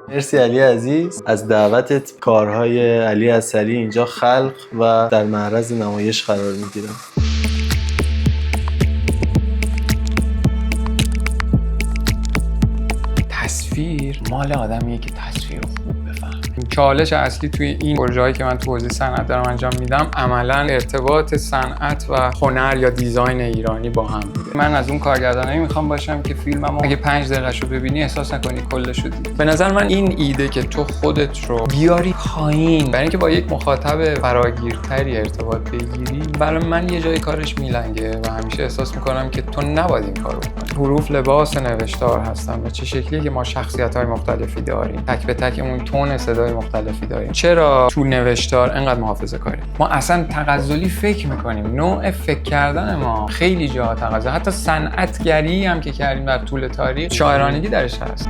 مرسی علی عزیز از دعوتت. کارهای علی اثری اینجا خلق و در معرض نمایش قرار میگیرم. تصویر مال آدمیه که تصویر رو خوب بفهمه. چالش اصلی توی این پروژه‌ای که من تو حوزه صنعت دارم انجام میدم عملاً ارتباط صنعت و هنر یا دیزاین ایرانی با هم بوده. من از اون کارگردانایی میخوام باشم که فیلممو اگه 5 دقیقه‌شو ببینی احساس نکنی کلشو دیدی. به نظر من این ایده که تو خودت رو بیاری پایین برای اینکه با یک مخاطب فراگیرتری ارتباط بگیری، برای من یه جای کارش میلنگه و همیشه احساس میکنم که تو نباید این کارو کنی. حروف لباس نوشتار هستن و چه شکلیه که ما شخصیت‌های مختلفی داریم، تک به تکمون تون صدای مختلفی داریم. چرا تو نوشتار انقدر محافظه‌کاریم؟ ما اصلا تغزلی فکر میکنیم. نوع فکر کردن ما خیلی جاها تغزل، حتی صنعتگری هم که کردیم در طول تاریخ شاعرانگی درش هست.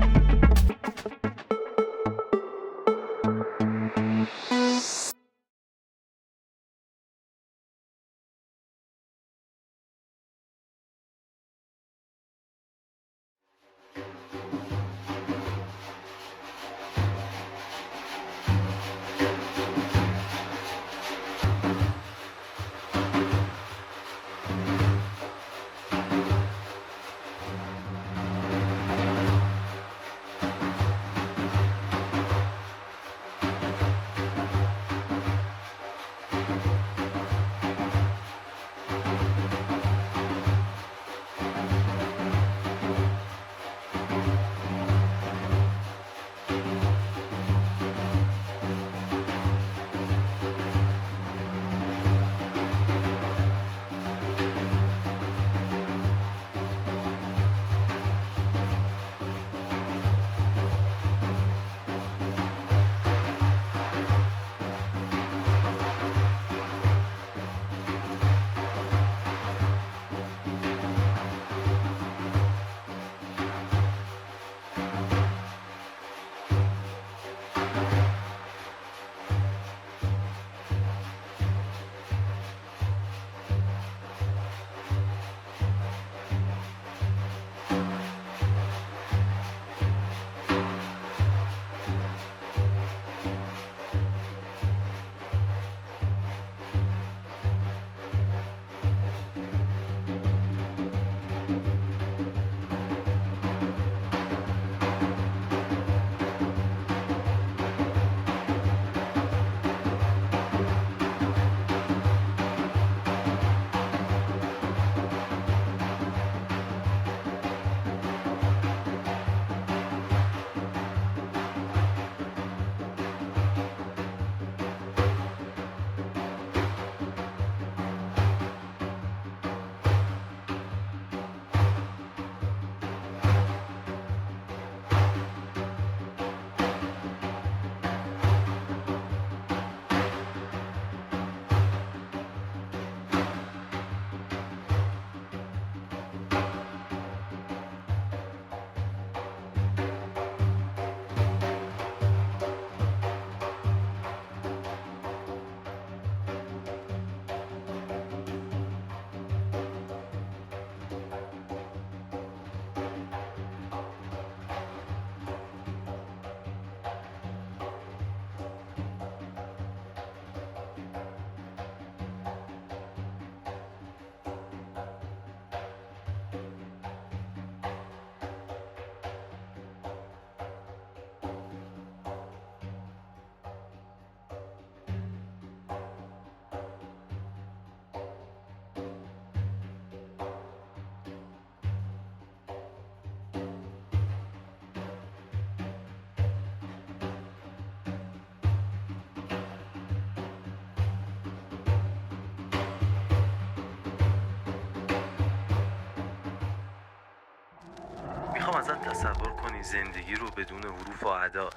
میخوام ازت تصور کنی زندگی رو بدون حروف و اعداد.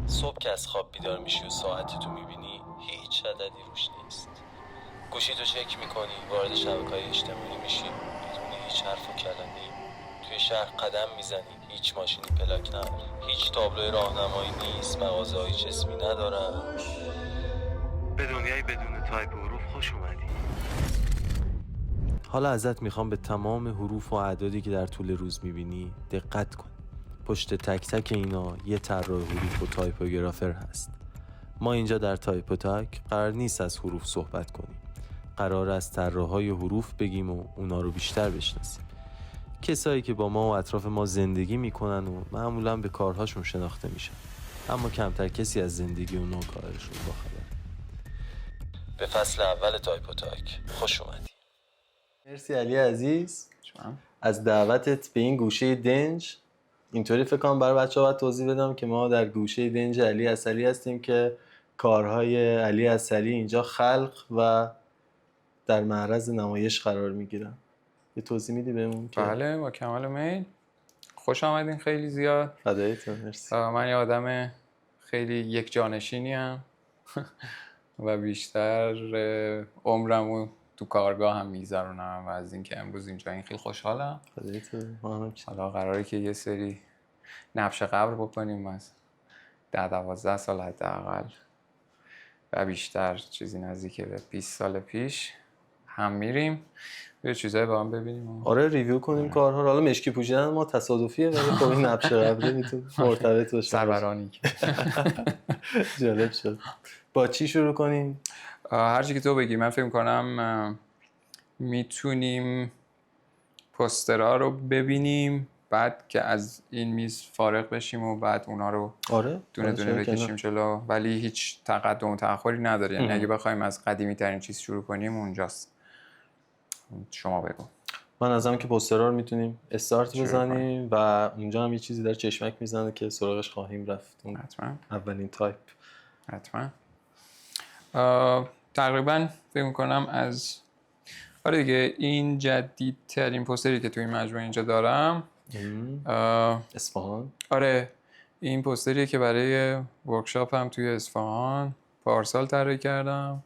صبح که از خواب بیدار میشی و ساعتتو میبینی هیچ عددی روش نیست. گوشیتو چک میکنی، وارد شبکه‌های اجتماعی میشی بدون هیچ حرف و کلمه‌ای. توی شهر قدم میزنی، هیچ ماشینی پلاک نداره، هیچ تابلوی راهنمایی نیست، مغازه‌های جسمی ندارن. به دنیای بدون تایپ حروف خوش اومدی. حالا ازت میخوام به تمام حروف و اعدادی که در طول روز میبینی دقت کن. پشت تک تک اینا یه طراح حروف و تایپوگرافر هست. ما اینجا در تایپ و تاک قرار نیست از حروف صحبت کنیم. قرار از طراحای حروف بگیم و اونا رو بیشتر بشناسیم. کسایی که با ما و اطراف ما زندگی میکنن و معمولاً به کارهاشون شناخته میشن، اما کمتر کسی از زندگی و کارشون باخبره. به فصل اول تایپ و تاک خوش اومدی. مرسی علی عزیز از دعوتت به این گوشه دنج. اینطوری فکر کنم برای بچه‌ها باید توضیح بدم که ما در گوشه دنج علی عسلی هستیم که کارهای علی عسلی اینجا خلق و در معرض نمایش قرار میگیرن. یه توضیح میدی بهمون؟ بله با کمال میل. خوش آمدین خیلی زیاد. فدایتون. مرسی. من یه آدم خیلی یک جانشینی ام و بیشتر عمرمو تو کارگاه هم میگذرونم و از اینکه امروز اینجا این خیلی خوشحالم. فدایتون. حالا قراره که یه سری نبش قبر بکنیم از 10-12 سال حداقل و بیشتر، چیزی نزدیک به 20 سال پیش هم میریم یه چیزایی با هم ببینیم. آره ریویو کنیم کارها رو. حالا مشکی پوشیدن ما تصادفیه ولی خب این نبش قبره میتونه مرتبط باشه. سربرانی جالب شد. با چی شروع کنیم؟ هر چی که تو بگی. من فکر می‌کنم میتونیم پوسترها رو ببینیم، بعد که از این میز فارغ بشیم و بعد اونا رو دونه دونه بکشیم جلو، ولی هیچ تقدم و تأخری نداره. یعنی اگه بخوایم از قدیمی ترین چیز شروع کنیم اونجاست. شما بگو. من ازم که پوسترها رو میتونیم استارت بزنیم و اونجا هم یه چیزی در چشمک میزنه که سراغش خواهیم رفت. حتما. اولین تایپ. حتما. تقریبا فکر میکنم از دیگه این جدیدترین پوستری که توی این مجموعه اینجا دارم اصفهان. آره این پوستریه که برای ورکشاپ هم توی اصفهان پارسال طراحی کردم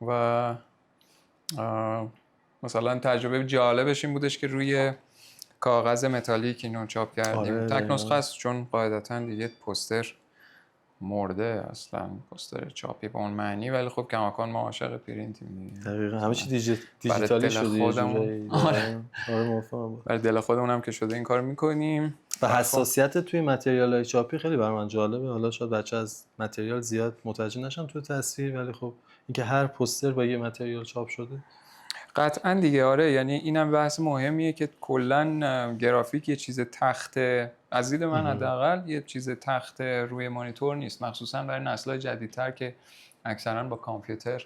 و مثلا تجربه جالبش این بودش که روی کاغذ متالیک اینو چاپ کردیم. تک نسخه است چون قاعدتاً دیگه پوستر مرده اصلا، پوستر چاپی به اون معنی، ولی خب کماکان ما عاشق پرینتیم. دقیقاً همه چی دیجیتالی شده. آره موافقم. برای دل خودمونم که شده این کار میکنیم. و حساسیت توی متریال‌های چاپی خیلی برای من جالبه. حالا شاید بچه از متریال زیاد متوجه نشن تو تصویر، ولی خب اینکه هر پوستر با یه متریال چاپ شده قطعا دیگه. آره یعنی اینم بحث مهمیه که کلا گرافیک یه چیز تخت، از دید من حداقل یه چیز تخت روی مانیتور نیست، مخصوصا برای نسل‌های جدیدتر که اکثرا با کامپیوتر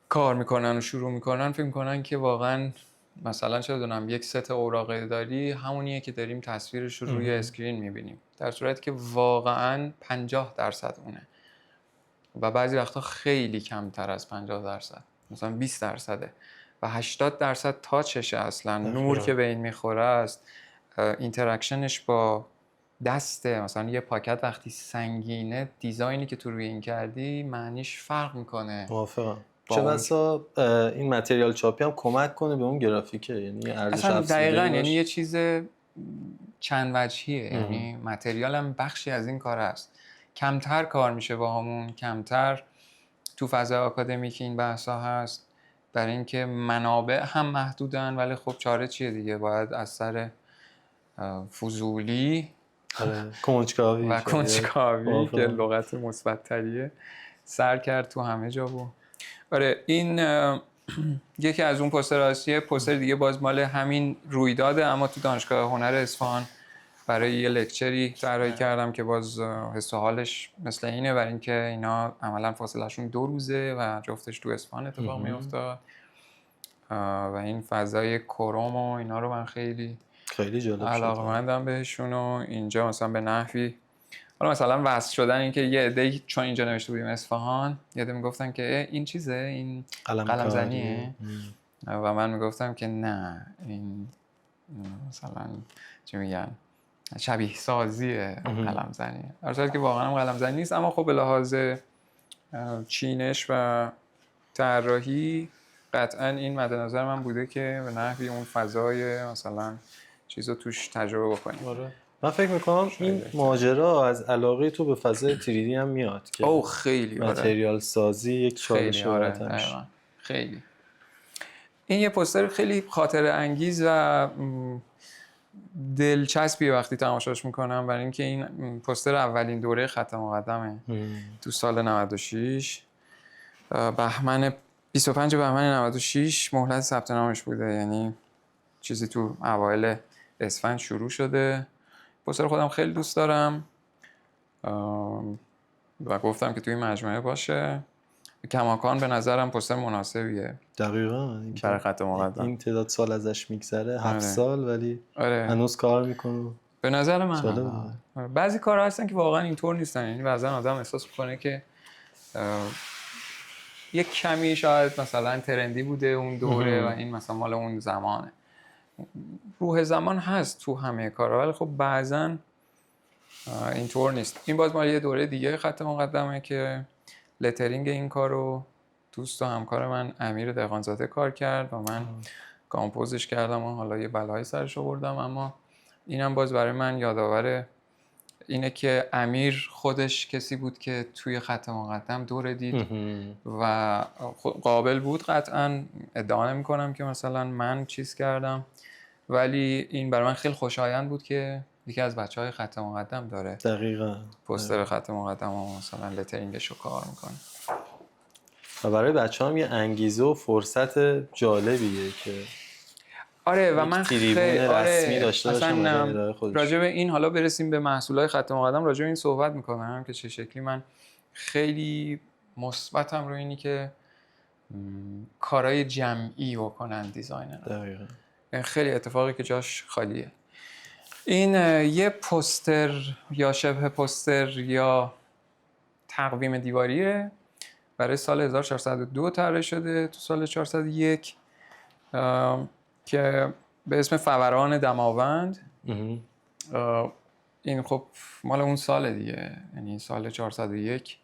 کار میکنن و شروع میکنن. فکر میکنن که واقعا مثلا چه بدونم یک ست اوراق داری همونیه که داریم تصویرش رو روی اسکرین میبینیم، در صورتی که واقعا 50% اونه و بعضی وقتا خیلی کمتر از 50%، مثلا 20% و 80% تاچشه. اصلا نور که به این میخوره است، اینتراکشنش با دسته. مثلا یه پاکت وقتی سنگینه، دیزاینی که تو روی این کردی معنیش فرق میکنه. موافقم. چه بسا این متریال چاپی هم کمک کنه به اون گرافیکه، یعنی ارزش افزوده. دقیقاً یعنی یه چیز چند وجهیه. یعنی متریال هم بخشی از این کار است. کمتر کار میشه با همون، کمتر تو فضای آکادمیک این بحثا هست، برای اینکه منابع هم محدودن، ولی خب چاره چیه دیگه، باید از سر فضولی کنجکاوی و کنجکاوی که لغت مثبت تریه سر کرد تو همه جا. بود آره این یکی از اون پوسترهاست. پوستر دیگه باز مال همین رویداده، اما تو دانشگاه هنر اصفهان برای یه لکچری طراحی کردم که باز حس و حالش مثل اینه، برای اینکه اینا عملا فاصلهشون 2 روزه و جفتش تو اصفهان اتفاق میافتاد و این فضای کروم و اینا رو من خیلی جالب علاقه‌مندم بهشون. و اینجا مثلا به نحوی حالا مثلا وصل شدن این که یه عده‌ای چون اینجا نوشته بودیم اصفهان، یه عده میگفتن که این چیزه، این قلمزنیه و من میگفتم که نه این مثلا چی میگن شبیه سازیه قلمزنیه، در صورتی که واقعا هم قلمزنی نیست. اما خب به لحاظ چینش و طراحی قطعا این مد نظر من بوده که به نحوی اون فضای مثلا چیزو توش تجربه بکنیم. آره. من فکر میکنم این ماجرا از علاقه تو به فضای تریدی هم میاد که خیلی متریال سازی یک چالشه. خیلی این یه پوستر خیلی خاطره انگیز و دلچسبیه وقتی تماشاش میکنم، برای اینکه این پوستر اولین دوره خط مقدمه تو سال 96 بهمن 25 بهمن 96 مهلت ثبت نامش بوده، یعنی چیزی تو اوایل اسفند شروع شده. پوستر خودم خیلی دوست دارم و گفتم که توی مجموعه باشه. کماکان به نظرم پوستر مناسبیه دقیقاً برای خط مقدم. این تعداد سال ازش میگذره، 7 آره. سال، ولی آره. هنوز کار میکنه. به نظر من بعضی کارها هستن که واقعا اینطور نیستن، یعنی بعضا آدم احساس میکنه که یک کمی شاید مثلا ترندی بوده اون دوره و این مثلا مال اون زمانه. روح زمان هست تو همه کارها، ولی خب بعضا اینطور نیست. این باز مال یه دوره دیگه خط مقدمه که لترینگ این کارو دوست و همکار من امیر دهقانزاده کار کرد و من کامپوزش کردم و حالا یه بلایی سرش آوردم. اما اینم باز برای من یادآور اینه که امیر خودش کسی بود که توی خط مقدم دوره دید و قابل بود. قطعا ادعا نمی‌کنم که مثلا من چیز کردم، ولی این برای من خیلی خوشایند بود که یکی از بچه‌های خط مقدم داره دقیقاً پوستر خط مقدم و مثلا لترینگش رو کار میکنه. و برای بچه‌ها هم یه انگیزه و فرصت جالبیه که آره و من خیلی رسمی داشته باشم راجع به این حالا برسیم به محصولات خط مقدم، راجع به این صحبت میکنم که چه شکلی من خیلی مثبتم روی اینی که کارهای جمعی بکنن دیزاینر. دقیقاً خیلی اتفاقی که جاش خالیه. این یه پوستر یا شبه پوستر یا تقویم دیواریه، برای سال 1402 طراحی شده تو سال 401 که به اسم فوران دماوند. این خب مال اون سال دیگه، یعنی سال 401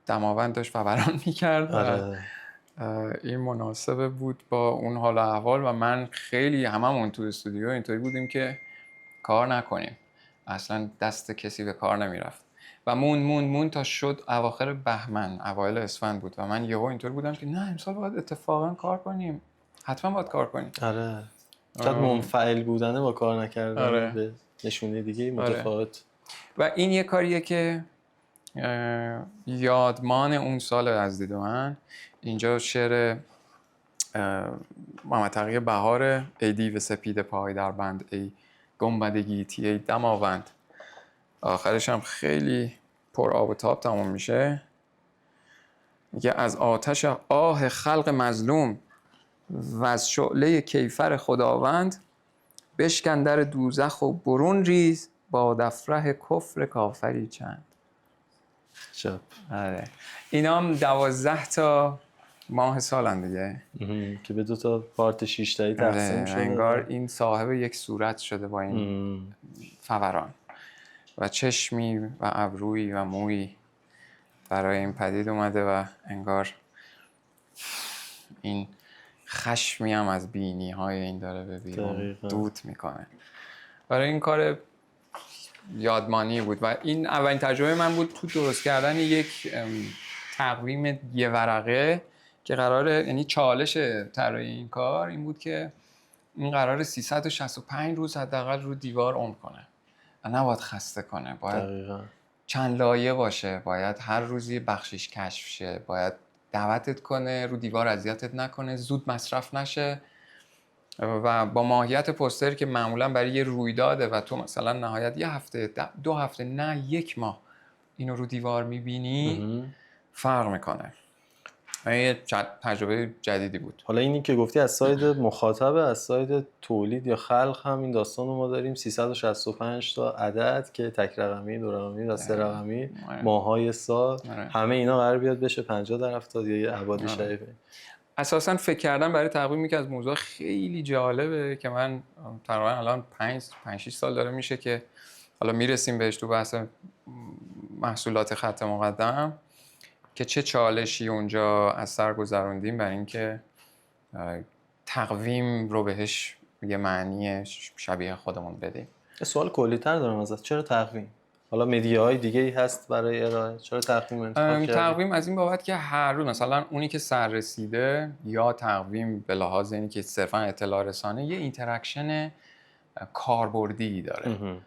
دماوند داشت فوران میکرد. این مناسبه بود با اون حال احوال و من خیلی هممون تو استودیو اینطوری بودیم که کار نکنیم، اصلا دست کسی به کار نمیرفت و مون تا شد اواخر بهمن اوایل اسفند بود و من یهو اینطوری بودم که نه امسال باید اتفاقا کار کنیم، حتما باید کار کنیم. آره شاید منفعل بودنه با کار نکردن. آره. به نشونه دیگه متفاوت. آره. و این یه کاریه که یادمان اون سال از دید من. اینجا شعر محمد تقی بهار: ای دیو سپید پای در بند، ای گنبد گیتی ای دماوند. آخرش هم خیلی پر آب و تاب تموم میشه. میگه از آتش آه خلق مظلوم و از شعله کیفر خداوند، بشکن در دوزخ و برون ریز، با دفره کفر کافری چند. شب. آره. اینا هم 12 تا ماه سالن دیگه که به 2 تا پارت 6 تایی تقسیم شده. انگار این صاحب یک صورت شده با این فوران و چشمی و ابرویی و مویی برای این پدید اومده و انگار این خشمی هم از بینی های این داره به بیرون دوت میکنه. برای این کار یادمانی بود و این اولین تجربه من بود تو درست کردن یک تقویم یه ورقه که قراره، یعنی چالش طراحی این کار این بود که این قراره 365 روز حداقل رو دیوار عمر کنه و نباید خسته کنه، باید چند لایه باشه، باید هر روزی بخشش کشف شه، باید دعوتت کنه، رو دیوار اذیتت نکنه، زود مصرف نشه و با ماهیت پوستر که معمولا برای یه رویداده و تو مثلا نهایت یه هفته 2 هفته نه 1 ماه اینو رو دیوار میبینی فرق میکنه. یه تجربه جدیدی بود. حالا اینی که گفتی از ساید مخاطبه، از ساید تولید یا خلق هم این داستان رو ما داریم 365 تا عدد که تک رقمی، 2 رقمی و 3 رقمی ماهای سال همه اینا قرار بیاد بشه 50 در 70 یا یه ابعاد شریفه. اساساً فکر کردم برای تقویمی که از موضوع خیلی جالبه که من تقریبا الان 5-6 سال داره میشه که حالا میرسیم بهش تو بحث محصولات خط مقدم که چه چالشی اونجا از سر گذروندیم برای اینکه تقویم رو بهش یه معنی شبیه خودمون بدیم. سوال کلی‌تر دارم ازت، چرا تقویم؟ حالا مدیاهای دیگه‌ای هست برای ارائه، چرا تقویم انتخاب کردی؟ تقویم از این بابت که هر روز مثلا اونی که سر رسیده یا تقویم به لحاظ اینی که صرفا اطلاع رسانه یه اینتراکشن کاربردی داره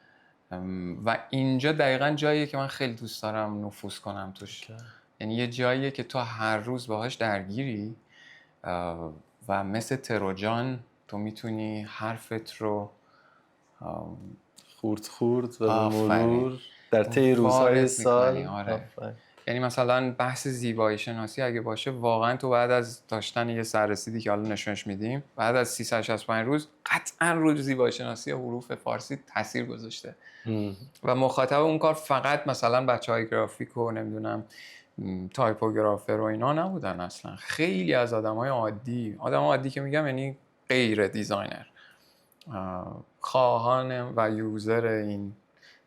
و اینجا دقیقا جاییه که من خیلی دوست دارم نفوذ کنم توش. یعنی یه جاییه که تو هر روز باهاش درگیری و مثل تروجان تو میتونی حرفت رو خورد و مرور در طی روزهای سال. آره. یعنی مثلا بحث زیبایی شناسی اگه باشه، واقعا تو بعد از داشتن یه سررسیدی که حالا نشونش میدیم، بعد از 365 روز قطعا روی زیبایی شناسی حروف فارسی تاثیر گذاشته و مخاطب اون کار فقط مثلا بچهای گرافیک و نمیدونم تایپوگرافر و اینا نبودن، اصلا خیلی از آدمای عادی که میگم یعنی غیر دیزاینر، خواهان و یوزر این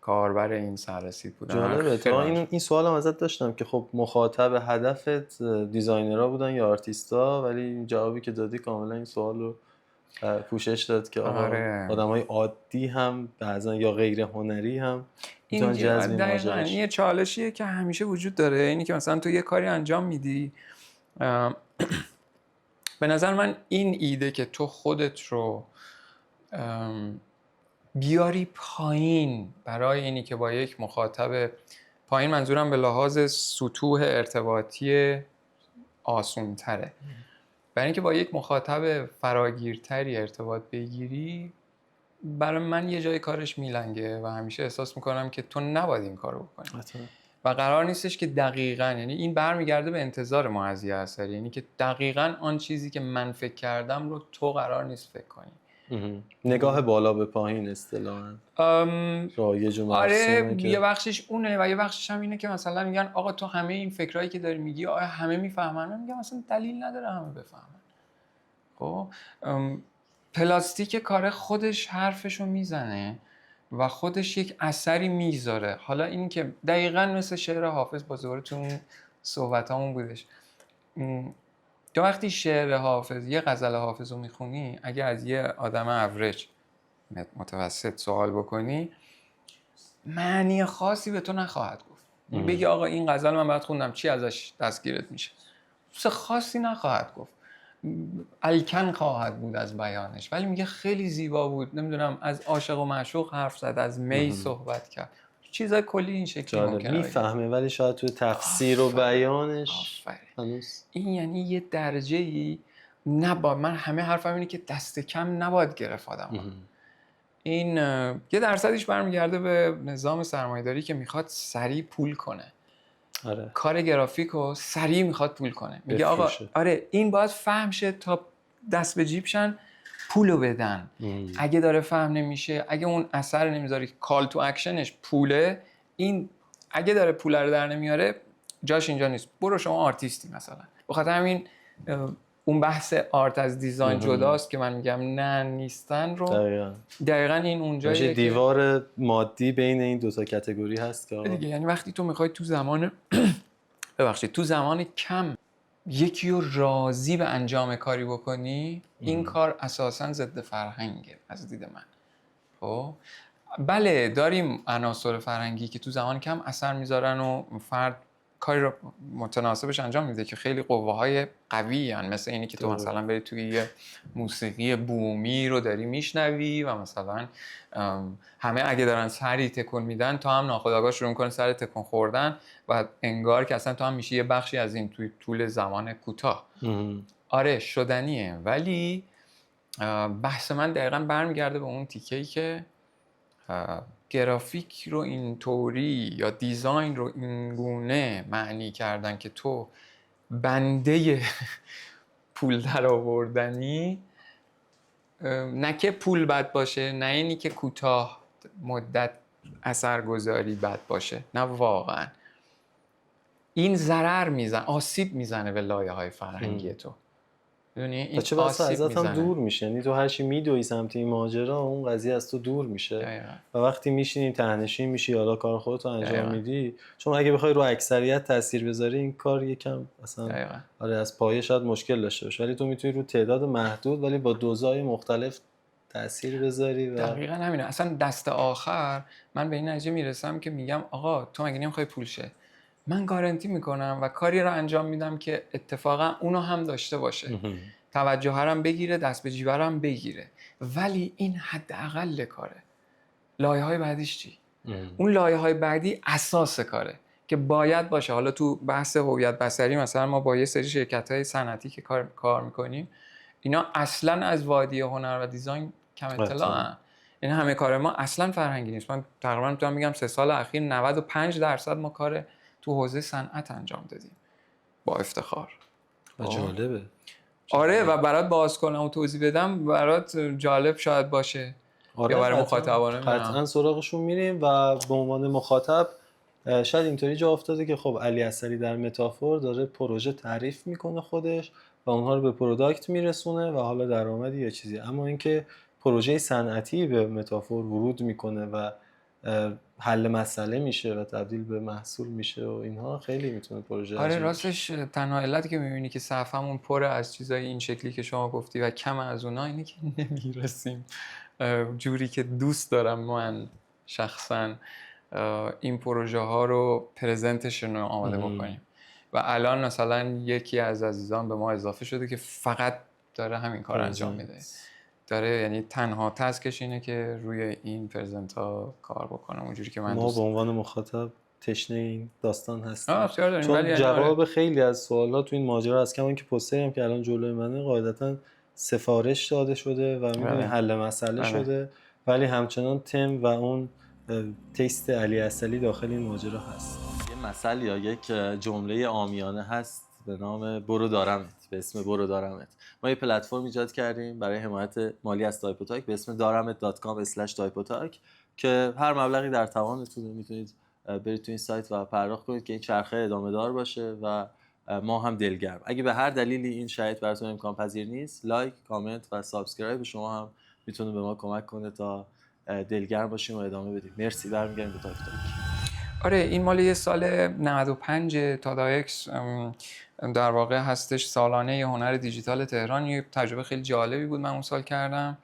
کاربر این سررسید بودن. جالبه. تو این سوالم ازت داشتم که خب مخاطب هدفت دیزاینرها بودن یا آرتیستا، ولی جوابی که دادی کاملا این سوال رو پوشش داد که آدمای عادی هم بعضا یا غیر هنری هم میتونن جذب این ماجراش. این یه چالشیه که همیشه وجود داره، اینی که مثلا تو یه کاری انجام میدی، به نظر من این ایده که تو خودت رو بیاری پایین برای اینی که با یک مخاطب پایین، منظورم به لحاظ سطوح ارتباطی آسون تره، برای اینکه با یک مخاطب فراگیرتری ارتباط بگیری، برای من یه جای کارش میلنگه و همیشه احساس میکنم که تو نباید این کارو بکنی و قرار نیستش که دقیقاً، یعنی این برمیگرده به انتظار ما از یه اثری، یعنی که دقیقاً آن چیزی که من فکر کردم رو تو قرار نیست فکر کنی. نگاه بالا به پایین اصطلاحاً رایج و مرسومه. آره یه بخشش اونه و یه بخشش هم اینه که مثلا میگن آقا تو همه این فکرایی که داری میگی آیا همه میفهمن؟ من میگم مثلا دلیل نداره همه بفهمن. خب پلاستیک کار خودش حرفشو میزنه و خودش یک اثری میذاره. حالا این که دقیقاً مثل شعر حافظ، بازواره تو اون صحبتامون بودش، تو وقتی شعر حافظ، یه غزل حافظ رو میخونی، اگه از یه آدم اوریج متوسط سوال بکنی، معنی خاصی به تو نخواهد گفت. بگی آقا این غزل من بعد خوندم، چی ازش دستگیرت میشه؟ چیز خاصی نخواهد گفت، الکن خواهد بود از بیانش، ولی میگه خیلی زیبا بود، نمیدونم از عاشق و معشوق حرف زد، از می صحبت کرد، چیزای کلی این شکلی ممکنه میفهمه ولی شاید توی تفسیر و بیانش هنوز این یعنی یه درجه‌ای من همه حرفم اینه که دست کم نباید گرفت آدم. این یه درصدیش برمیگرده به نظام سرمایه‌داری که میخواد سریع پول کنه. آره. کار گرافیک رو سریع میخواد پول کنه، میگه آقا آره این باید فهم شه تا دست به جیبشن پولو بدن. اگه داره فهم نمیشه، اگه اون اثر نمیذاری، کال تو اکشنش پوله، این اگه داره پول رو در نمیاره جاش اینجا نیست، برو شما آرتیستی مثلا. بخاطر همین اون بحث آرت از دیزاین جداست که من میگم نه نیستن رو دقیقاً این اونجاییه که دیوار مادی بین این دو تا کاتگوری هست که دیگه، یعنی وقتی تو میخوای تو زمان تو زمان کم یکی رو راضی به انجام کاری بکنی، این کار اساساً ضد فرهنگه از دید من. خب بله داریم عناصر فرهنگی که تو زمان کم اثر میذارن و فرد کاری رو متناسبش انجام میده که خیلی قوه‌های قوی هن، مثل اینی که تو مثلا بری توی یه موسیقی بومی رو داری میشنوی و مثلا همه اگه دارن سری تکون میدن تو هم ناخودآگاه شروع می‌کنی سر تکون خوردن و انگار که اصلا تو هم میشی یه بخشی از این توی طول زمان کوتاه. آره شدنیه، ولی بحث من دقیقاً برمیگرده به اون تیکه‌ای که گرافیک رو اینطوری یا دیزاین رو اینگونه معنی کردن که تو بنده پول در آوردنی، نه که پول بد باشه، نه اینی که کوتاه مدت اثرگذاری بد باشه، نه واقعا این ضرر میزنه، آسیب میزنه به لایه‌های فرهنگی تو. این چه بسا ازت هم دور میشه، یعنی تو هر چی میدوی سمت این ماجرا اون قضیه از تو دور میشه و وقتی میشینی تهنشین میشی حالا کار خودت رو انجام میدی، چون اگه بخوای رو اکثریت تاثیر بذاری این کار یکم اصلا آره از پایه شاید مشکل داشته باشه، ولی تو میتونی رو تعداد محدود ولی با دوزای مختلف تاثیر بذاری. و دقیقاً همینه. اصلا دست آخر من به این نتیجه میرسم که میگم آقا تو مگه نمیخوای پول شه؟ من گارانتی میکنم و کاری رو انجام میدم که اتفاقا اونو هم داشته باشه. توجه هرم بگیره، دست به جیبرم بگیره، ولی این حداقل کاره. لایه‌های بعدیش چی؟ اون لایه‌های بعدی اساس کاره که باید باشه. حالا تو بحث هویت بصری مثلا ما با یه سری شرکت‌های صنعتی که کار می‌کنیم، اینا اصلاً از وادی هنر و دیزاین کم اطلاعن. این همه کار ما اصلاً فرهنگی نیست. من تقریبا میتونم بگم 3 سال اخیر 95% ما کار تو حوزه صنعت انجام دادیم با افتخار. و جالبه. آره و برات باز کنم و توضیح بدم برات جالب شاید باشه. آره یا برای مخاطبانه قطعا سراغشون میریم و به عنوان مخاطب شاید اینطوری جا افتاده که خب علی اصلی در متافور داره پروژه تعریف میکنه خودش و اونها رو به پروداکت میرسونه و حالا درآمدی یا چیزی، اما اینکه پروژه صنعتی به متافور ورود میکنه و حل مسئله میشه و تبدیل به محصول میشه و اینها، خیلی میتونه پروژه آره راستش تنها علتی که میبینی که صفحمون پر از چیزای این شکلی که شما گفتی و کم از اونا اینه که نمیرسیم جوری که دوست دارم من شخصا این پروژه ها رو پرزنتشون رو آماده بکنیم. و الان مثلا یکی از عزیزان به ما اضافه شده که فقط داره همین کار انجام میده، داره یعنی تنها تسکش اینه که روی این پرزنت ها کار بکنه اونجوری که من ما به عنوان مخاطب تشنه این داستان هستیم. چون ولی جواب خیلی از سوالات تو این ماجرا هست، کما که پوستری هم که الان جلوی منه قاعدتاً سفارش داده شده و میدونی حل مسئله شده، ولی همچنان تم و اون تیست علی اصلی داخل این ماجرا هست. یه مثل یا یک جمله عامیانه هست به نام برو دارمت، به اسم برو دارمت. ما یه پلتفرم ایجاد کردیم برای حمایت مالی از تایپوتاک به اسم daramet.com/taypotak که هر مبلغی در توانتون میتونید برید تو این سایت و پرداخت کنید که این چرخه ادامه دار باشه و ما هم دلگرم. اگه به هر دلیلی این شرایط براتون امکان پذیر نیست، لایک، کامنت و سابسکرایب شما هم میتونه به ما کمک کنه تا دلگرم باشیم و ادامه بدیم. مرسی. برمیگردیم به تایپوتاک. آره این مال یه سال 95 تادایکس در واقع هستش، سالانه هنر دیجیتال تهران. یه تجربه خیلی جالبی بود من اون سال کردم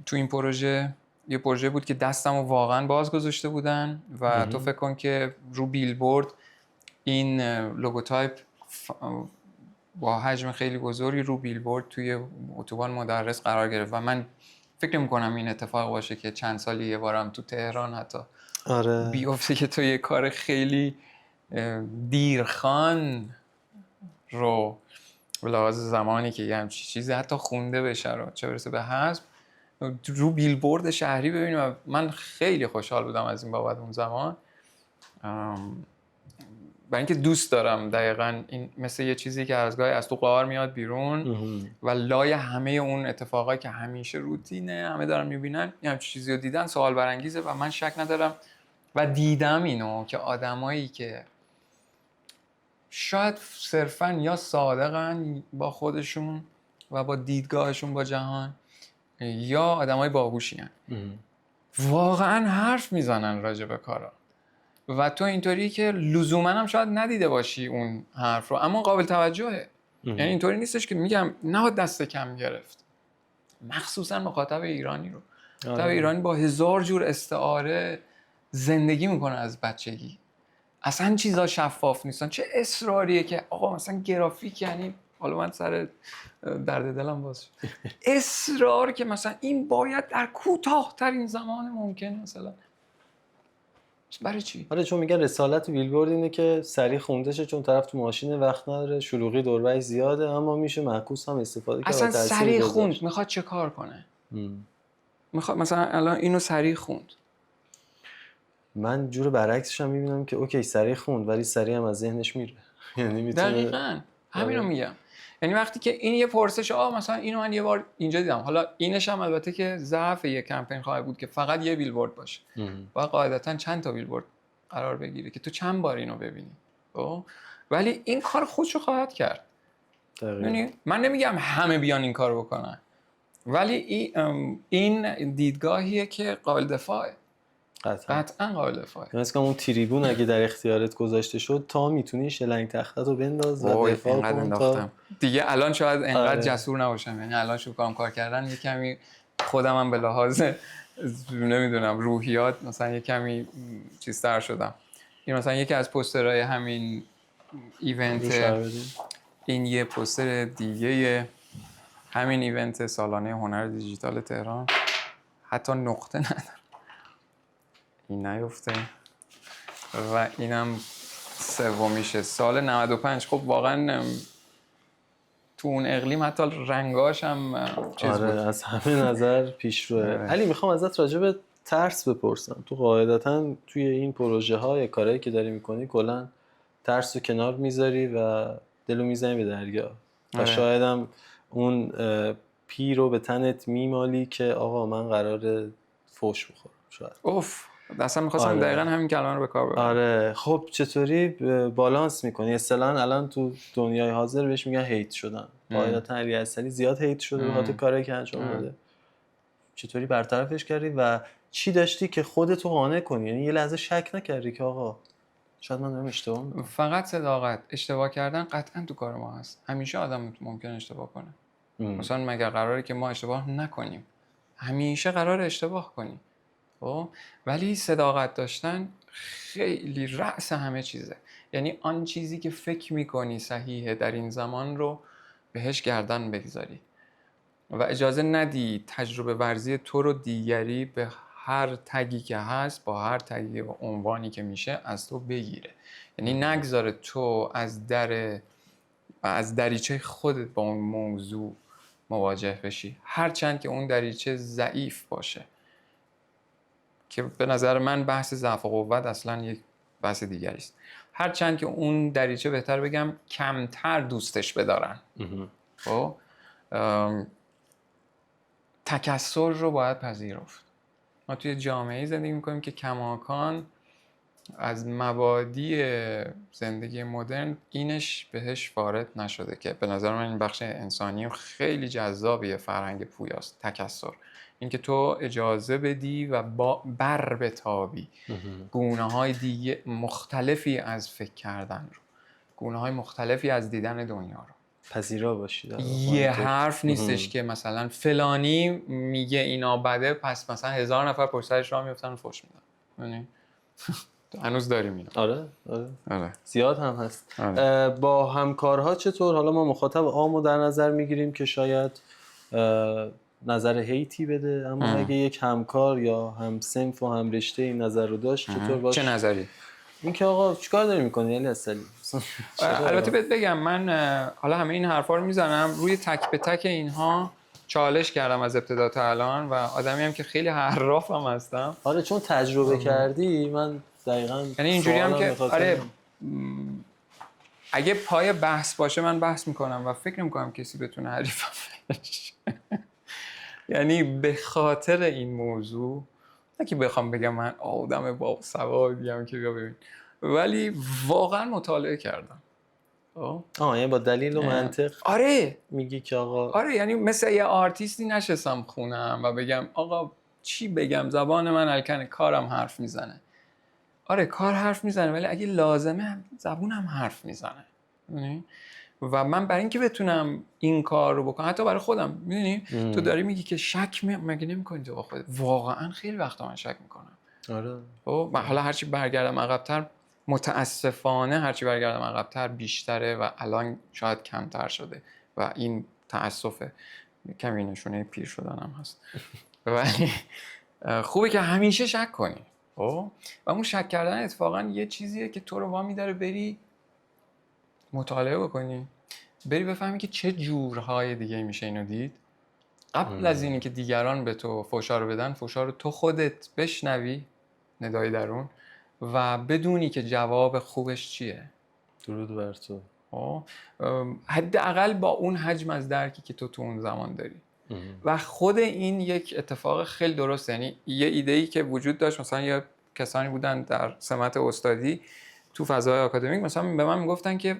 تو این پروژه. یه پروژه بود که دستمو واقعا باز گذاشته بودن و تو فکر کن که رو بیلبورد این لوگوتایپ با حجم خیلی بزرگی رو بیلبورد توی اتوبان مدرس قرار گرفت و من فکر نمی‌کنم این اتفاق باشه که چند سالی یه بارم تو تهران حتی بیفته که تو یه کار خیلی دیرخان رو به لحاظ زمانی که یه همچین چیزی حتی خونده بشه رو چه برسه به حذف رو بیلبورد شهری ببینیم و من خیلی خوشحال بودم از این بابت اون زمان. برای اینکه دوست دارم دقیقاً این مثل یه چیزی که از گاهی از تو غار میاد بیرون و لای همه اون اتفاقایی که همیشه روتینه همه دارن میبینن یه همچین چیزی رو دیدن سوال برانگیزه و من شک ندارم و دیدم اینو که آدمایی که شاید صرفاً یا صادقن با خودشون و با دیدگاهشون با جهان یا آدمای باهوشی هن واقعاً حرف میزنن راجع به کارا و تو اینطوری که لزوماً هم شاید ندیده باشی اون حرف رو اما قابل توجهه. یعنی اینطوری نیستش که میگم نه دست کم گرفت، مخصوصاً مخاطب ایرانی رو. مخاطب ایرانی با 1000 جور استعاره زندگی میکنه از بچگی، اصلا چیزا شفاف نیستن. چه اصراریه که آقا مثلا گرافیک، یعنی حالا من سر درد دلم باز اصرار که مثلا این باید در کوتاه‌ترین زمان ممکن مثلا. برای چی؟ آره چون میگن رسالت بیلبورد اینه که سریع خونده شه چون طرف تو ماشین وقت نداره، شلوغی دور و بر زیاده، اما میشه معکوس هم استفاده کرد. اصلا سریع خوند میخواد چه کار کنه؟ میخواد مثلا الان اینو سریع خوند. من جور برعکسش هم میبینم که اوکی سریع خوند ولی سریع هم از ذهنش میره. یعنی میتونه دقیقاً همین رو میگم. یعنی وقتی که این یه پرسش مثلا اینو من یه بار اینجا دیدم، حالا اینش هم البته که ضعف یه کمپین خواهد بود که فقط یه بیلبورد باشه و قاعدتاً چند تا بیلبورد قرار بگیره که تو چند بار اینو ببینی. ولی این کار خودشو خواهد کرد. یعنی من نمیگم همه بیان این کارو بکنن ولی این دیدگاهیه که قابل دفاعه. قطعاً قابل دفاعه. مثلا اون تریبون اگه در اختیارت گذاشته شد تا میتونی شلنگ تختتو بنداز و دفاع کن تا دیگه الان شاید انقدر جسور نباشم، یعنی الان شروع کنم کار کردن یه کمی خودم هم به لحاظ نمیدونم روحیات مثلا یه کمی چیزتر شدم. این مثلا یکی از پوسترهای همین ایونت، این یه پوستر دیگه همین ایونت سالانه هنر دیجیتال تهران حتی نقطه ندارم این نیفته و اینم سومیشه. سال 95 خب واقعا تو اون اقلیم حتی رنگاش هم چیز بود. از همه نظر پیشروه. علی میخوام ازت راجع به ترس بپرسم. تو قاعدتا توی این پروژه های کارهایی که داری میکنی کلا ترس رو کنار میذاری و دلو میزنی به دریا و شاید هم اون پی رو به تنت میمالی که آقا من قراره فوش بخورم شاید. اوف اصلا میخواستم دقیقا همین کلمه رو به کار ببرم. آره خب چطوری بالانس میکنی؟ اصطلاحاً الان تو دنیای حاضر بهش میگن هیت شدن. قاعدتا علی اصلی زیاد هیت شده به خاطر کاری که انجام داده. چطوری برطرفش کردی و چی داشتی که خودتو قانع کنی؟ یعنی یه لحظه شک نکردی که آقا شاید من دارم اشتباه میکنم؟ فقط صداقت. اشتباه کردن قطعا تو کار ما هست. همیشه آدم ممکنه اشتباه کنه. مثلا مگر قراره که ما اشتباه نکنیم؟ همیشه قراره اشتباه کنیم. ولی صداقت داشتن خیلی رأس همه چیزه. یعنی آن چیزی که فکر میکنی صحیحه در این زمان رو بهش گردن بگذاری و اجازه ندی تجربه ورزی تو رو دیگری به هر تگی که هست با هر تگی و عنوانی که میشه از تو بگیره. یعنی نگذاره تو از دریچه خودت با اون موضوع مواجه بشی، هرچند که اون دریچه ضعیف باشه، که به نظر من بحث ضعف و قوت اصلا یک بحث دیگری است. هرچند که اون دریچه بهتر بگم کمتر دوستش بدارن. خب تکثر رو باید پذیرفت. ما توی جامعه‌ای زندگی می‌کنیم که کماکان از مبادی زندگی مدرن اینش بهش وارد نشده، که به نظر من این بخش انسانی خیلی جذابیه. فرهنگ پویاست تکثر، اینکه تو اجازه بدی و بر بتابی گونه‌های دیگه مختلفی از فکر کردن رو، گونه‌های مختلفی از دیدن دنیا رو پذیرا باشی. یه حرف نیستش که مثلا فلانی میگه اینا بده پس مثلا 1000 نفر پشت سرش راه میافتن و فحش میدن. یعنی هنوز داریم اینا. آره. زیاد هم هست. با همکارها چطور؟ حالا ما مخاطب عامو در نظر میگیریم که شاید نظر هیتی بده، اما اگه یک همکار یا هم صنف و هم رشته این نظر رو داشت چطور باشه؟ چه نظری؟ این که آقا چیکار داری میکنی علی اصلی؟ البته بهت بگم من حالا همه این حرفا رو میزنم روی تک به تک اینها چالش کردم از ابتدا تا الان و آدمی هم که خیلی حراف هم هستم. آره چون تجربه کردی. من دقیقاً یعنی اینجوری هم که آره اگه پای بحث باشه من بحث میکنم و فکر نمیکنم کسی بتونه حریفم بشه. یعنی به خاطر این موضوع نه که بخوام بگم من آدم با سوادیم که بیا ببین، ولی واقعا مطالعه کردم. یعنی با دلیل و منطق آره میگی که آقا آره، یعنی مثل یه آرتیستی نشستم خونم و بگم آقا چی بگم، زبان من الکنه، کارم حرف میزنه. آره کار حرف میزنه ولی اگه لازمه زبونم حرف میزنه. و من برای اینکه بتونم این کار رو بکنم حتی برای خودم، میدونی تو داری میگی که شک مگه نمی‌کنی تو با خودت؟ واقعا خیلی وقتا من شک میکنم. آره من حالا هرچی برگردم عقب‌تر، متاسفانه هرچی برگردم عقب‌تر بیشتره و الان شاید کمتر شده و این تأسفه، کمی نشونه پیر شدنم هست. ولی خوبه که همیشه شک کنی. و اون شک کردن اتفاقا یه چیزیه که تو رو وامی داره بری مطالعه بکنی، بری بفهمی که چه جورهای دیگه میشه اینو دید، قبل از اینی که دیگران به تو فحشا رو بدن، فحشا رو تو خودت بشنوی، ندای درون، و بدونی که جواب خوبش چیه. درود بر تو. حداقل با اون حجم از درکی که تو اون زمان داری. و خود این یک اتفاق خیلی درسته. یعنی یه ایده‌ای که وجود داشت، مثلا یه کسانی بودن در سمت استادی تو فضای آکادمیک مثلا به من میگفتن که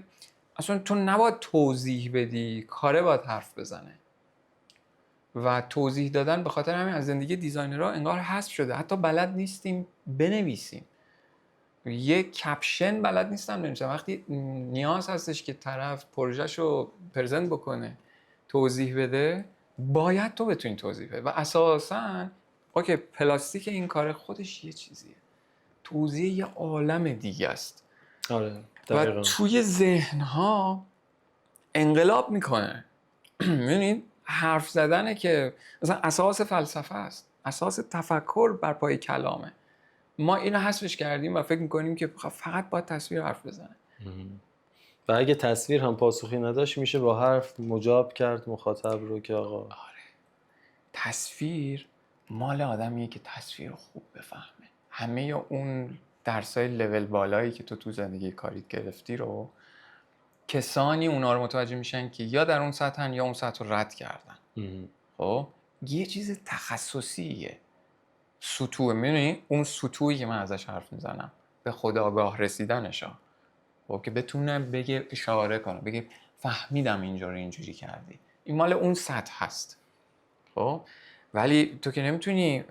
اصلا تو نباید توضیح بدی، کاره باید حرف بزنه. و توضیح دادن به خاطر همین از زندگی دیزاینرها انگار حذف شده. حتی بلد نیستیم بنویسیم، یه کپشن بلد نیستم بنویسم. وقتی نیاز هستش که طرف پروژهشو پرزنت بکنه، توضیح بده، باید تو بتونی توضیح بده. و اساساً اوکی پلاستیک این کار خودش یه چیزیه، توضیح یه عالم دیگه است. آره و توی ذهنها انقلاب میکنه. می‌بینید حرف زدنه که مثلا اساس فلسفه است، اساس تفکر بر پای کلامه. ما اینو حذفش کردیم و فکر میکنیم که فقط باید تصویر حرف بزنه. و اگه تصویر هم پاسخی نداشت میشه با حرف مجاب کرد مخاطب رو که آقا آره، تصویر مال آدمیه که تصویر رو خوب بفهمه. همه اون درسای لول بالایی که تو زندگی کاریت گرفتی رو کسانی اونا رو متوجه میشن که یا در اون سطحن یا اون سطح رو رد کردن. خب یه چیز تخصصیه، سطوح. میدونی اون سطوحی که من ازش حرف میزنم به خودآگاه رسیدنشا، خب که بتونه بگه، اشاره کنه، بگه فهمیدم اینجوری کردی، این مال اون سطح هست. خب ولی تو که نمیتونی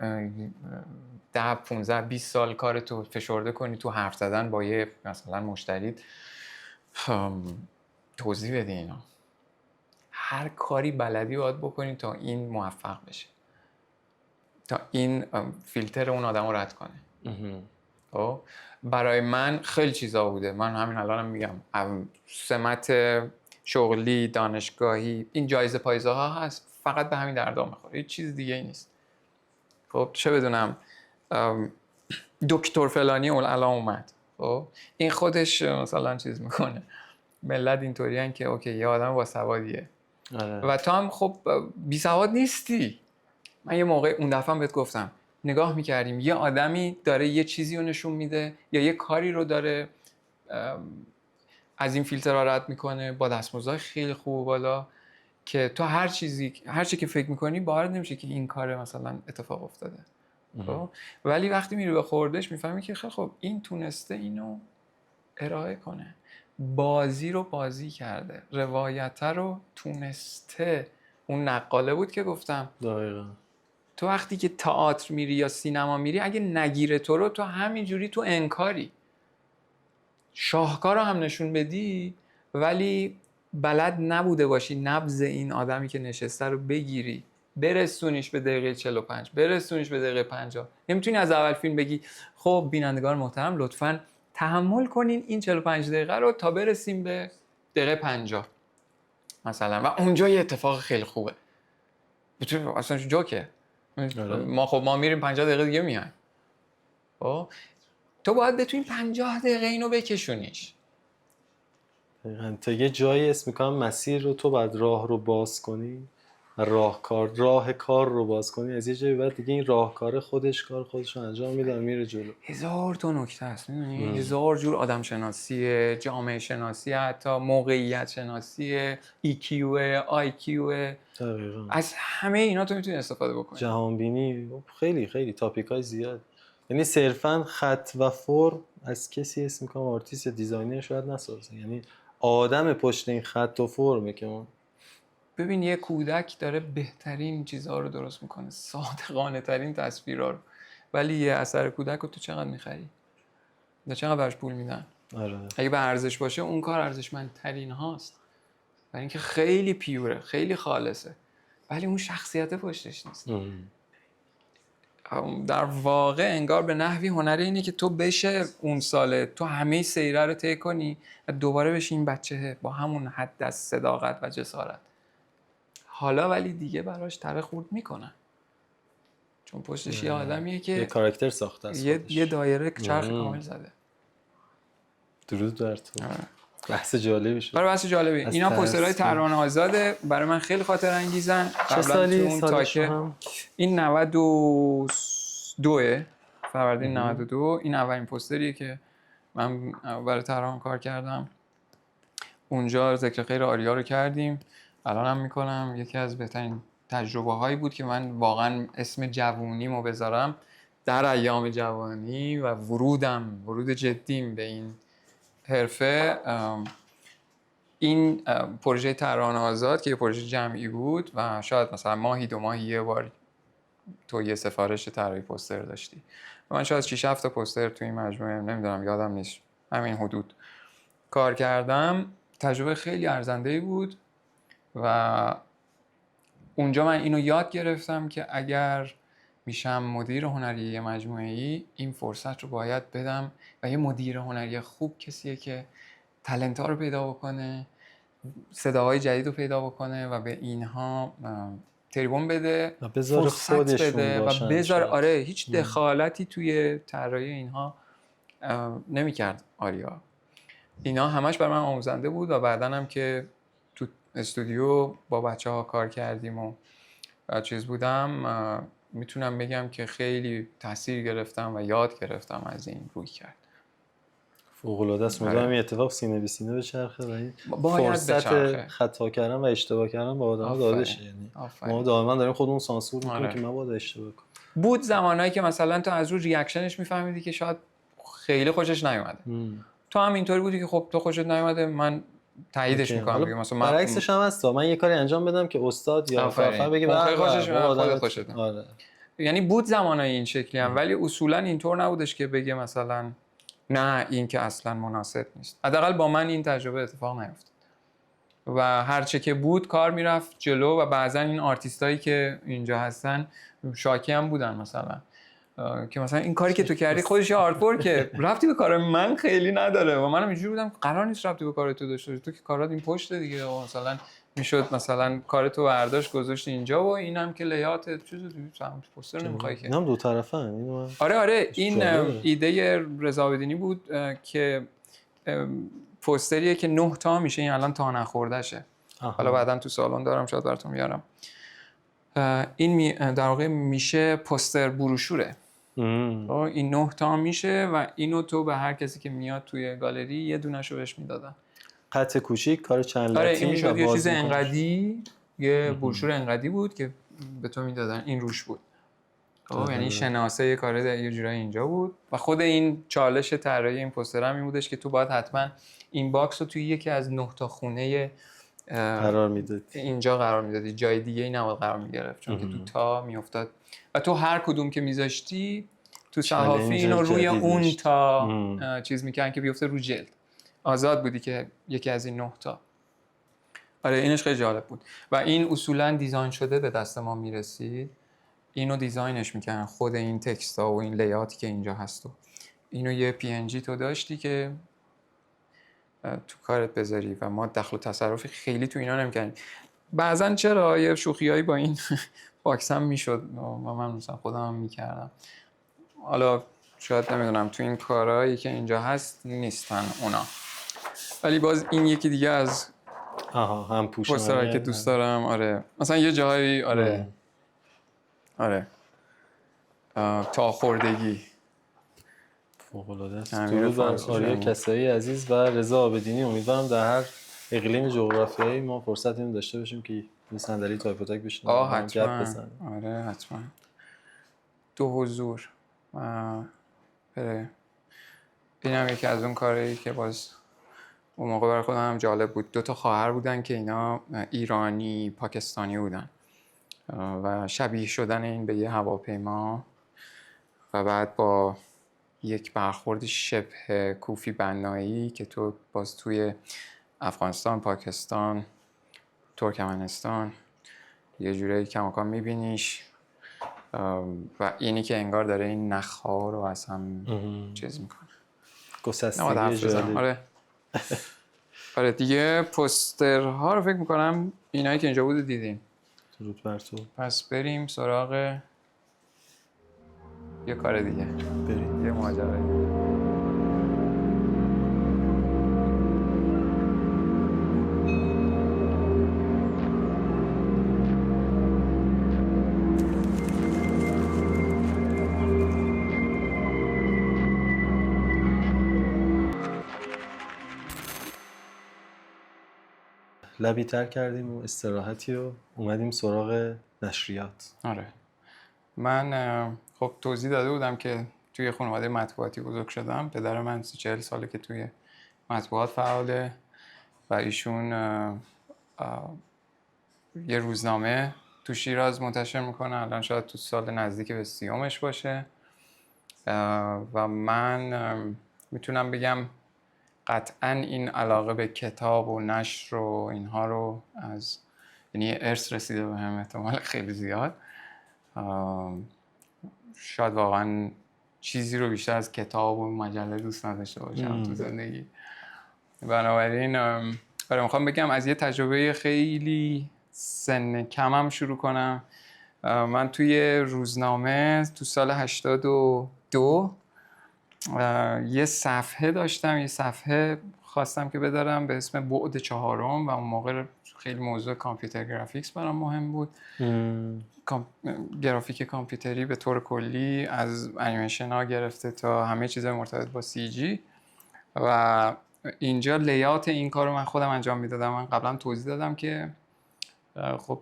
10 15 20 سال کارتو فشرده کنی تو حرف زدن با یه مثلا مشتری توضیح بدی اینا. هر کاری بلدی باید بکنی تا این موفق بشه، تا این فیلتر اون آدم رو رد کنه. خب برای من خیلی چیزا بوده، من همین الانم میگم سمت شغلی، دانشگاهی، این جایزه پایزه ها هست، فقط به همین دردا میخوره، هیچ چیز دیگه ای نیست. خب چه بدونم دکتر فلانی الان اومد، خب این خودش مثلا چیز میکنه، ملت اینطوریان که اوکی یه آدم با سوادیه. و تو هم خب بی سواد نیستی. من یه موقع اون دفعه بهت گفتم نگاه میکردیم یه آدمی داره یه چیزی رو نشون میده یا یه کاری رو داره از این فیلترها رد میکنه با دستمزد خیلی خوب بالا که تو هر چی که فکر میکنی باور نمیشه که این کار مثلا اتفاق افتاده. خب ولی وقتی میری به خوردش میفهمی که خب این تونسته اینو ارائه کنه، بازی رو بازی کرده، روایت رو تونسته. اون نقاله بود که گفتم دقیقاً. تو وقتی که تئاتر میری یا سینما میری اگه نگیره تو رو، تو همینجوری تو انکاری. شاهکار رو هم نشون بدی ولی بلد نبوده باشی نبض این آدمی که نشسته رو بگیری، برسونیش به دقیقه 45، برسونیش به دقیقه 50. نمیتونی از اول فیلم بگی خب بینندگان محترم لطفاً تحمل کنین این 45 دقیقه رو تا برسیم به دقیقه 50 مثلا، و اونجا یه اتفاق خیلی خوبه. اصلا جوکه. ما میریم 50 دقیقه دیگه میایم. خب تو باید بتونی 50 دقیقه اینو بکشونیش. تا یه جایی اسم میکنم مسیر رو تو باید راه رو باز کنی، راه کار رو باز کنی. از یه جایی بعد دیگه این راهکار خودش رو انجام میده، میره جلو. هزار تا نکته هست، میدونی؟ هزار جور آدم شناسیه، جامعه شناسی، حتی موقعیت شناسیه، EQ، IQ. دقیقاً. از همه اینا تو میتونی استفاده بکنی. جهان بینی، خیلی خیلی تاپیک های زیاد. یعنی صرفاً خط و فرم از کسی اسم میکنم آرتیست یا دیزاینر شاید نسازه، یعنی آدم پشت این خط و فرمه که ما ببین یه کودک داره بهترین چیزها رو درست میکنه، صادقانه ترین تصویرها رو، ولی یه اثر کودک رو تو چقدر میخری؟ و چقدر برش پول میدن؟ آره. اگه به ارزش باشه اون کار ارزشمندترین هاست، برای اینکه خیلی پیوره، خیلی خالصه، ولی اون شخصیت پشتش نیست. در واقع انگار به نحوی هنری اینه که تو بشه اون ساله، تو همه سیره رو طی کنی و دوباره بشی این بچه با همون حد از صداقت و جسارت. حالا ولی دیگه براش تره خورد میکنن، چون پشتش یه آدمیه که یه کاراکتر ساخته است، یه دایره چرخ کامل زده. درود بر تو. بحث جالبی شد. برای بحث جالبی. اینا پوسترهای ترانه آزاده، برای من خیلی خاطر انگیزن. چه سالی هم؟ این 92 فروردین 92. این اولین پوستریه که من برای ترانه کار کردم. اونجا ذکر خیر آریا رو کردیم، الان هم میکنم. یکی از بهترین تجربه هایی بود که من واقعا اسم جوونیمو بذارم در ایام جوانی و ورود جدیم به این حرفه. این پروژه ترانه آزاد که یه پروژه جمعی بود و شاید مثلا ماهی 2 ماهی یه بار تو یه سفارش طراحی پوستر داشتی. من شاید 6-7 تا پوستر تو این مجموعه، نمیدونم یادم نیست، همین حدود کار کردم. تجربه خیلی ارزنده‌ای بود و اونجا من اینو یاد گرفتم که اگر میشم مدیر هنری یه مجموعه‌ای، این فرصت رو باید بدم. و یه مدیر هنری خوب کسیه که تالنت‌ها رو پیدا بکنه صداهای جدید رو پیدا بکنه و به اینها تریبون بده، بذار خودشون بده و بذار آره هیچ دخالتی توی طراحی اینها نمی‌کرد آریا. اینا همش برای من آموزنده بود و بعداً هم که تو استودیو با بچه‌ها کار کردیم و چیز بودم، میتونم بگم که خیلی تاثیر گرفتم و یاد گرفتم از این روی کرد. فوق‌العاده است. مدام این اتفاق سینه به سینه بچرخه و این باید فرصت بچرخه. خطا کردن و اشتباه کردن با آدم‌ها داده شه. یعنی ما دائما داریم خودمون سانسور می‌کنیم که مبادا اشتباه کنیم. بود زمانایی که مثلا تو از رو ریاکشنش میفهمیدی که شاید خیلی خوشش نیومده. تو هم اینطوری بودی که خب تو خوشت نیومده، من تاییدش میکنم دیگه. مثلا برعکسش هم هست، من یه کاری انجام بدم که استاد یا فرفن بگه خیلی خوشش میاد، خوشت. آره. یعنی بود زمانای این شکلی هم، ولی اصولا اینطور نبودش که بگه مثلا نه این که اصلا مناسب نیست. حداقل با من این تجربه اتفاق نیفتاد و هرچه که بود کار میرفت جلو و بعضا این آرتیستایی که اینجا هستن شاکی هم بودن مثلا که مثلا این کاری که تو کردی خودش یه آرت که ربطی به کار من خیلی نداره و منم اینجوری بودم قرار نیست ربطی به کار تو داشته باشه، تو که کارات این پشت دیگه و مثلا میشد مثلا کار تو برداشت گذاشت اینجا و اینم که لیات چیزو سمت پوستر نمیخوای که اینم دو طرفه اینو آره این ایده رضا آبدینی بود که پوستریه که 9 تا میشه، این الان تا نخوردهشه. حالا بعداً تو سالن دارم شاید براتون میارم. این در واقع میشه پوستر بروشوره. این 9 تا میشه و اینو تو به هر کسی که میاد توی گالری یه دونهشو بهش میدادن. قطع کوچیک کار چند لتی. آره این شد یه چیز انقدی، یه بروشور انقدی بود که به تو میدادن، این روش بود. یعنی شناسه یه کاره یه جورایی اینجا بود و خود این چالش طراحی این پوستر هم این بودش که تو باید حتما این باکس رو توی یکی از 9 تا خونه قرار میدادی، اینجا قرار میدادی، جای دیگه ای نباید قرار میگرفت چون که تو تا میافتاد و تو هر کدوم که میذاشتی تو صحافی اینو روی اون تا چیز میکنن که بیفته رو جلد. آزاد بودی که یکی از این 9 تا. آره اینش خیلی جالب بود و این اصولا دیزاین شده به دست ما میرسید. اینو دیزاینش میکنن خود این تکست ها و این لیاتی که اینجا هست و اینو یه پی ان جی تو داشتی که تو کارت بذاری و ما دخل و تصرفی خیلی تو اینا نمیکنیم. بعضن چرا یه شوخیایی با این باکس هم میشد و من مثلا خودم هم میکردم. حالا شاید نمیدونم تو این کارهایی که اینجا هست نیستن اونا، ولی باز این یکی دیگه از هم پوسترهایی که دوست دارم. آره مثلا یه جایی آره تا خوردگی فوق‌العاده است. درود بر آریا کسایی عزیز و رضا آبدینی. امیدوارم در هر اقلیم جغرافیایی ما فرصت اینو داشته باشیم که یه صندلی تایپوتک بشینیم حتما. آره حتما. دو حضور اینم یکی از اون کارهایی که باز اون موقع برای خودم هم جالب بود. 2 تا خواهر بودن که اینا ایرانی پاکستانی بودن و شبیه شدن این به یه هواپیما و بعد با یک برخورد شبه کوفی بنایی که تو باز توی افغانستان، پاکستان، ترکمنستان یه جورایی کماکان میبینیش و اینی که انگار داره این نخها رو از هم چیز میکنه. گسستگی جالب. آره دیگه پوسترها رو فکر میکنم اینایی که اینجا بود دیدین. درود بر تو. پس بریم سراغ یه کار دیگه. بریم یه ماجرا. لبی تر کردیم و استراحتی و اومدیم سراغ نشریات. آره من خب توضیح داده بودم که توی خانواده مطبوعاتی بزرگ شدم. پدر من 40 ساله که توی مطبوعات فعاله و ایشون یه روزنامه تو شیراز منتشر میکنه. الان شاید تو سال نزدیک به 30ش باشه و من میتونم بگم قطعاً این علاقه به کتاب و نشر و اینها رو از یعنی ارث رسیده به هم احتمال خیلی زیاد. شاید واقعاً چیزی رو بیشتر از کتاب و مجله دوست نداشته باشم تو زندگی. بنابراین آره میخوام بگم از یه تجربه خیلی سن کمم شروع کنم. من توی روزنامه تو سال 82 یه صفحه داشتم، یه صفحه خواستم که بدارم به اسم بعد چهارم و اون موقع خیلی موضوع کامپیوتر گرافیکس برام مهم بود. گرافیک کامپیوتری به طور کلی از انیمیشن ها گرفته تا همه چیز مرتبط با سی جی و اینجا لیات این کار رو من خودم انجام میدادم. من قبلا توضیح دادم که خب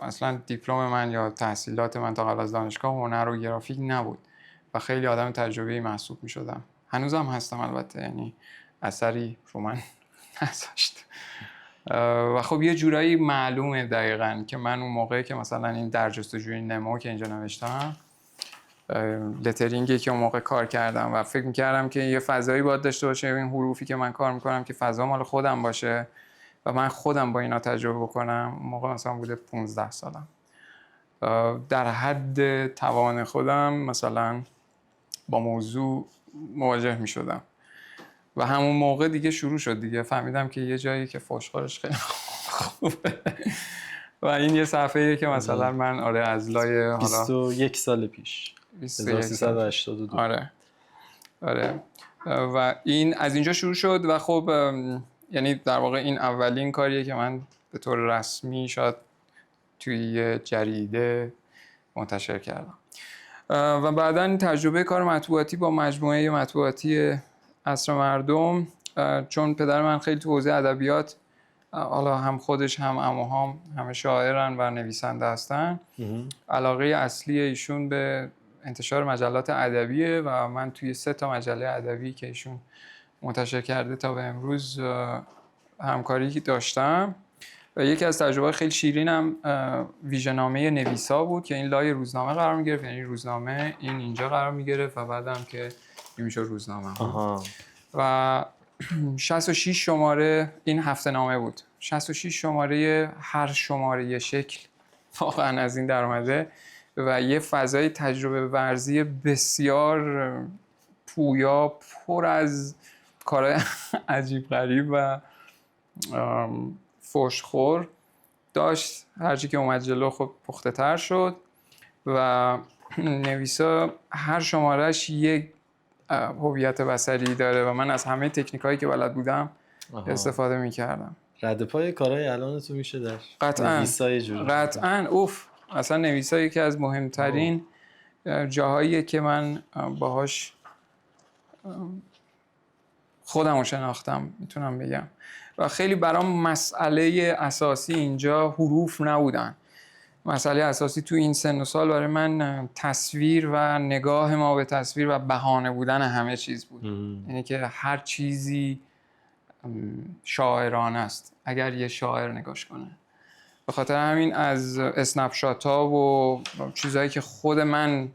اصلا دیپلم من یا تحصیلات من تا قبل از دانشگاه هنر و گرافیک نبود و خیلی آدم تجربه‌ای محسوب میشدم. هنوزم هستم البته، یعنی اثری رو من نذاشت و خب یه جورایی معلومه دقیقاً که من اون موقعی که مثلا این در جستجوی نمو که اینجا نوشتم لترینگی که اون موقع کار کردم و فکر میکردم که یه فضایی باید داشته باشه، این حروفی که من کار میکنم که فضا مال خودم باشه و من خودم با اینا تجربه بکنم. اون موقع مثلا بوده 15 سالم، در حد توان خودم مثلا با موضوع مواجه میشدم و همون موقع دیگه شروع شد دیگه، فهمیدم که یه جایی که فوشخورش خیلی خوبه و این یه صفحه‌ایه که مثلا من از لای حالا 21 سال پیش 1382 آره و این از اینجا شروع شد و خب یعنی در واقع این اولین کاریه که من به طور رسمی شاید توی جریده منتشر کردم و بعداً تجربه کار مطبوعاتی با مجموعه مطبوعاتی عصر مردم، چون پدر من خیلی تو حوزه ادبیات، حالا هم خودش هم عموهام همه شاعرن و نویسنده هستن، علاقه اصلی ایشون به انتشار مجلات ادبیه و من توی 3 تا مجله ادبی که ایشون منتشر کرده تا به امروز همکاری داشتم و یکی از تجربه خیلی شیرینم ویژه‌نامه نویسا بود که این لای روزنامه قرار می‌گرفت، یعنی روزنامه این اینجا قرار می‌گرفت و بعدم که میشه روزنامه و 66 شماره این هفته نامه بود. 66 شماره، هر شماره شکل واقعا از این در اومده و یه فضای تجربه ورزی بسیار پویا، پر از کارهای عجیب غریب و فوشخور داشت. هرچی که اومد جلو خب پخته تر شد و نویسا هر شمارهش یک هویت بصری داره و من از همه تکنیکایی که بلد بودم استفاده میکردم. رد پای کارهای الان تو میشه در نویسای جوری قطعاً اصلا نویسا یکی از مهمترین جاهاییه که من باهاش خودم رو شناختم میتونم بگم و خیلی برام مسئله اساسی اینجا حروف نبودن. مسئله اساسی تو این سن و سال برای من تصویر و نگاه ما به تصویر و بهانه بودن همه چیز بود. یعنی که هر چیزی شاعرانه است اگر یه شاعر نگاش کنه. به خاطر همین از اسنپ شات ها و چیزهایی که خود من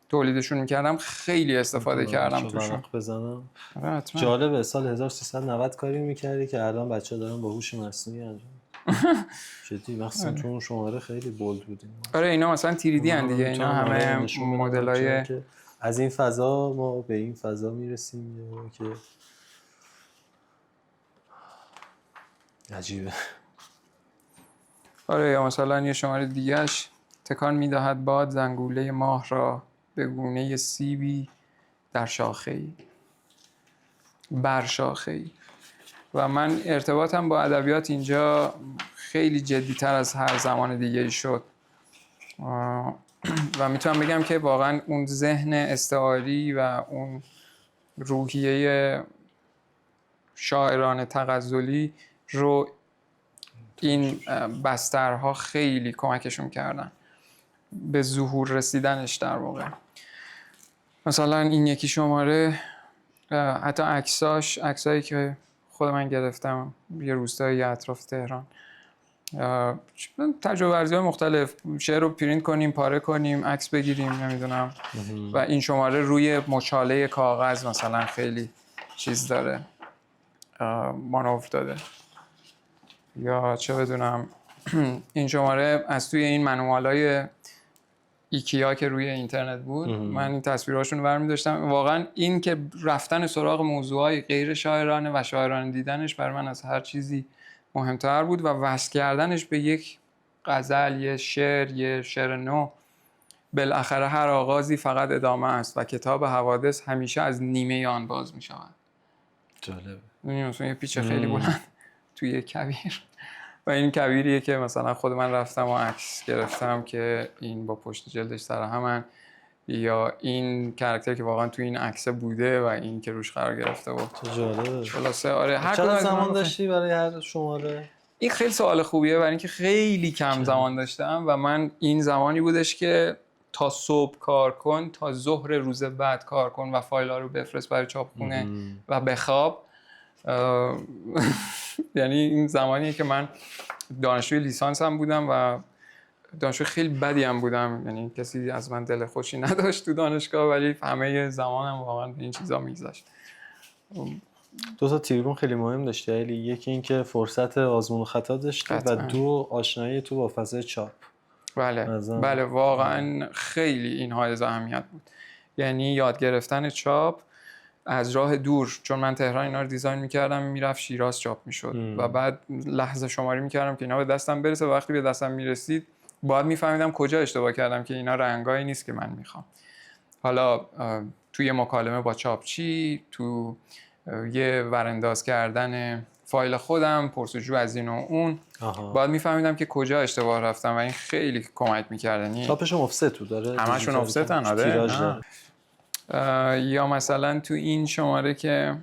تولیدشون میکردم خیلی استفاده کردم توشون. بزنم جالبه سال 1390 کاری میکردی که الان بچه‌ها دارن با هوش مصنوعی انجام جدی مخصوصا تو اون شماره خیلی بولد بودیم. آره اینا مثلا تیریدی ان دیگه، اینا همه مدلای از این فضا ما به این فضا میرسیم که عجیبه. آره یا مثلا یه شماره دیگهش تکان میدهد باد زنگوله ماه را به گونه سیبی در شاخه‌ای بر شاخه‌ای. و من ارتباطم با ادبیات اینجا خیلی جدی‌تر از هر زمان دیگه‌ای شد و میتونم بگم که واقعا اون ذهن استعاری و اون روحیه شاعرانه تغزلی رو این بسترها خیلی کمکشون کردن به ظهور رسیدنش. در واقع مثلا این یکی شماره حتی عکسایی که خود من گرفتم یه روستای اطراف تهران، تجربه ورزی‌های مختلف، شعر رو پرینت کنیم، پاره کنیم، عکس بگیریم، نمیدونم و این شماره روی مچاله کاغذ مثلا خیلی چیز داره، مانور داده. یا چه بدونم این شماره از توی این منوالای ایکیا که روی اینترنت بود من این تصویرهاشون رو برمی داشتم. واقعا این که رفتن سراغ موضوعای غیر شاعرانه و شاعرانه دیدنش برای من از هر چیزی مهمتر بود و وصل کردنش به یک غزل، یه شعر نو، بالاخره هر آغازی فقط ادامه است و کتاب حوادث همیشه از نیمه آن باز می شود. جالبه. مثلا یه پیچ خیلی بلند توی یه کویر و این کویریه که مثلا خود من رفتم و عکس گرفتم که این با پشت جلدش سر همن، یا این کاراکتر که واقعا توی این عکس بوده و این که روش قرار گرفته بود. جالبه. خلاصه آره، هر چقدر زمان داشتی برای هر شماره؟ این خیلی سوال خوبیه، برای اینکه خیلی کم زمان داشتم و من این زمانی بودش که تا صبح کار کن، تا ظهر روز بعد کار کن و فایل‌ها رو بفرست برای چاپخونه و بخواب. یعنی این زمانیه که من دانشجوی لیسانس هم بودم و دانشجوی خیلی بدی هم بودم، یعنی کسی از من دل خوشی نداشت تو دانشگاه، ولی همه زمانم واقعا به این چیزا میگذشت. دو تا تیرون خیلی مهم داشتی علی، یکی این که فرصت آزمون و خطا داشتی و دو آشنایی تو با فضای چاپ. بله واقعا خیلی این حائز اهمیت بود. یعنی یاد گرفتن چاپ از راه دور، چون من تهران اینا رو دیزاین میکردم، میرفت شیراز چاپ میشد و بعد لحظه شماری میکردم که اینا به دستم برسه و وقتی به دستم میرسید باید میفهمیدم کجا اشتباه کردم که اینا رنگایی نیست که من میخوام. حالا توی مکالمه با چاپچی، تو یه ورانداز کردن فایل خودم، پرسجو از این و اون، باید میفهمیدم که کجا اشتباه رفتم و این خیلی کمک میکرد. چاپشون افست داره؟ همشون افستن آره. یا مثلا تو این شماره که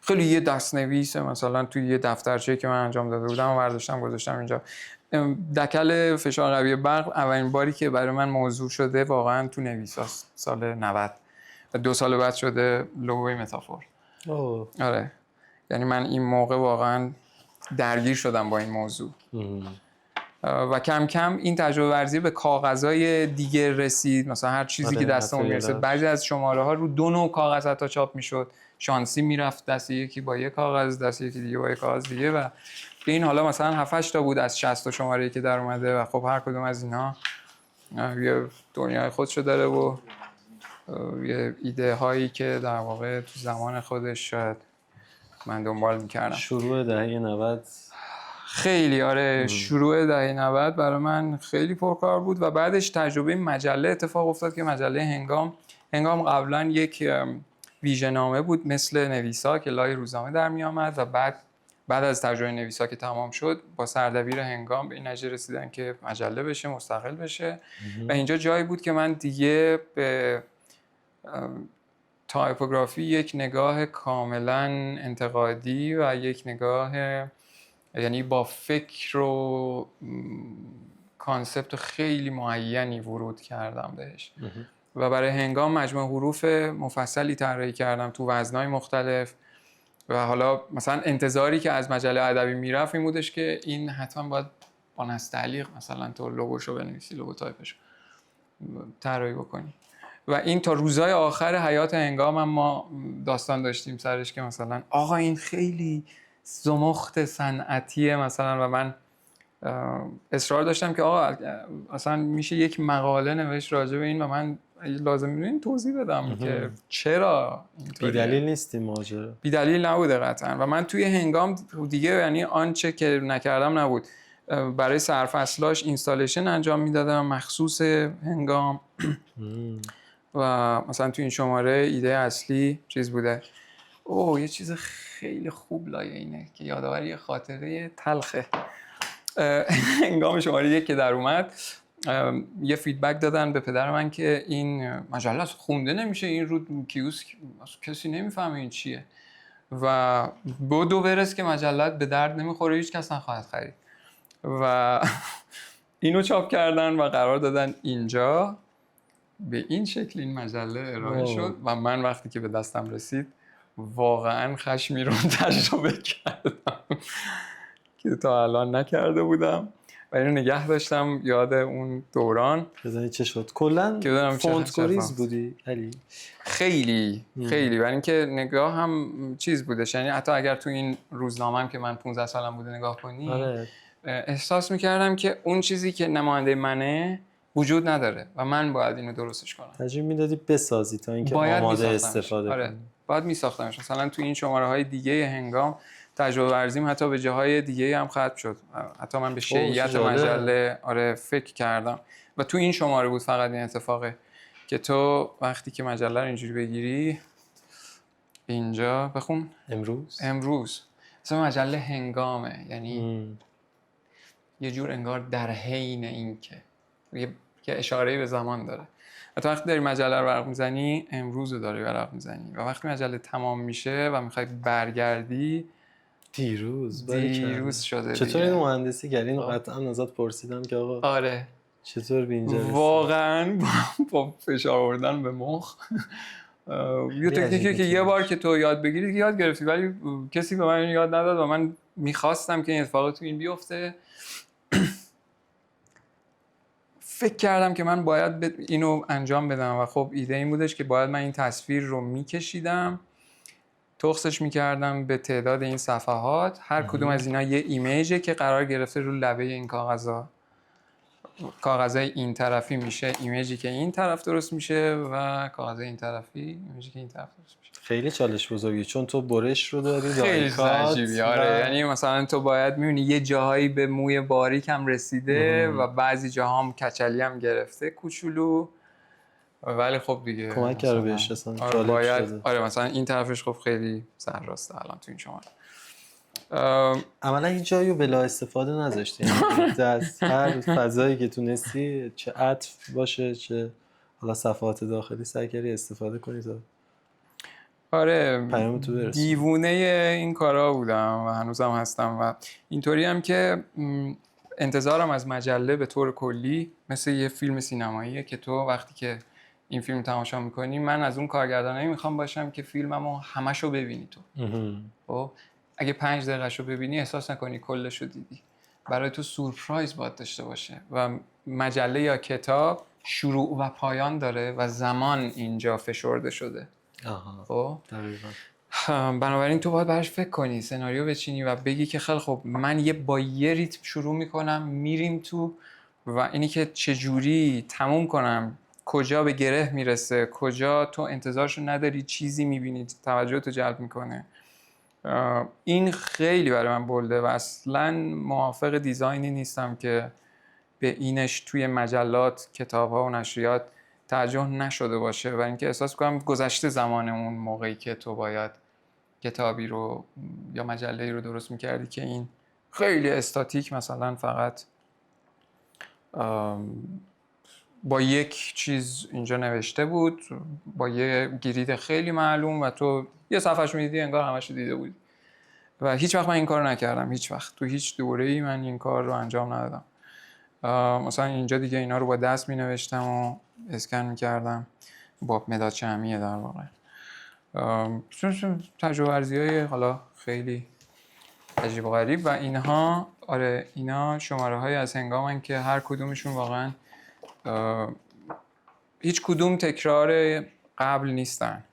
خیلی یه دستنویسه، مثلا توی یه دفترچه که من انجام داده بودم و برداشتم گذاشتم اینجا. دکل فشار قوی برق اولین باری که برای من موضوع شده واقعا تو نویساست، سال 90 و 2 سال بعد شده لوگوی متافور. آره، یعنی من این موقع واقعا درگیر شدم با این موضوع و کم کم این تجربه ورزی به کاغذهای دیگه رسید. مثلا هر چیزی که دستمون میرسید، بعضی از شماره ها رو 2 نوع کاغذ حتی چاپ میشد، شانسی میرفت دست یکی با یک کاغذ، دست یکی دیگه با یک کاغذ دیگه و به این حالا مثلا 7-8 تا بود از 60 تا شماره‌ای که در اومده و خب هر کدوم از اینا یه دنیای خودشو داره و یه ایده هایی که در واقع تو زمان خودش شاید من دنبال میکردم. شروع دهه 90 خیلی آره شروع دهه 90 برای من خیلی پرکار بود و بعدش تجربه مجله اتفاق افتاد که مجله هنگام قبلا یک ویژه‌نامه بود مثل نویسا که لای روزنامه در می آمد و بعد از تجربه نویسا که تمام شد با سردبیر هنگام به این نتیجه رسیدن که مجله بشه، مستقل بشه و اینجا جایی بود که من دیگه به تایپوگرافی یک نگاه کاملا انتقادی و یک نگاه یعنی با فکر و کانسپت خیلی معینی ورود کردم بهش و برای هنگام مجموعه حروف مفصلی طراحی کردم تو وزن‌های مختلف و حالا مثلا انتظاری که از مجله ادبی میرفت این بودش که این حتما باید با نستعلیق مثلا تو لوگوشو بنویسی، لوگو تایپشو طراحی بکنی و این تا روزهای آخر حیات هنگام هم ما داستان داشتیم سرش که مثلا آقا این خیلی زمخت صنعتیه مثلا و من اصرار داشتم که آقا اصلا میشه یک مقاله نوشت راجع به این و من لازم می‌دونین توضیح بدم که چرا اینطوریه. بی‌دلیل نیستی ماجرا، بی‌دلیل نبوده قطعا و من توی هنگام دیگه یعنی آنچه که نکردم نبود. برای سرفصلاش اینستالیشن انجام میدادم مخصوص هنگام و مثلا توی این شماره ایده اصلی چیز بوده. یه چیز خیلی خوب لایه اینه که یادآوری خاطره تلخه. هنگام شماره 1 که در اومد یه فیدبک دادن به پدر من که این مجله خونده نمیشه، این رو کیوسک کسی نمیفهمه این چیه و بدو برس که مجلات به درد نمیخوره، هیچ کس نخواهد خرید و اینو چاپ کردن و قرار دادن اینجا به این شکل این مجله ارائه شد و من وقتی که به دستم رسید واقعا خشمی رو تجربه کردم که تا الان نکرده بودم و اینو نگه داشتم یاد اون دوران. بزنی چه شد؟ کلا فونت گریز بودی علی؟ خیلی برای اینکه نگاه هم چیز بودش، یعنی حتی اگر تو این روزنامه‌ام که من 15 سالم بوده نگاه کنی احساس میکردم که اون چیزی که نماینده منه وجود نداره و من باید اینو درستش کنم. ترجیح میدادی بسازی تا اینکه باید آماده می‌ساختمش. استفاده آره. کنی. باید میساختمش. مثلا تو این شماره های دیگه هنگام تجربه ورزیم حتی به جاهای دیگه هم ختم شد. حتی من به شیعیت مجله فکر کردم و تو این شماره بود فقط این اتفاقه که تو وقتی که مجله رو اینجوری بگیری اینجا بخون امروز اسم مجله هنگامه، یعنی یه جور انگار در حین این که اشاره‌ای به زمان داره. و وقتی داری مجله رو ورق میزنی امروز رو داری ورق میزنی و وقتی مجله تمام میشه و میخوای برگردی دیروز شده. چطور این مهندسی کردی؟ اینو قطعا ازت پرسیدم که آقا آره چطور به اینجا رسیدی؟ واقعا با فشار آوردن به مخ یه تکنیکیه که یه بار که تو یاد بگیری که یاد گرفتی، ولی کسی به من اینو یاد نداد و من میخواستم که این اتفاق تو این بیفته. فکر کردم که من باید اینو انجام بدم و خب ایده این بودش که باید من این تصویر رو میکشیدم، تخصش میکردم به تعداد این صفحات، هر کدوم از اینا یه ایمیجه که قرار گرفته رو لبه این کاغذای این طرفی میشه ایمیجی که این طرف درست میشه و کاغذای این طرفی ایمیجی که این طرف درست میشه. خیلی چالش بزرگی چون تو برش رو داری، خیلی عجیبی. آره یعنی مثلا تو باید میبینی یه جاهایی به موی باریک هم رسیده و بعضی جاها هم کچلی هم گرفته کوچولو، ولی خب دیگه کمک کرده بهش اصلا. آره مثلا این طرفش خب خیلی سرراسته الان تو این شماره. عملا هیچ جایی رو بلا استفاده نذاشتی، از هر فضایی که تونستی، چه عطف باشه چه حالا صفحات داخلی، سعی کردی استفاده کنی تا آره پیام تو برسه. دیوونه این کارا بودم و هنوزم هستم و اینطوری هم که انتظارم از مجله به طور کلی مثل یه فیلم سینماییه که تو وقتی که این فیلم تماشا میکنی، من از اون کارگردانایی میخوام باشم که فیلممو همشو ببینی تو. خب اگه 5 دقیقه‌شو ببینی احساس نکنی کلشو دیدی. برای تو سورپرایز باید داشته باشه و مجله یا کتاب شروع و پایان داره و زمان اینجا فشرده شده. خب بنابراین تو باید براش فکر کنی، سناریو بچینی و بگی که خیلی خب من با یه ریتم شروع میکنم میریم تو و اینی که چجوری تموم کنم، کجا به گره میرسه، کجا تو انتظارشو نداری چیزی میبینی توجهتو جلب میکنه. این خیلی برای من بولده و اصلا موافق دیزاینی نیستم که به اینش توی مجلات، کتاب‌ها و نشریات توجه نشده باشه و اینکه احساس کنم گذشته زمان اون موقعی که تو باید کتابی رو یا مجله‌ای رو درست می‌کردی که این خیلی استاتیک مثلا فقط با یک چیز اینجا نوشته بود با یه گرید خیلی معلوم و تو یه صفحه‌اش می‌دیدی انگار همه‌شو دیده بودی و هیچ وقت من این کارو نکردم. هیچ وقت تو هیچ دوره‌ای من این کار رو انجام ندادم. مثلا اینجا دیگه اینا رو با دست می‌نوشتم و اسکن می‌کردم با مداد شمعی در واقع. چون تجربه ورزی‌های حالا خیلی عجیب و غریب و اینها آره اینا شماره‌های از هنگامن که هر کدومشون واقعا هیچ کدوم تکرار قبل نیستن.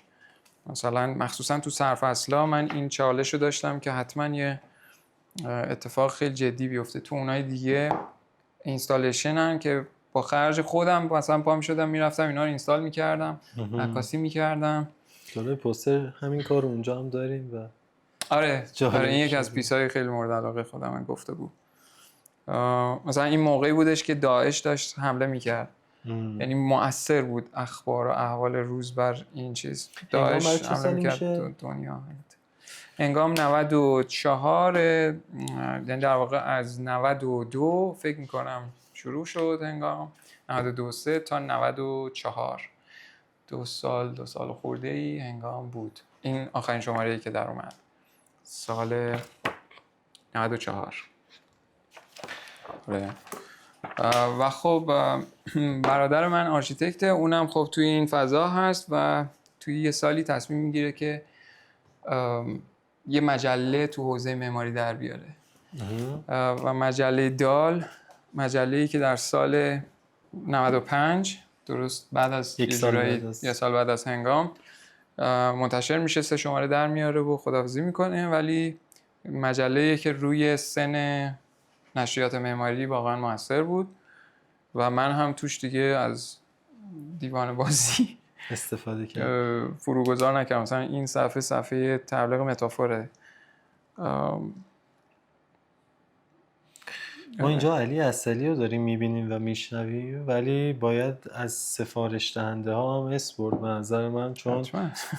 مثلا مخصوصا تو سرفصل‌ها من این چالش رو داشتم که حتما یه اتفاق خیلی جدی بیفته. تو اونای دیگه اینستالیشنن که با خرج خودم مثلا پا می‌شدم میرفتم اینا رو اینستال می‌کردم، عکاسی می‌کردم. جالب پوستر همین کار اونجا هم داریم و آره این یکی از پیس‌های خیلی مورد علاقه خودم گفته بود. مثلا این موقعی بودش که داعش داشت حمله می‌کرد. یعنی مؤثر بود اخبار و احوال روز بر این چیز. داعش حمله می‌کرد دنیا. هنگام 94 یعنی در واقع از 92 فکر می‌کنم شروع شد هنگام 92 تا 94 2 سال خورده‌ای هنگام بود. این آخرین شماره‌ای که در اومد سال 94. و خب برادر من آرشیتکته، اونم خب توی این فضا هست و توی یه سالی تصمیم میگیره که یه مجله تو حوزه معماری در بیاره و مجله دال، مجله‌ای که در سال 95 درست بعد از یه سال بعد از هنگام منتشر میشه، 3 شماره در میاره و خداحافظی میکنه، ولی مجله‌ای که روی سن نشریات معماری واقعا موثر بود و من هم توش دیگه از دیوان بازی استفاده کرد. فروگذار نکردم. مثلا این صفحه تبلیغ متافوره. ما اینجا علی عسلی رو داریم میبینیم و میشنویم، ولی باید از سفارش دهنده ها هم اسم برد به نظر من، چون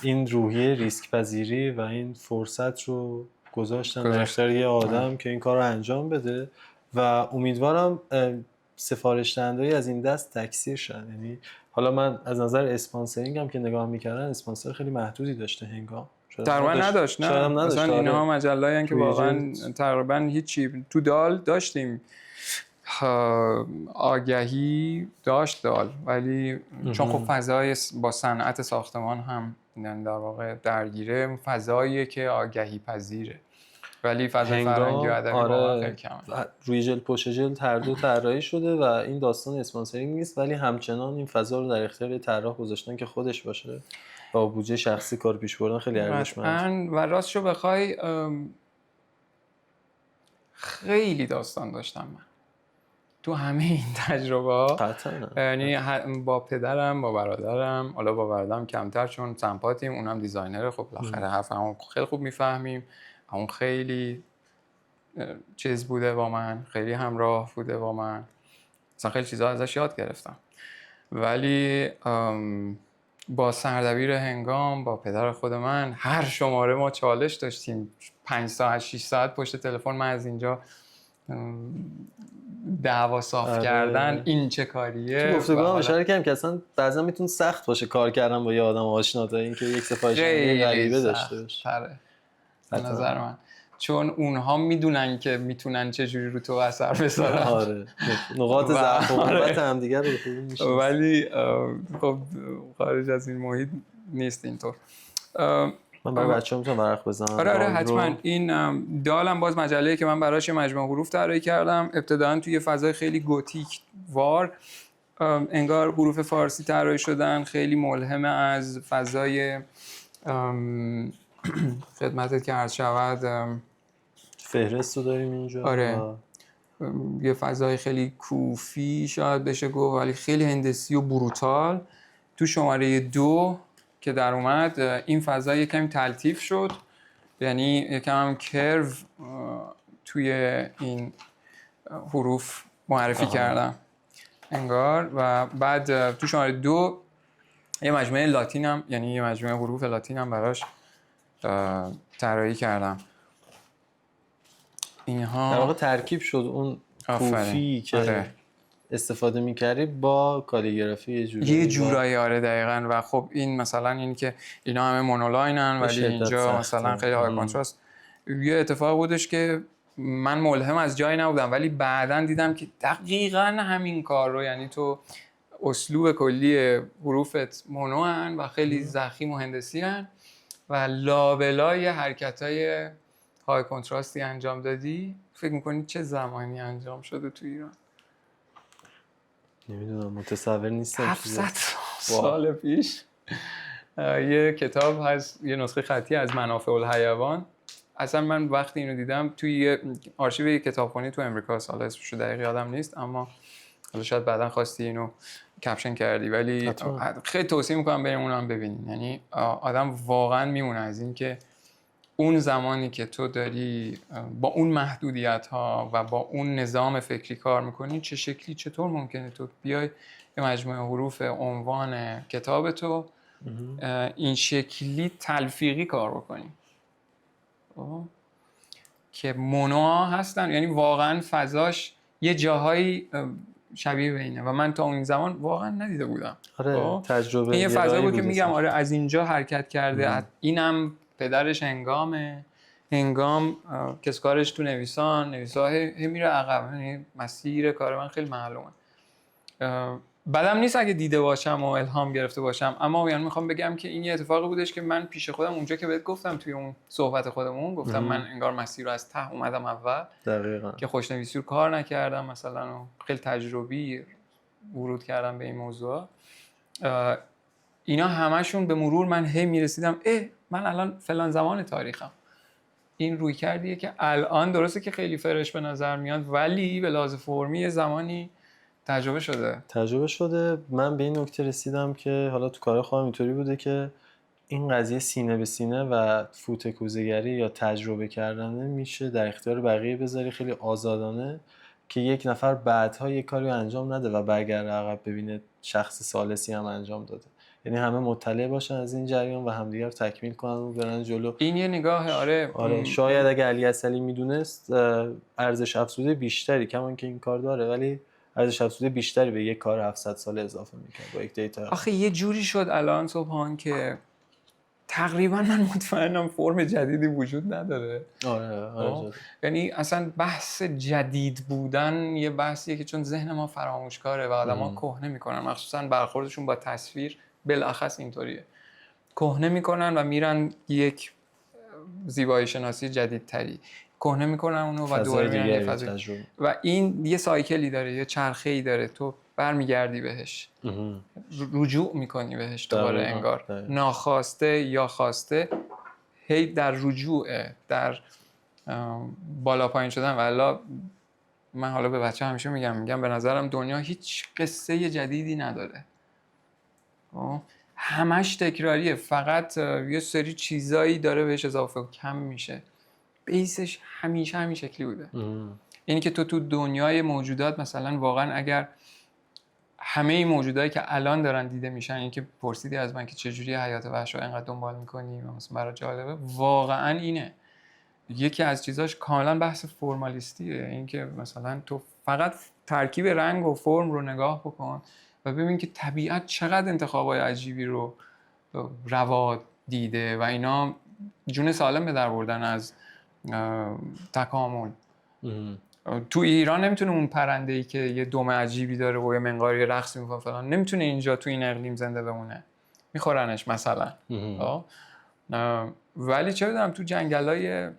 این روحیه ریسک پذیری و این فرصت رو گذاشتن در اختیار یه آدم که این کار رو انجام بده و امیدوارم سفارش دهنده‌ای از این دست تکثیر شن. یعنی حالا من از نظر اسپانسرینگ هم که نگاه میکردن، اسپانسر خیلی محدودی داشته هنگام، تقریبا نداشت. نه مثلا اینها مجله‌ای که واقعا تقریبا هیچی. تو دال داشتیم آگهی داشت دال، ولی چون خب فضای با صنعت ساختمان هم در واقع درگیره، فضاییه که آگهی پذیره، ولی فضای فرهنگی و ادبی واقعا خیلی کمه. روی جلد پشت جلد هر دو طراحی شده و این داستان اسپانسرینگ نیست، ولی همچنان این فضا رو در اختیار طراح گذاشتن که خودش باشه با بودجه شخصی کار پیش بردن خیلی ارزشمند. و راستشو بخوای خیلی داستان داشتم من تو همه این تجربه. یعنی با پدرم، با برادرم، حالا با برادرم کمتر چون سمپاتیم، اونم دیزاینره، خب بالاخره حرفمو خیلی خوب میفهمیم. اون خیلی چیز بوده با من، خیلی همراه بوده با من، مثلا خیلی چیزا ازش یاد گرفتم. ولی با سردبیر هنگام، با پدر خود من، هر شماره ما چالش داشتیم. 5 ساعت 6 ساعت پشت تلفن من از اینجا دعوا صاف کردن این چه کاریه. تو گفتگو هم اشاره کردم که اصلا بعضا میتونه سخت باشه کار کردن با یه آدم آشنا تا اینکه یک سفارش غریبه داشته باشه. به نظر من چون اونها میدونن که میتونن چه جوری رو تو اثر بذارن. آره نقاط ضعف و قوت هم دیگه رو خوب میشه، ولی خب خارج از این محیط نیست اینطور. من برای بچه‌ها میتونم ورق بزنم. آره حتما. این دالم باز مجله‌ای که من براش مجموعه حروف طراحی کردم. ابتداً توی فضای خیلی گوتیک وار انگار حروف فارسی طراحی شدن، خیلی ملهم از فضای خدمتت که عرض شود فهرست رو داریم اینجا. آره یه فضای خیلی کوفی شاید بشه گفت، ولی خیلی هندسی و بروتال. تو شماره 2 که در اومد این فضا یه کمی تلطیف شد، یعنی یکم هم کرو توی این حروف معرفی کردم انگار. و بعد تو شماره 2 یه مجموعه لاتین هم، یعنی یه مجموعه حروف لاتین هم براش طراحی کردم. اینها در واقع ترکیب شد اون کوفی که استفاده می‌کردی با کالیگرافی یه جورایی. آره دقیقاً. و خب این مثلا این که اینا همه مونولاینن ولی اینجا مثلا خیلی های کانتراست. یه اتفاق بودش که من ملهم از جایی نبودم، ولی بعداً دیدم که دقیقاً همین کار رو، یعنی تو اسلوب کلی حروفت مونوان و خیلی ضخیم و هندسی هن و لابلای حرکت‌های های کنتراستی انجام دادی. فکر می‌کنی چه زمانی انجام شده تو ایران؟ نمیدونم، متصور نیستم. 700 سال پیش یه کتاب هست، یه نسخه خطی از منافع الحیوان. اصلا من وقتی اینو دیدم توی آرشیو یه کتابخونه تو امریکا، سال اسمش رو دقیق یادم نیست، اما حالا شاید بعداً خواستی اینو کپشن کردی، ولی خیلی توصیه میکنم بریم اونو هم ببینین. یعنی آدم واقعا میمونه از این که اون زمانی که تو داری با اون محدودیت ها و با اون نظام فکری کار میکنی، چه شکلی، چطور ممکنه تو بیای یه مجموعه حروف عنوان کتاب تو این شکلی تلفیقی کار بکنی که مونوها هستن. یعنی واقعا فضاش یه جاهایی شبیه به اینه و من تا اون زمان واقعا ندیده بودم. آره تجربه این یه فضا بود که میگم آره از اینجا حرکت کرده. اینم پدرش هنگام کس کارش تو نویسا میره عقب. یعنی مسیر کار من خیلی معلومه. بعدم نیست اگه دیده باشم و الهام گرفته باشم، اما یعنی میخوام بگم که این یه اتفاقی بودش که من پیش خودم اونجا که بهت گفتم توی اون صحبت خودمون گفتم من انگار مسیر رو از ته اومدم اول. دقیقاً. که خوشنویسی رو کار نکردم مثلا و خیلی تجربی ورود کردم به این موضوع. اینا همشون به مرور من هی میرسیدم من الان فلان زمان تاریخم. این روی کردیه که الان درسته که خیلی فرش به نظر میاد، ولی به لحاظ فرمی زمانی تجربه شده. من به این نکته رسیدم که حالا تو کار خودم اینطوری بوده که این قضیه سینه به سینه و فوت کوزه‌گری یا تجربه کردنه میشه در اختیار بقیه بذاری خیلی آزادانه، که یک نفر بعدها یک کاری انجام نده و برگرده عقب ببینه شخص ثالثی هم انجام داده. یعنی همه مطلع باشن از این جریان و همدیگر تکمیل کنن و برن جلو. این یه نگاه آره شاید اگه علی عسلی میدونست ارزش افزوده بیشتری، کمان که این کار داره، ولی ارزش افزوده بیشتری به یک کار 700 ساله اضافه میکرد با یک دیتا. آخه یه جوری شد الان صبحان که تقریبا من مطمئنم فرم جدیدی وجود نداره. آره. یعنی اصلا بحث جدید بودن یه بحثیه که چون ذهن ما فراموشکاره و آدما کهنه میکنن، مخصوصا برخوردشون با تصویر بالاخص اینطوریه، کهنه میکنن و میرن یک زیبایی شناسی جدیدتری کهنه میکنن اونو و دوباره میرن یه فضا. و این یه سایکلی داره، یه چرخه‌ای داره، تو برمیگردی بهش، رجوع میکنی بهش دوباره انگار ناخواسته یا خواسته، هی در رجوعه، در بالا پایین شدن. والا من حالا به بچه همیشه میگم به نظرم دنیا هیچ قصه جدیدی نداره، همش تکراریه، فقط یه سری چیزایی داره بهش اضافه و کم میشه، بیسش همیشه همین شکلی بوده. اینی که تو دنیای موجودات مثلا واقعا اگر همه این موجودایی که الان دارن دیده میشن، این که پرسیدی از من که چجوری حیات وحش رو اینقدر دنبال میکنی و مثلا برای جالبه، واقعا اینه. یکی از چیزاش کاملا بحث فرمالیستیه، این که مثلا تو فقط ترکیب رنگ و فرم رو نگاه بکن و ببین که طبیعت چقدر انتخابای عجیبی رو روا دیده و اینا جون سالم به در بردن از تکامل. تو ایران نمیتونه اون پرنده‌ای که یه دم عجیبی داره و یه منقاری رقص میکنه فلان، نمیتونه اینجا تو این اقلیم زنده بمونه، میخورنش مثلا. ولی چه بدونم تو جنگلای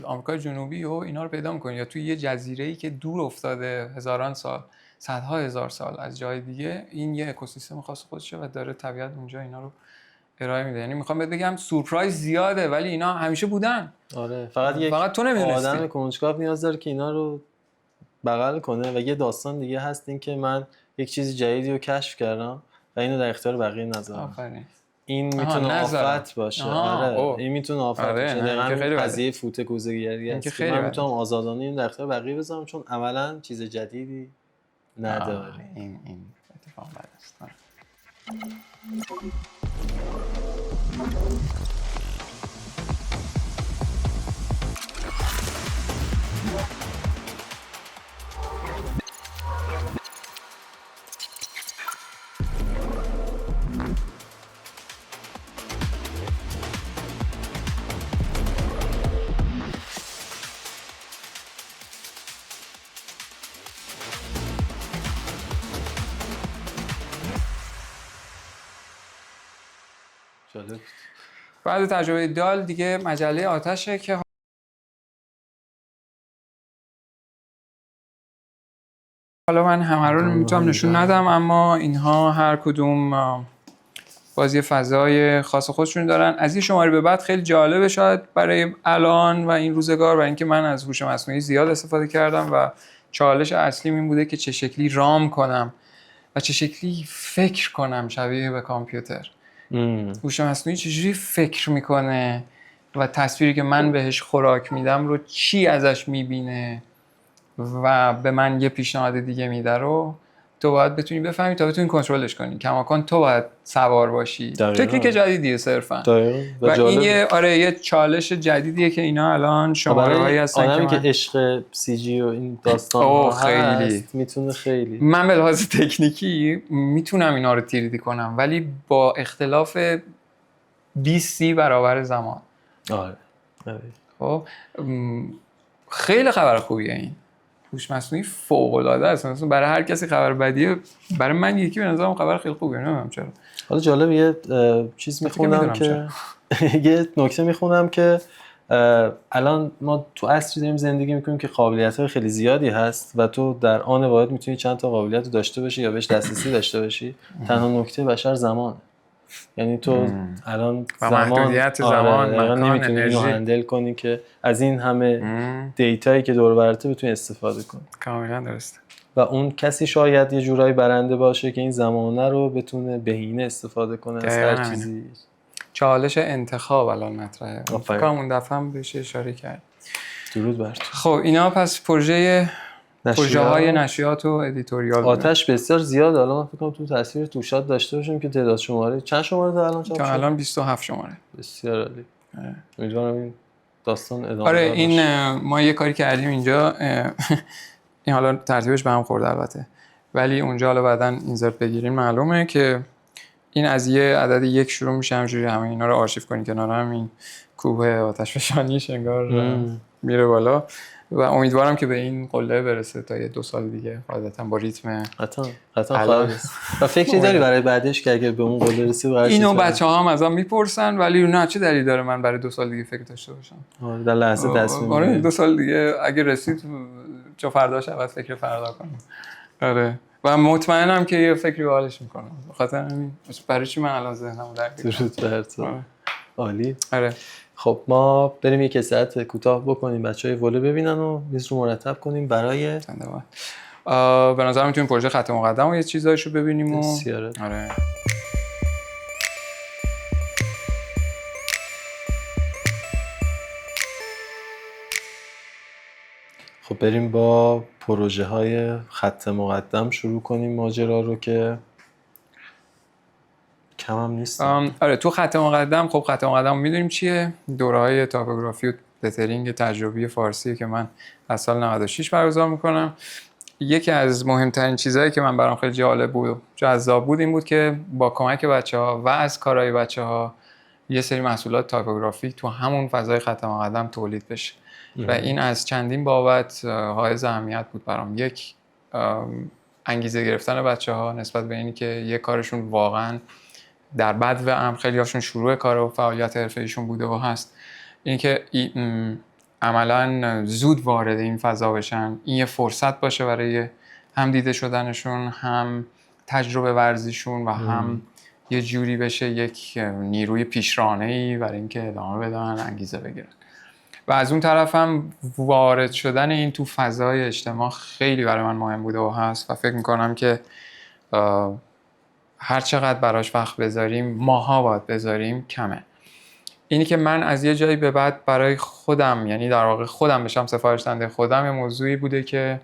آمریکای جنوبی و اینا رو پیدا میکنی، یا توی یه جزیره‌ای که دور افتاده هزاران سال، صدها هزار سال از جای دیگه، این یه اکوسیستم خاص خودشه و داره طبیعت اونجا اینا رو ارائه میده. یعنی میخوام بهت بگم سورپرایز زیاده ولی اینا همیشه بودن. آره فقط تو نمیدونستی. آدم کنجکاو نیاز داره که اینا رو بغل کنه. و یه داستان دیگه هست، این که من یک چیز جدیدی رو کشف کردم و اینو در اختیار بقیه نذارم. آفرین. این میتونه آفت باشه. این میتونه آفت باشه. دقیقاً قضیه فوت کوزه‌گری است. من میتونم آزادانه این در اختیار بقیه بذارم چون عملاً چیز جدیدی نداره. این اتفاق بد است. بعد تجربه دال دیگه مجله آتشه که حالا من همه رو نمیتونم نشون ندم، اما اینها هر کدوم بازی فضای خاص خودشون دارن. از این شماره به بعد خیلی جالبه شاید برای الان و این روزگار، برای اینکه من از هوش مصنوعی زیاد استفاده کردم و چالش اصلیم این بوده که چه شکلی رام کنم و چه شکلی فکر کنم شبیه به کامپیوتر. هوش مصنوعی چجوری فکر میکنه و تصویری که من بهش خوراک میدم رو چی ازش میبینه و به من یه پیشنهاد دیگه میده رو تو باید بتونی بفهمی تا بتونی کنترلش کنی. کماکان تو باید سوار باشی. تکنیک جدیدیه صرفا. و این یه چالش جدیدیه که اینا الان شماره‌هایی هستن آدمی که عشق سی جی و این داستان هست میتونه خیلی. من به لحاظ تکنیکی میتونم اینا رو تیریدی کنم ولی با اختلاف 20 برابر زمان. خب خیلی خبر خوبیه این. هوش مصنوعی فوق‌العاده است. مثلا برای هر کسی خبر بدیه، برای من یکی به نظرم خبر خیلی خوبیه. نمیدونم چرا. حالا جالب یه چیز میخونم که یه نکته میخونم که الان ما تو عصری داریم زندگی میکنیم که قابلیت‌های خیلی زیادی هست و تو در آن واحد میتونی چند تا قابلیت رو داشته باشی یا بهش دسترسی داشته باشی. تنها نکته بشر زمانه. یعنی تو الان محدودیت زمان نمیتونی اینو هندل کنی که از این همه دیتایی که دور و برته بتونی استفاده کنی. کاملا درسته. و اون کسی شاید یه جورایی برنده باشه که این زمانه رو بتونه بهینه استفاده کنه از هر چیزی. چالش انتخاب الان مطرحه. فکر کنم اون دفعه هم بهش اشاره کرد. درود بر تو. خب اینا پس پروژه های نشریات و ادیتوریال آتش بسیار زیاد. الان من فکر کنم تو تصویر توشات داشته باشیم که تعداد شماره چند شماره تا الان چاپ شده؟ تا الان 27 شماره. بسیار عالی. امیدوارم این داستان ادامه آره این ما یه کاری کردیم اینجا این حالا ترتیبش به هم خورده البته، ولی اونجا حالا بعداً اینسرت بگیرین معلومه که این از یه عدد 1 شروع میشه، همجوری همه اینا رو آرشیو کنین کنار هم، این کوه آتشفشانیش انگار میره بالا و امیدوارم که به این قله برسه تا یه 2 سال دیگه قاعدتاً با ریتم حتما و فکری داری برای بعدش که اگه به اون قله رسید اینو بچه‌ها هم ازم میپرسن، ولی نه چه دلیلی داره من برای 2 سال دیگه فکر داشته باشم؟ در لحظه تصمیم آره 2 سال دیگه اگه رسید چه فرداش اول فکر فردا کنم. آره و مطمئنم که یه فکری باحالش میکنم. بخاطر همین برای چی من الان ذهنمو درگیر کنم. عالی. آره خب ما بریم یک ساعت کوتاه بکنیم، بچهای ولو ببینن و میز رو مرتب کنیم برای به نظر میتونیم پروژه خط مقدم و یه چیزایشو ببینیم. بسیاره. آره خب بریم با پروژه های خط مقدم شروع کنیم ماجرا رو که کم هم نیست. آره تو خط مقدم، خب خط مقدم میدونیم چیه، دوره‌های تاپوگرافی و لترینگ تجربی فارسی که من از سال 96 برگزار میکنم. یکی از مهمترین چیزهایی که من برام خیلی جالب بود و جذاب بود این بود که با کمک بچه‌ها و از کارهای بچه‌ها یه سری محصولات تایپوگرافیک تو همون فضای خط مقدم تولید بشه و این از چندین بابت حائز اهمیت بود برام. یک، انگیزه گرفتن بچه‌ها نسبت به اینی که یه کارشون واقعاً در بدو هم خیلی هاشون شروع کار و فعالیت حرفه‌ایشون بوده و هست، اینکه عملاً زود وارد این فضا بشن، این یه فرصت باشه برای هم دیده شدنشون، هم تجربه ورزیشون و هم یه جوری بشه یک نیروی پیشرانه‌ای برای اینکه ادامه بدن، انگیزه بگیرن. و از اون طرف هم وارد شدن این تو فضای اجتماع خیلی برای من مهم بوده و هست و فکر میکنم که هر چقدر براش وقت بذاریم، ماها باید بذاریم، کمه. اینی که من از یه جایی به بعد برای خودم، یعنی در واقع خودم بشم سفارش دهنده خودم، یه موضوعی بوده که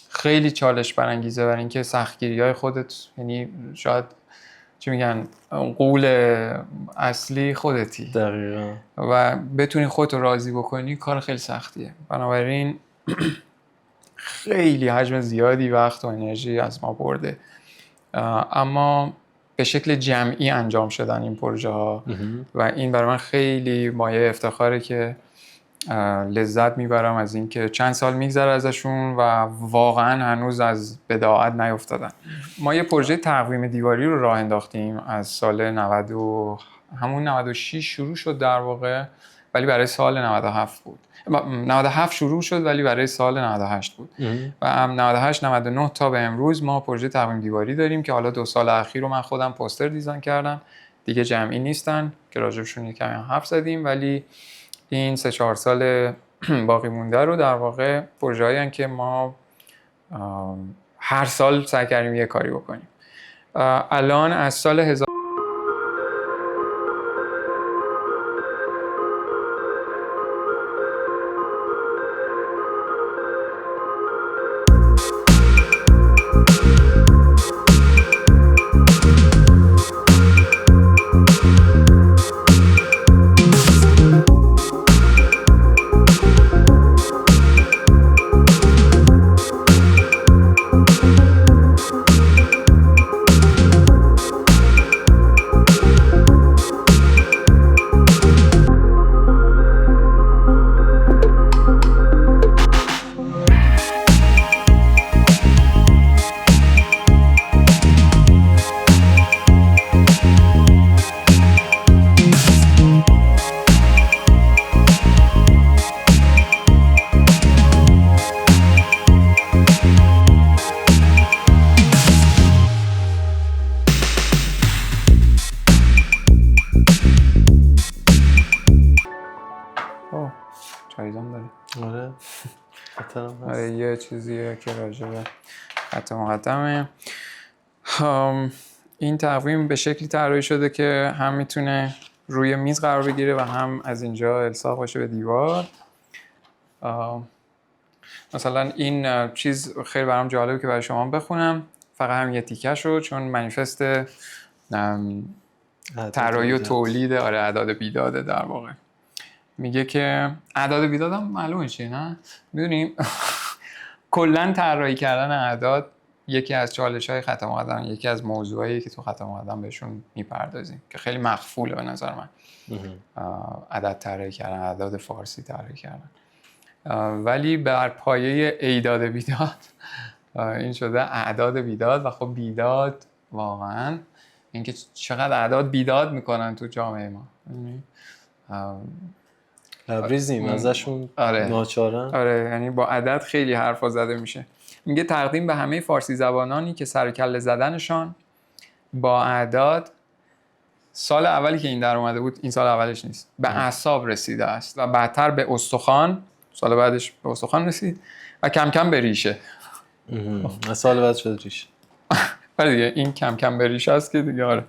خیلی چالش برانگیزه برای اینکه سختگیری‌های خودت، یعنی شاید چی میگن قول اصلی خودتی دقیقاً و بتونی خودت رو راضی بکنی کار خیلی سختیه. بنابراین خیلی حجم زیادی وقت و انرژی از ما برده، اما به شکل جمعی انجام شدن این پروژه ها و این برای من خیلی مایه افتخاره که لذت میبرم از اینکه چند سال میگذره ازشون و واقعا هنوز از بداعت نیفتادن. ما یه پروژه تقویم دیواری رو راه انداختیم از سال 96 شروع شد در واقع، ولی برای سال 97 بود. 97 شروع شد ولی برای سال 98 بود و 98 99 تا به امروز ما پروژه تقویم دیواری داریم که حالا 2 سال اخیر رو من خودم پوستر دیزاین کردم، دیگه جمعی نیستن که راجبشون کمی حرف زدیم، ولی این 3-4 سال باقی مونده رو در واقع پروژه‌ای هستن که ما هر سال سعی کردیم یه کاری بکنیم. الان از سال آره یه چیزیه که راجبه خط مقدمه. این تقویم به شکلی طراحی شده که هم میتونه روی میز قرار بگیره و هم از اینجا الصاق باشه به دیوار. مثلا این چیز خیلی برام جالبه که برای شما بخونم، فقط هم یه تیکه شد چون منیفست طراحی و تولید اعداد بیداده در واقع. میگه که اعداد بیداد هم معلومه چیه، نه؟ میدونیم کلا طراحی کردن اعداد یکی از چالش‌های خط مقدم، یکی از موضوعایی که تو خط مقدم بهشون میپردازیم که خیلی مخفوله به نظر من. عدد طراحی کردن، اعداد فارسی طراحی کردن، ولی بر پایه ایداد بیداد این شده اعداد بیداد. و خب بیداد واقعا اینکه چقدر اعداد بیداد میکنن تو جامعه ما، لبریزیم ازشون. ناچارن. آره، یعنی با عدد خیلی حرفا زده میشه. میگه تقدیم به همه فارسی زبانانی که سر و کله زدنشان با اعداد سال اولی که این در اومده بود، این سال اولش نیست، به اعصاب رسیده است و بعدتر به استخوان، سال بعدش به استخوان رسید و کم کم به ریشه. سال بعد شد ریشه. آره دیگه، این کم کم به ریشه است که دیگه. آره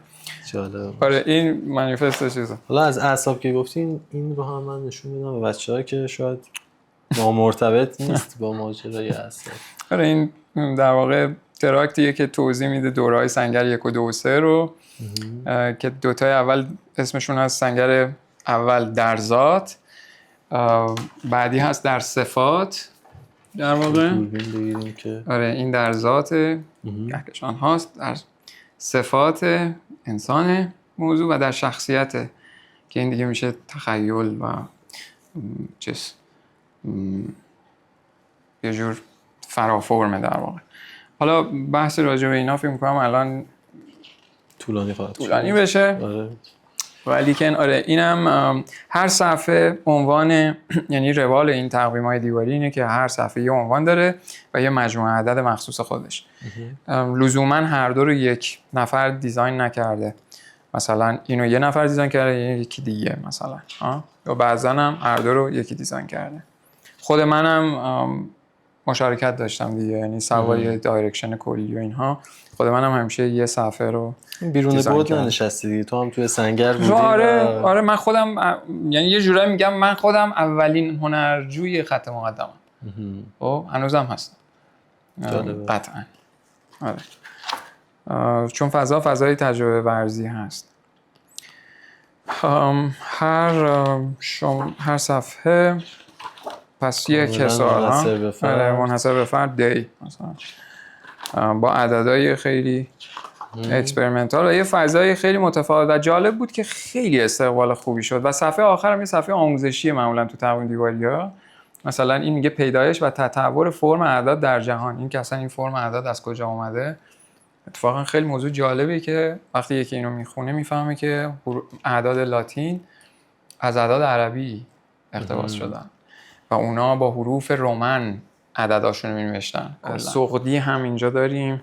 جالب. آره این منیفست چیزه. حالا از اعصاب که گفتین این رو هم من نشون میدم به بچه‌ها که شاید نامرتبط نیست با ماجرای اعصاب. آره این در واقع تراکتیه که توضیح میده دوره‌های سنگر 1 و 2 و 3 رو که دوتای اول اسمشون هست سنگر اول در ذات، بعدی هست در صفات در واقع. آره این در ذات کهکشان هاست، در صفات انسان موضوع و در شخصیت که این دیگه میشه تخیل و چیز یه جور فرافرمه در واقع. حالا بحث راجع به اینا فکر می‌کنم الان طولانی بشه. آره. ولی که آره اینم هر صفحه عنوان، یعنی روال این تقویم‌های دیواری اینه که هر صفحه یه عنوان داره و یه مجموعه عدد مخصوص خودش. لزوما هر دو رو یک نفر دیزاین نکرده، مثلا اینو یه نفر دیزاین کرده یکی دیگه مثلا، یا بعضا هم هر دو رو یکی دیزاین کرده. خود منم مشارکت داشتم دیگه، یعنی سوای دایرکشن کلی و اینها، خود منم همیشه یه صفحه رو بیرون بود ننشستی دیگه، تو هم توی سنگر بودی. آره من خودم یعنی یه جورایی میگم من خودم اولین هنرجوی خط مقدمم. خب هنوزم هستم قطعا. آره چون فضای تجربه ورزی هست. هر صفحه پس یک حساب منحصر به فرد دی مثلا با عددهای خیلی اکسپریمنتال و یه فضای خیلی متفاوت و جالب بود که خیلی استقبال خوبی شد. و صفحه آخر هم یه صفحه آموزشی معمولا تو تقویم دیواری‌ها، مثلا این میگه پیدایش و تطور فرم اعداد در جهان، این که اصلا این فرم اعداد از کجا اومده. اتفاقا خیلی موضوع جالبیه که وقتی یکی اینو میخونه میفهمه که اعداد لاتین از اعداد عربی اقتباس شدن و اونا با حروف رومن عدداشون رو می‌نوشتن. سقدی هم اینجا داریم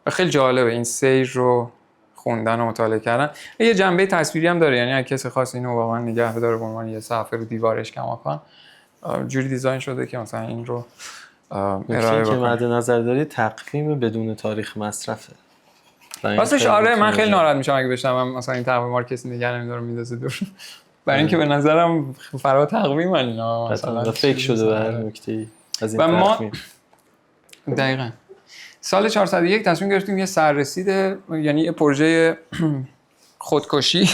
و خیلی جالبه این سیر رو خوندن و مطالعه کردن. یه جنبه تصویری هم داره، یعنی اگه کسی خواست اینو واقعا نگه داره به عنوان یه صفحه رو دیوارش کماکان جوری دیزاین شده که مثلا این رو ارائه که مد نظر داری تقویم بدون تاریخ مصرفه. راستش آره من خیلی ناراحت میشم اگه بشنوم مثلا این تقویم رو کسی نگه نمی‌داره میندازه دور، برای اینکه به نظرم فرا تقویم اینا مثلا فکر شده به هر نکته‌ای از این تقویم. دقیقاً سال 401 تصمیم گرفتیم یه سررسید، یعنی یه پروژه خودکشی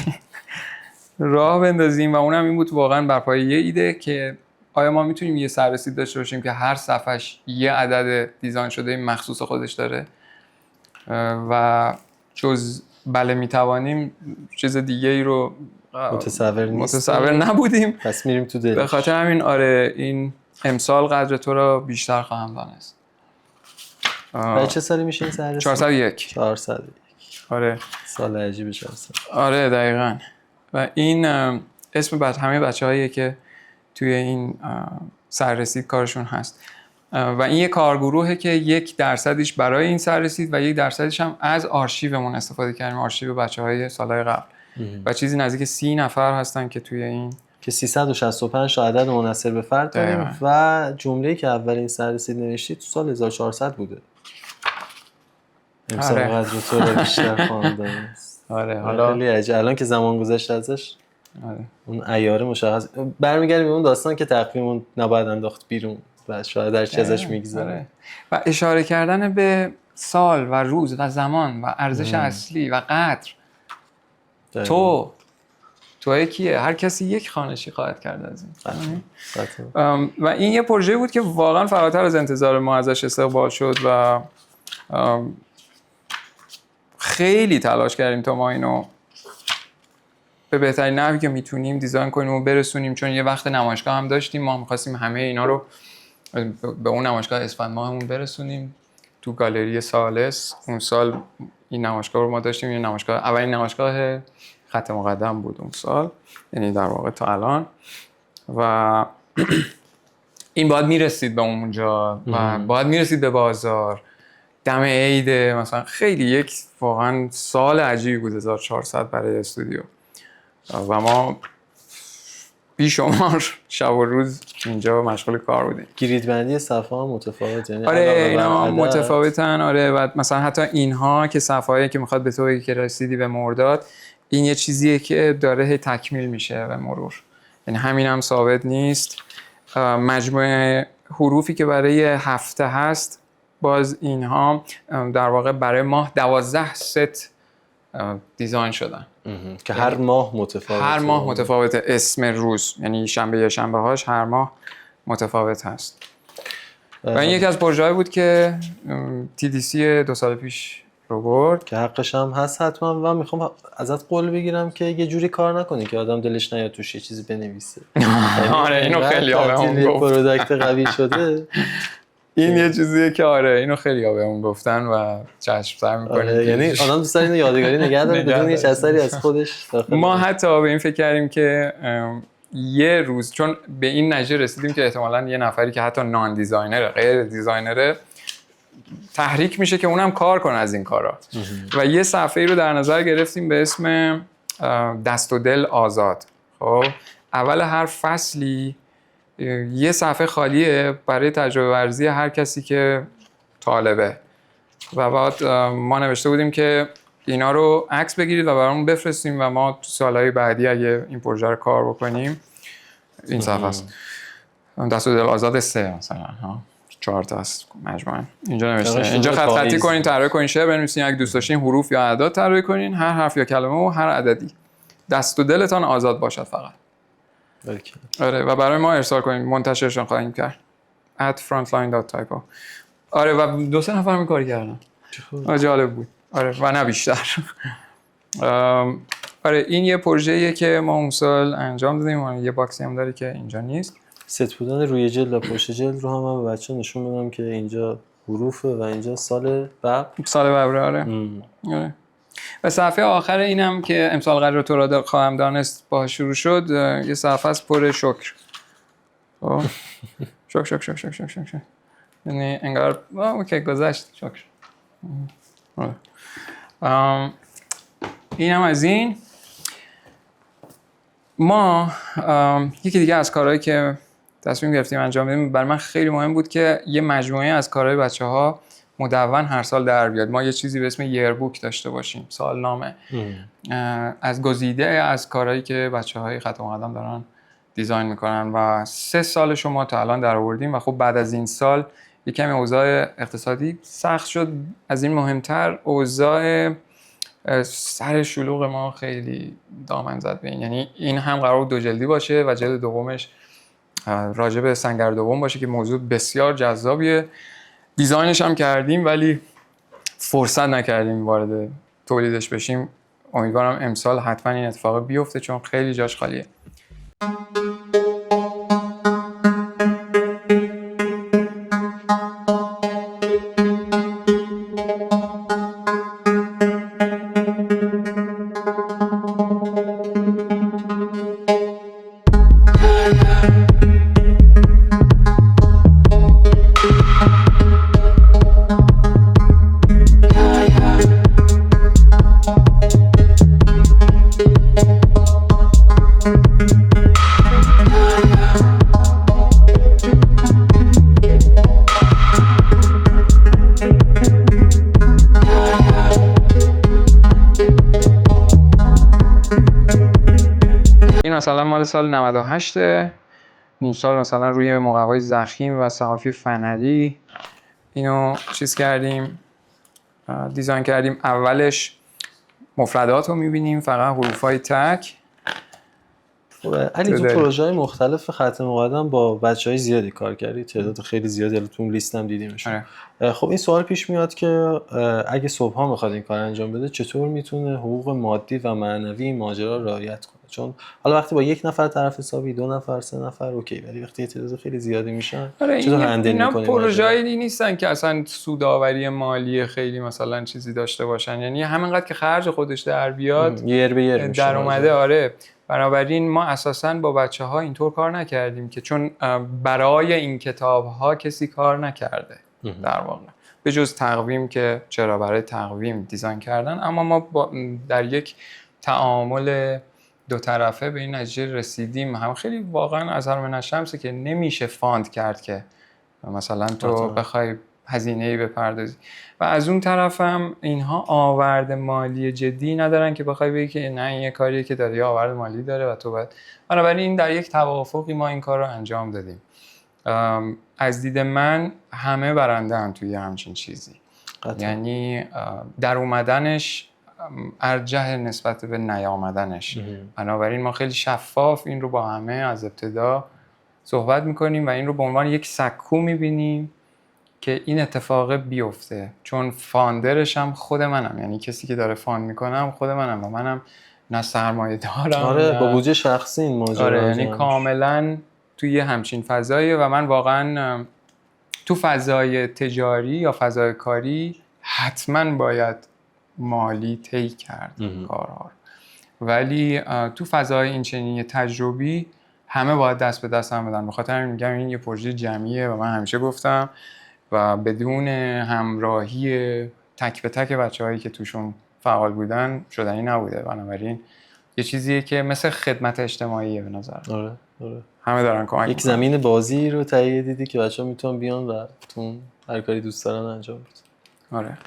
راه بندازیم و اونم این بود واقعا بر پایه یه ایده که آیا ما میتونیم یه سررسید داشته باشیم که هر صفحش یه عدد دیزاین شده مخصوص خودش داره و جز بله میتوانیم چیز دیگه ای رو متصور نبودیم، پس میریم تو دلش. به خاطر همین آره این امسال قدر تو را بیشتر خواهم دانست. چه سالی میشه این سررسید؟ 401. آره سال عجیبه 400. آره دقیقاً. و این اسم همه بچه‌هایی که توی این سررسید کارشون هست و این یه کارگروهه که 1% برای این سررسید و 1% هم از آرشیومون استفاده کردیم، آرشیو بچه‌های سالهای قبل و چیزی نزدیک 30 نفر هستن که توی این که 365 تا عدد منحصر به فرد داریم و جمله‌ای که اول این سررسید نوشتید تو سال 1400 بوده. امسال قدر تو رو بیشتر خواندن است. آره حالا خیلی عجیب الان که زمان گذشت ازش. آره. اون عیار مشخص برمیگردیم به اون داستان که تقویمون نباید انداخت بیرون و شاید در چی ازش میگذره. آره. و اشاره کردن به سال و روز و زمان و ارزش اصلی و قدر. تو کیه؟ هر کسی یک خانشی خواهد کرد از این. و این یه پروژه بود که واقعا فراتر از انتظار ما ازش استقبال شد و خیلی تلاش کردیم تا ما اینو به بهترین نحوی که میتونیم دیزاین کنیم و برسونیم، چون یه وقت نمایشگاه هم داشتیم. ما می‌خواستیم همه اینا رو به اون نمایشگاه اسفند ماهمون برسونیم تو گالری سالس. اون سال این نمایشگاه رو ما داشتیم، این نمایشگاه اولین نمایشگاه خط مقدم بود اون سال، یعنی در واقع تا الان. و این باید میرسید به اونجا و باید میرسید به بازار دم عید مثلا. خیلی یک واقعا سال عجیبی بود 1400 برای استودیو و ما بیشمار شب و روز اینجا مشغول کار بودیم. گریدبندی صفحه ها متفاوت، یعنی آره اینا متفاوتن. آره و مثلا حتی اینها که صفحه‌ای که میخواد به توی که رسیدی به مرداد، این یه چیزیه که داره تکمیل میشه به مرور، یعنی همین هم ثابت نیست. مجموعه حروفی که برای هفته هست، باز اینها در واقع برای ماه 12 ست دیزاین شدن که هر ماه متفاوته. هر ماه متفاوته اسم روز، یعنی شنبه یا شنبه هاش هر ماه متفاوت هست. و این یکی از پروژه‌ای بود که TDC 2 سال پیش رو برد که حقش هم هست حتما. و میخوام ازت قول بگیرم که یه جوری کار نکنی که آدم دلش نیاد توش یه چیزی بنویسه. آره اینو خیلی بهمون گفت. پروداکت قوی شده. این یه چیزیه که آره اینو خیلی بهمون گفتن و چشم سر می‌کنیم. آره یعنی آدم دوست داره اینو یادگاری نگه داره بدون هیچ اثری از خودش. ما حتی به این فکر کردیم که یه روز، چون به این نتیجه رسیدیم که احتمالاً یه نفری که حتی نان دیزاینره، غیر دیزاینره، تحریک میشه که اونم کار کنه از این کارا. و یه صفحه‌ای رو در نظر گرفتیم به اسم دست و دل آزاد. خب اول هر فصلی یه صفحه خالیه برای تجربه ورزی هر کسی که طالبه. و بعد ما نوشته بودیم که اینا رو عکس بگیرید و برامون بفرستیم و ما تو سالهای بعدی اگه این پروژه رو کار بکنیم. این صفحه است. دست و دل آزاد 3 مثلا ها. 4 تا است مجموعاً. اینجا نوشته. اینجا خط خطی کنین، طراحی کنین، شعر بنویسین، اگه دوست داشتین حروف یا اعداد طراحی کنین، هر حرف یا کلمه و هر عددی. دست و دلتان آزاد باشد فقط. آره و برای ما ارسال کنین، منتشرشون خواهیم کرد. @frontline.typo. آره و 2-3 نفر این کاری کردن. جالب بود. آره و نه بیشتر. آره این یه پروژه‌ایه که ما اون سال انجام دادیم. یه باکسی هم داره که اینجا نیست. ست بودن روی جلد و پشت جلد رو هم من به بچه‌ها نشون بدم که اینجا حروفه و اینجا سال ببره. آره. و صفحه آخر اینم که امسال قرار تو را خواهم دانست با شروع شد، یه صفحه از پر شکر. شکر. یعنی انگار اوکی گذشت شکر. اینم از این. ما یکی دیگه از کارهایی که تصمیم گرفتیم انجام بدیم، برای من خیلی مهم بود که یه مجموعه از کارهای بچه‌ها مدون هر سال در بیاد. ما یه چیزی به اسم یربوک داشته باشیم، سالنامه از گزیده از کارهایی که بچه‌های خط مقدم دارن دیزاین میکنن و 3 سالش ما تا الان در آوردیم. و خب بعد از این سال یه کمی اوضاع اقتصادی سخت شد. از این مهمتر اوضاع سر شلوغ ما خیلی دامن زد به این. یعنی این هم قرار بود 2 جلدی باشه و جلد دومش راجع به سنگر دوم باشه که موضوع بسیار جذابیه. دیزاینش هم کردیم ولی فرصت نکردیم وارد تولیدش بشیم. امیدوارم امسال حتما این اتفاق بیفته چون خیلی جاش خالیه. این مثلا مال سال 98 این سال مثلا روی مقوای ضخیم و صحافی فنری اینو چیز کردیم، دیزاین کردیم. اولش مفردات رو میبینیم، فقط حروفای تک. علی تو پروژه‌های مختلف ختم مقدم با بچه‌های زیادی کار کردی، تعداد خیلی زیادی تو اون لیستم دیدیمشون. خب این سوال پیش میاد که اگه صبحا میخواد این کار انجام بده چطور میتونه حقوق مادی و معنوی این ماجرا رعایت کنه؟ چون حالا وقتی با یک نفر طرف حسابی، 2 نفر، 3 نفر اوکی، ولی وقتی تعداد خیلی زیادی میشن چطور هندل می‌کنی؟ اینا پروژه‌ای نیستن که اصلا سودآوری مالی خیلی مثلا چیزی داشته باشن، یعنی همینقدر که خرج خودش در بیاد یر به یر در اومده. آره، بنابراین ما اساساً با بچه‌ها اینطور کار نکردیم که چون برای این کتاب‌ها کسی کار نکرده در واقع، به جز تقویم که چرا برای تقویم دیزاین کردن، اما ما در یک تعامل دو طرفه به این نتیجه رسیدیم. هم خیلی واقعا از هر من الشمسه که نمیشه فاند کرد که مثلا تو بخوای هزینه‌ای بپردازی و از اون طرف هم اینها آورد مالی جدی ندارن که بخوای بگی که نه این یه کاریه که داره یا آورد مالی داره و تو باید. بنابراین در یک توافقی ما این کار رو انجام دادیم. از دید من همه برنده‌ان توی همچین چیزی. یعنی در اومدنش ارجح نسبت به نیامدنش. بنابراین ما خیلی شفاف این رو با همه از ابتدا صحبت میکنیم و این رو به عنوان یک سکو میبینیم که این اتفاق بیفته، چون فاندرش هم خود منم، یعنی کسی که داره فاند میکنم خود منم و منم نه سرمایه دارم. آره، با بودجه شخصی این ماجرا. آره، یعنی کاملا توی همچین فضاییه و من واقعا تو فضای تجاری یا فضای کاری حتما باید مالی طی کرد کارها، ولی تو فضای این چنین تجربی همه باید دست به دست هم بدن. بخاطر همین میگم این یه پروژه جمعیه و من همیشه گفتم و بدون همراهی تک به تک بچه‌هایی که توشون فعال بودن شدنی نبوده. بنابراین یه چیزیه که مثل خدمت اجتماعیه به نظر. آره. همه دارن کمک یک زمین بازی رو تهیه دیدی که بچه‌ها میتونن بیان و تون هر کاری دوست دارن انجام بدن. آره.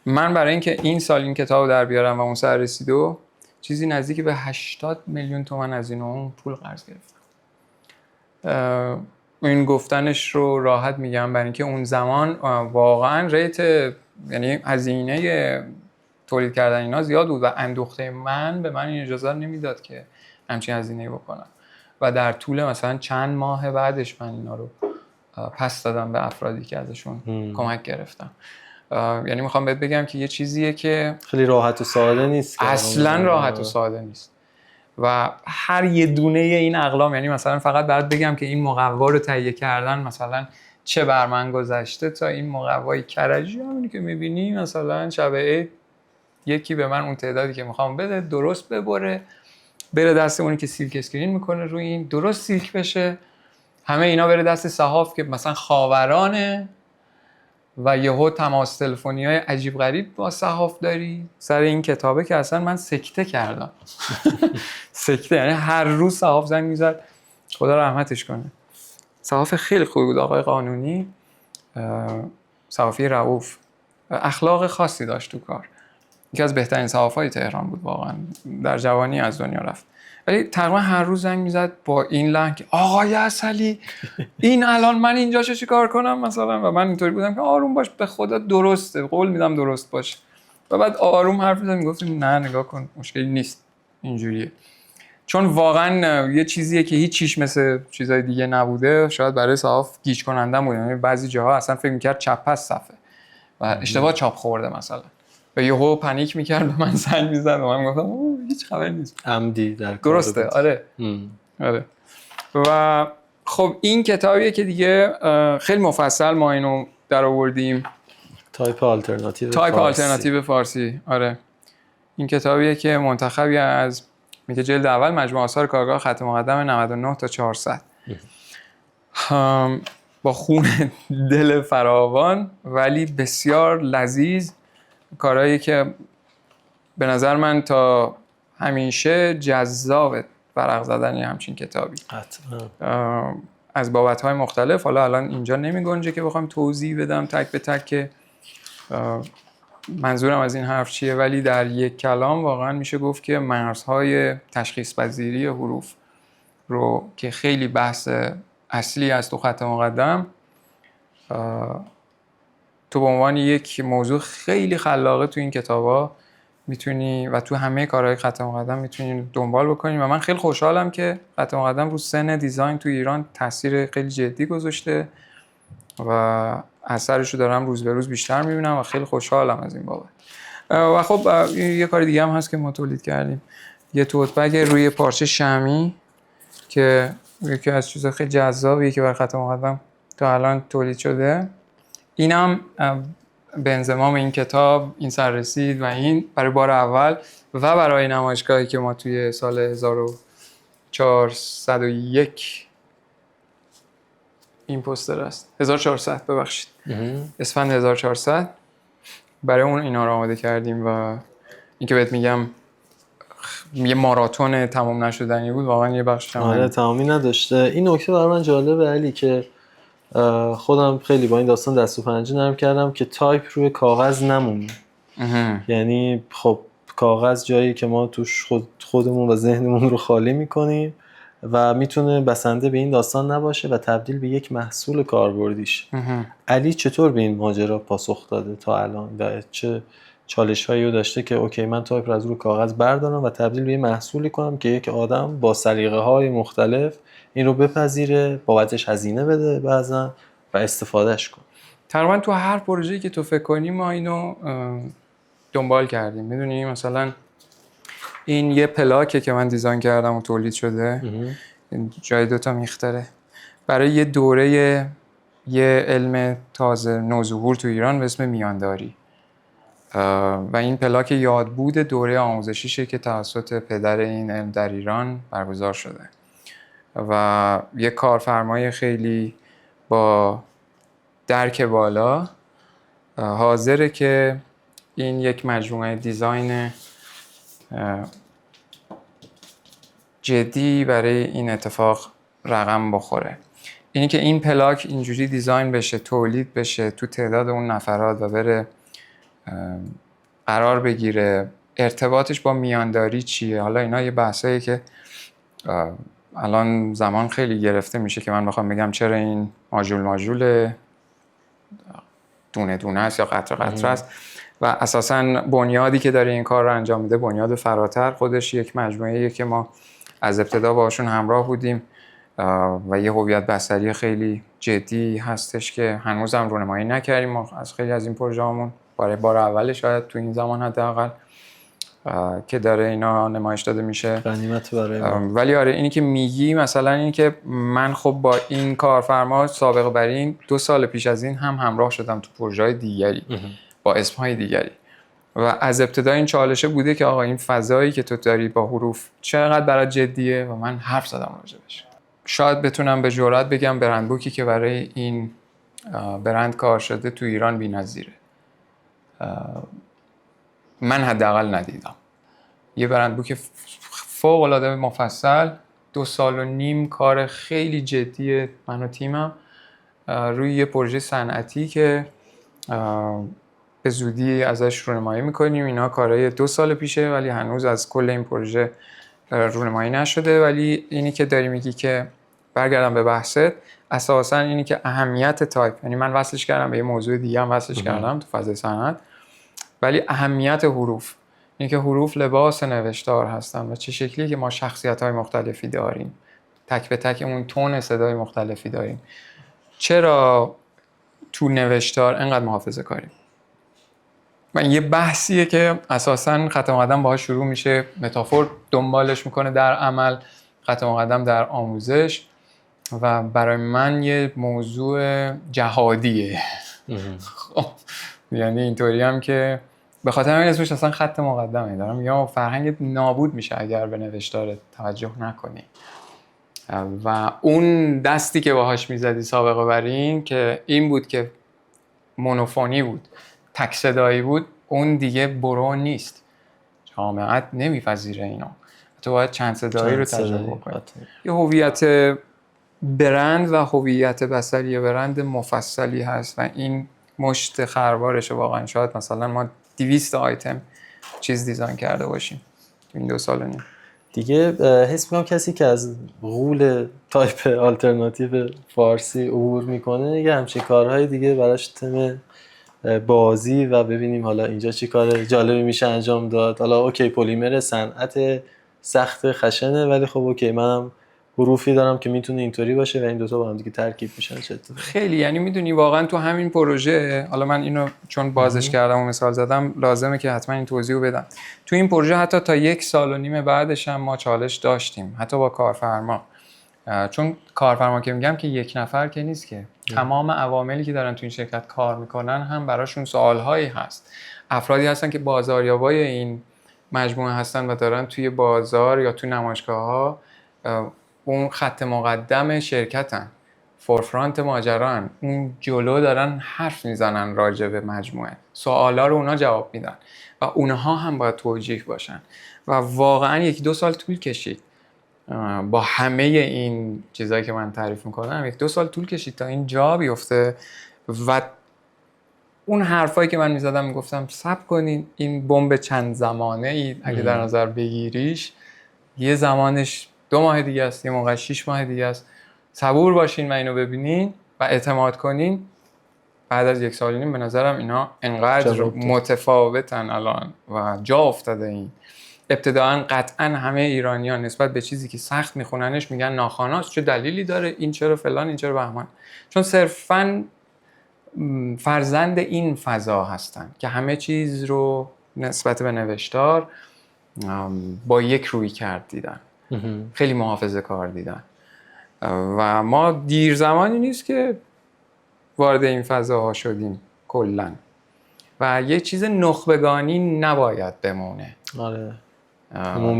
من برای اینکه این سال این کتابو در بیارم و اون سر رسیدو چیزی نزدیک به 80 میلیون تومان از اون پول قرض گرفتم. این گفتنش رو راحت میگم برای اینکه اون زمان واقعا ریت، یعنی هزینه تولید کردن اینا زیاد بود و اندوخته من به من این اجازه نمیداد که همچین هزینه‌ای بکنم و در طول مثلا چند ماه بعدش من اینا رو پس دادم به افرادی که ازشون کمک گرفتم. یعنی میخوام بهت بگم که یه چیزیه که خیلی راحت و ساده نیست، اصلا راحت و ساده نیست و هر یه دونه این اقلام، یعنی مثلا فقط برات بگم که این مقوا رو تهیه کردن مثلا چه بر من گذشته تا این مقوای کرجی همونی که میبینی مثلا شب عید یکی به من اون تعدادی که میخوام بده درست ببره بره دست اونی که سیلک اسکرین میکنه روی این درست سیلک بشه، همه اینا بره دست صحاف که مثلا خاورانه و یهو تماس تلفنی‌های عجیب غریب با صحاف داری سر این کتابه که اصلا من سکته کردم. سکته، یعنی هر روز صحاف زنگ میزد، خدا رحمتش کنه. صحاف خیلی خوبی بود، آقای قانونی، صحافی رؤوف، اخلاق خاصی داشت تو کار. یکی از بهترین صحافای تهران بود واقعا، در جوانی از دنیا رفت. ولی تقریبا هر روز زنگ میزد با این لحن آقای عسلی این الان من اینجا چه کار کنم مثلا، و من اینطوری بودم که آروم باش به خدا درسته، قول میدم درست باشه. و بعد آروم حرف میزد میگفت نه نگاه کن مشکلی نیست اینجوریه، چون واقعا یه چیزیه که هیچ چیش مثل چیزای دیگه نبوده، شاید برای صحاف گیج کننده بود. یعنی بعضی جاها اصلا فکر میکرد چپ از صفحه و اشتباه چاپ خورده مثلا و یهو پنیک میکرد به من زنگ میزد و من گفتم هیچ خبری نیست، عمدی در کار درسته بود. آره. و خب این کتابیه که دیگه خیلی مفصل ما اینو در آوردیم، تایپ آلترناتیو فارسی. آره، این کتابیه که منتخبی از میگه جلد اول مجموعه آثار کارگاه ختم مقدم 99 تا 400 با خون دل فراوان ولی بسیار لذیذ، کارهایی که به نظر من تا همیشه جذاب ورق زدن همچین کتابی از بابت‌های مختلف. حالا الان اینجا نمی گنجه که بخوام توضیح بدم تک به تک که منظورم از این حرف چیه، ولی در یک کلام واقعا میشه گفت که مرزهای تشخیص پذیری حروف رو که خیلی بحث اصلی است تو خط مقدم، تو به عنوان یک موضوع خیلی خلاقه تو این کتابا میتونی و تو همه کارهای خط مقدم میتونی دنبال بکنی. و من خیلی خوشحالم که خط مقدم رو سن دیزاین تو ایران تاثیر خیلی جدی گذاشته و اثرش رو دارم روز به روز بیشتر میبینم و خیلی خوشحالم از این بابت. و خب یه کار دیگه هم هست که ما تولید کردیم، یه توت بگ روی پارچه شمعی که یکی از چیزا خیلی جذابیه که برای خط مقدم تا الان تولید شده. اینم به انضمام این کتاب این سر رسید و این برای بار اول و برای نمایشگاهی که ما توی سال 1401 این پوستر است، 1400 ببخشید، اسفند 1400 برای اون اینا رو آماده کردیم و این که بهت میگم یه ماراتون تمام نشدنی بود واقعا. یه بخش آره تمامی نداشته. این نکته برای من جالبه علی که خودم خیلی با این داستان دست و پنجه نرم کردم که تایپ روی کاغذ نمونه. یعنی خب کاغذ جایی که ما توش خودمون و ذهنمون رو خالی میکنیم و میتونه بسنده به این داستان نباشه و تبدیل به یک محصول کاربردیش. علی چطور به این ماجرا پاسخ داده تا الان و چه چالش‌هایی رو داشته که اوکی من تایپ رو از روی کاغذ بردارم و تبدیل به محصولی کنم که یک آدم با سلیقه‌های مختلف این رو بپذیره، بابتش هزینه بده بعضن و استفادهش کنه. تقریبا تو هر پروژه‌ای که تو فکر کنی ما اینو دنبال کردیم. میدونی مثلا این یه پلاکه که من دیزاین کردم و تولید شده، جای دوتا میختره برای یه دوره یه علم تازه نوظهور تو ایران به اسم میانداری و این پلاک یادبود دوره آموزشیشه که توسط پدر این علم در ایران برگزار شده و یه کارفرمای خیلی با درک بالا حاضره که این یک مجموعه دیزاین جدی برای این اتفاق رقم بخوره. اینی که این پلاک اینجوری دیزاین بشه، تولید بشه تو تعداد اون نفرات و بره قرار بگیره، ارتباطش با میانداری چیه. حالا اینا یه بحثایی که الان زمان خیلی گرفته میشه که من بخوام بگم چرا این ماژول دونه دونه است یا قطره قطره است و اساساً بنیادی که داره این کار رو انجام میده بنیاد فراتر خودش یک مجموعه‌ایه که ما از ابتدا باشون همراه بودیم و یه هویت بصری خیلی جدی هستش که هنوزم رونمایی نکردیم. ما از خیلی از این پروژه‌هامون برای بار اول شاید تو این زمان حداقل که داره اینا نمایش داده میشه غنیمت برای ما. ولی آره اینی که میگی مثلا اینی که من خب با این کارفرما سابقه بر این 2 سال پیش از این هم همراه شدم تو پروژه‌های دیگری با اسمهای دیگری و از ابتدا این چالشه بوده که آقا این فضایی که تو داری با حروف چقدر برات جدیه و من حرف زدم راجبش. شاید بتونم به جرئت بگم برندبوکی که برای این برند کار شده تو ایران بی‌نظیره. من حداقل ندیدم یه برندبوک فوق‌العاده مفصل 2.5 سال کار خیلی جدی من و تیمم روی یه پروژه صنعتی که به زودی ازش رونمایی میکنیم. اینا کارهای 2 سال پیشه ولی هنوز از کل این پروژه رونمایی نشده. ولی اینی که داری میگی که برگردم به بحثت، اساساً اینی که اهمیت تایپ، یعنی من وصلش کردم به یه موضوع دیگه هم وصلش کردم تو فضای صنعت، ولی اهمیت حروف، اینی که حروف لباس نوشتار هستن و چه شکلی که ما شخصیت‌های مختلفی داریم، تک به تک اون تون صدای مختلفی داریم. چرا تو نوشتار انقدر محافظه کاریم؟ و این یه بحثیه که اساساً خط مقدم باهاش شروع میشه، متافور دنبالش میکنه در عمل، خط مقدم در آموزش و برای من یه موضوع جهادیه. یعنی اینطوری هم که به خاطر همین اسمش اصلا خط مقدمه. دارم میگم فرهنگ نابود میشه اگر به نوشتار توجه نکنی. و اون دستی که باهاش میزدی سابقه بر این که این بود که مونوفونی بود، تک صدایی بود، اون دیگه برو نیست. جامعه نمیپذیره اینو. تو باید چند صدایی رو تجربه کنی. یه هویت برند و هویت بصری برند مفصلی هست و این مشت خروارشه واقعا. شاید مثلا ما 200 آیتم چیز دیزاین کرده باشیم این 2 سال و نیم. دیگه حس میکنم کسی که از غول تایپ آلترناتیو فارسی عبور میکنه یه همچین کارهای دیگه براش تم بازی و ببینیم حالا اینجا چی کار جالبی میشه انجام داد. حالا اوکی پلیمر صنعت سخت خشنه، ولی خب اوکی منم حروفی دارم که میتونه اینطوری باشه و این دوتا با هم دیگه ترکیب میشن. چه خیلی یعنی میدونی واقعا تو همین پروژه، حالا من اینو چون بازش کردم و مثال زدم لازمه که حتما این توضیح رو بدم. تو این پروژه حتی تا 1 سال و نیم بعدش هم ما چالش داشتیم، حتی با کارفرما. چون کارفرما که میگم که یک نفر که نیست که، تمام عواملی که دارن تو این شرکت کار میکنن هم براشون سوالهایی هست. افرادی هستن که بازاریابای این مجموعه هستن و دارن توی بازار یا تو نمایشگاه‌ها اون خط مقدم شرکتن، فورفرانت ماجران، اون جلو دارن حرف میزنن راجع به مجموعه، سوالا رو اونا جواب میدن و اونها هم باید توجیه باشن و واقعا 1-2 سال طول کشید با همه این چیزایی که من تعریف میکنم. 1-2 سال طول کشید تا این جا بیفته و اون حرفایی که من میزدم میگفتم صبر کنین این بمب چند زمانه ای اگه در نظر بگیریش یه زمانش 2 ماه دیگه است، یه موقع 6 ماه دیگه است. صبور باشین و اینو ببینین و اعتماد کنین. بعد از 1 سال و نیم به نظرم اینا انقدر متفاوتن الان و جا افتاده. این ابتداعا قطعا همه ایرانیان نسبت به چیزی که سخت میخوننش میگن ناخواناست، چه دلیلی داره، این چرا فلان، این چرا بهمان، چون صرفاً فرزند این فضا هستن که همه چیز رو نسبت به نوشتار با یک روی کرد دیدن، خیلی محافظه کار دیدن و ما دیر زمانی نیست که وارد این فضاها شدیم کلن و یه چیز نخبگانی نباید بمونه. آره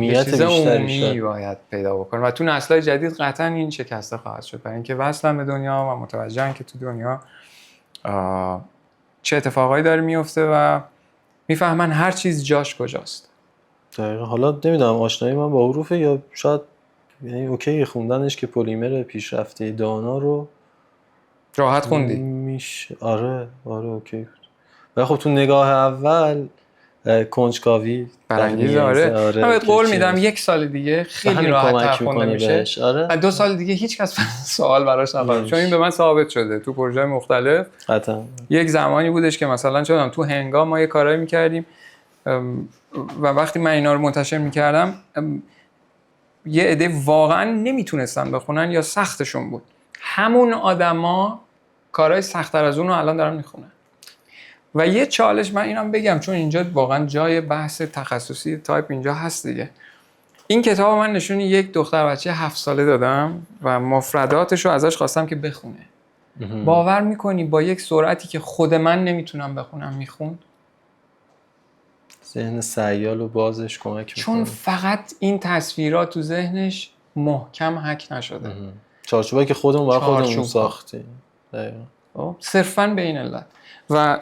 یه چیز عمومی باید پیدا بکنه و تو نسل‌های جدید قطعا این شکسته خواهد شد، برای اینکه وصلن به دنیا و متوجهن که تو دنیا چه اتفاقایی داره میفته و میفهمن هر چیز جاش کجاست. دقیقا. حالا نمیدونم آشنایی من با حروفه یا شاید یعنی اوکی خوندنش که پلیمر پیشرفته دانا رو راحت خوندی میشه. آره اوکی بود. ولی خب تو نگاه اول کنجکاوی برانگیزه. آره من بهت قول میدم 1 سال دیگه خیلی راحت خونده میشه. آره 2 سال دیگه هیچ کس سوال براش نخواهد، چون این به من ثابت شده تو پروژه مختلف. قطعا یک زمانی بودش که مثلا چون تو هنگام ما یه کارایی میکردیم و وقتی من اینا رو منتشر میکردم یه عده واقعا نمیتونستن بخونن یا سختشون بود، همون آدما کارهای سخت‌تر از اون رو الان دارن میخونن. و یه چالش من اینم بگم چون اینجا واقعا جای بحث تخصصی تایپ اینجا هست دیگه. این کتاب من نشون یک دختر بچه 7 ساله دادم و مفرداتش رو ازش خواستم که بخونه. باور میکنی با یک سرعتی که خود من نمیتونم بخونم میخوند؟ ذهن سیال و بازش کمک میکنه، چون فقط این تصویرات تو ذهنش محکم حک نشده. چارچوبایی که خودمون برای خودمون ساختیم. صرفاً به این علت. و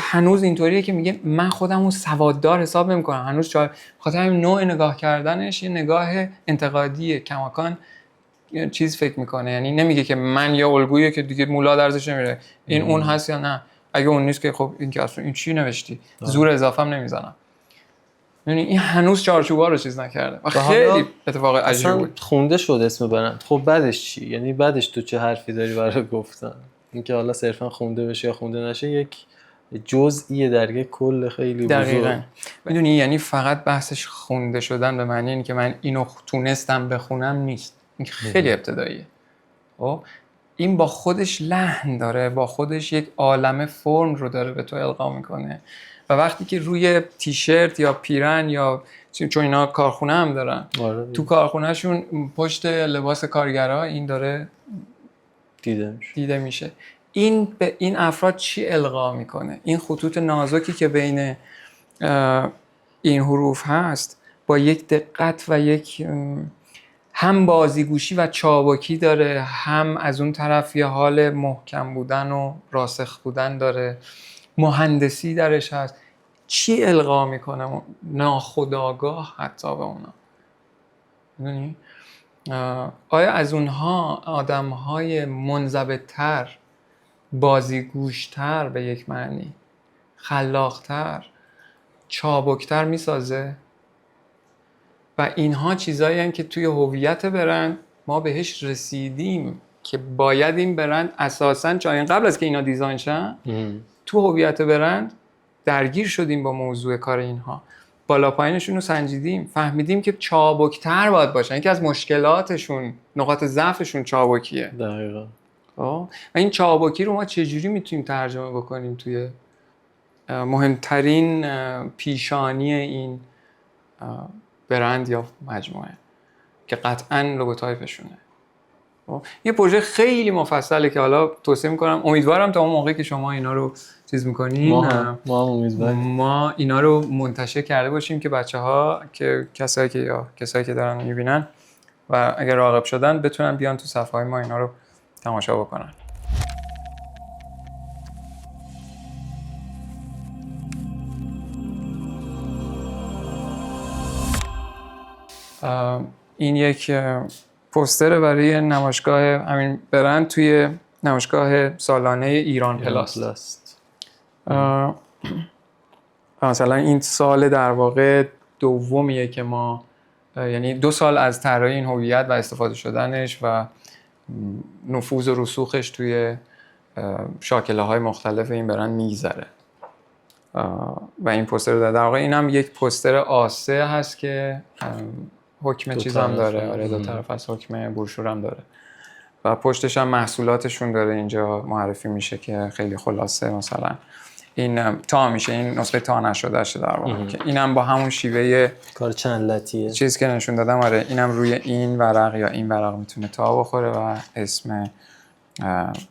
هنوز اینطوریه که میگه من خودم رو سواددار حساب نمی‌کنم، هنوز خاطر همین نوع نگاه کردنش یه نگاه انتقادیه، کماکان چیز فکر میکنه، یعنی نمیگه که من یه الگویی که دیگه مولا درزش نمیره این اون هست یا نه، اگه اون نیست که خب این که اصلا این چی نوشتی زور اضافه هم نمیزنم. یعنی این هنوز چارچوبا رو چیز نکرده و خیلی اتفاق عجیبی بود. خونده شد اسم برند. خب بعدش چی؟ یعنی بعدش تو چه حرفی داری برای گفتن؟ اینکه حالا صرفا خونده بشه یا خونده نشه یک جزئیه در یک کل خیلی بزرگ. دقیقاً. میدونی یعنی فقط بحثش خونده شدن به معنی اینه که من اینو تونستم بخونم نیست، این خیلی ابتداییه. خب این با خودش لحن داره، با خودش یک عالمه فرم رو داره به تو القا میکنه و وقتی که روی تیشرت یا پیرن یا چون اینا کارخونه هم دارن تو کارخونهشون پشت لباس کارگرها این داره دیده میشه. این به این افراد چی القا میکنه؟ این خطوط نازکی که بین این حروف هست با یک دقت و یک هم بازیگوشی و چابکی داره، هم از اون طرف یه حال محکم بودن و راسخ بودن داره، مهندسی درش هست. چی القا میکنه ناخودآگاه حتی به اونا؟ میدونی؟ آیا از اونها آدم‌های منضبط‌تر، بازیگوش‌تر به یک معنی، خلاق‌تر چابکتر میسازه و اینها چیزایی هستند که توی هویت برند ما بهش رسیدیم که باید این برند اساساً چون قبل از که اینا دیزاین شن تو هویت برند درگیر شدیم با موضوع کار اینها، بالا پایینشون رو سنجیدیم، فهمیدیم که چابکتر باید باشن. یکی از مشکلاتشون، نقاط ضعفشون چابکیه. دقیقاً. و این چابکی رو ما چجوری میتونیم ترجمه بکنیم توی مهمترین پیشانی این برند یا مجموعه که قطعاً لوگوتایپشونه. یه پروژه خیلی مفصله که حالا توصیه میکنم، امیدوارم تا اون موقعی که شما اینا رو چیز میکنین ما ما اینا رو منتشر کرده باشیم که بچه‌ها که کسایی که دارن میبینن و اگر راغب شدن بتونن بیان تو صفحه‌های ما اینا رو تماشا بکنن. این یک پوستر برای نمایشگاه همین برند توی نمایشگاه سالانه ایران پلاست. مثلا این سال در واقع دومیه که ما یعنی 2 سال از طراحی این هویت و استفاده شدنش و نفوذ و رسوخش توی شاکله‌های مختلف این برند میگذره و این پوستر در واقع اینم یک پوستر A3 هست که حکم چیزام داره. آره 2 طرف از حکم بروشور هم داره و پشتش هم محصولاتشون داره اینجا معرفی میشه که خیلی خلاصه. مثلا این تا میشه، این نسخه تا نشدهشه در واقع که اینم با همون شیوه کار چند لطیه چیز که نشون دادم. آره اینم روی این ورق یا این ورق میتونه تا بخوره و اسم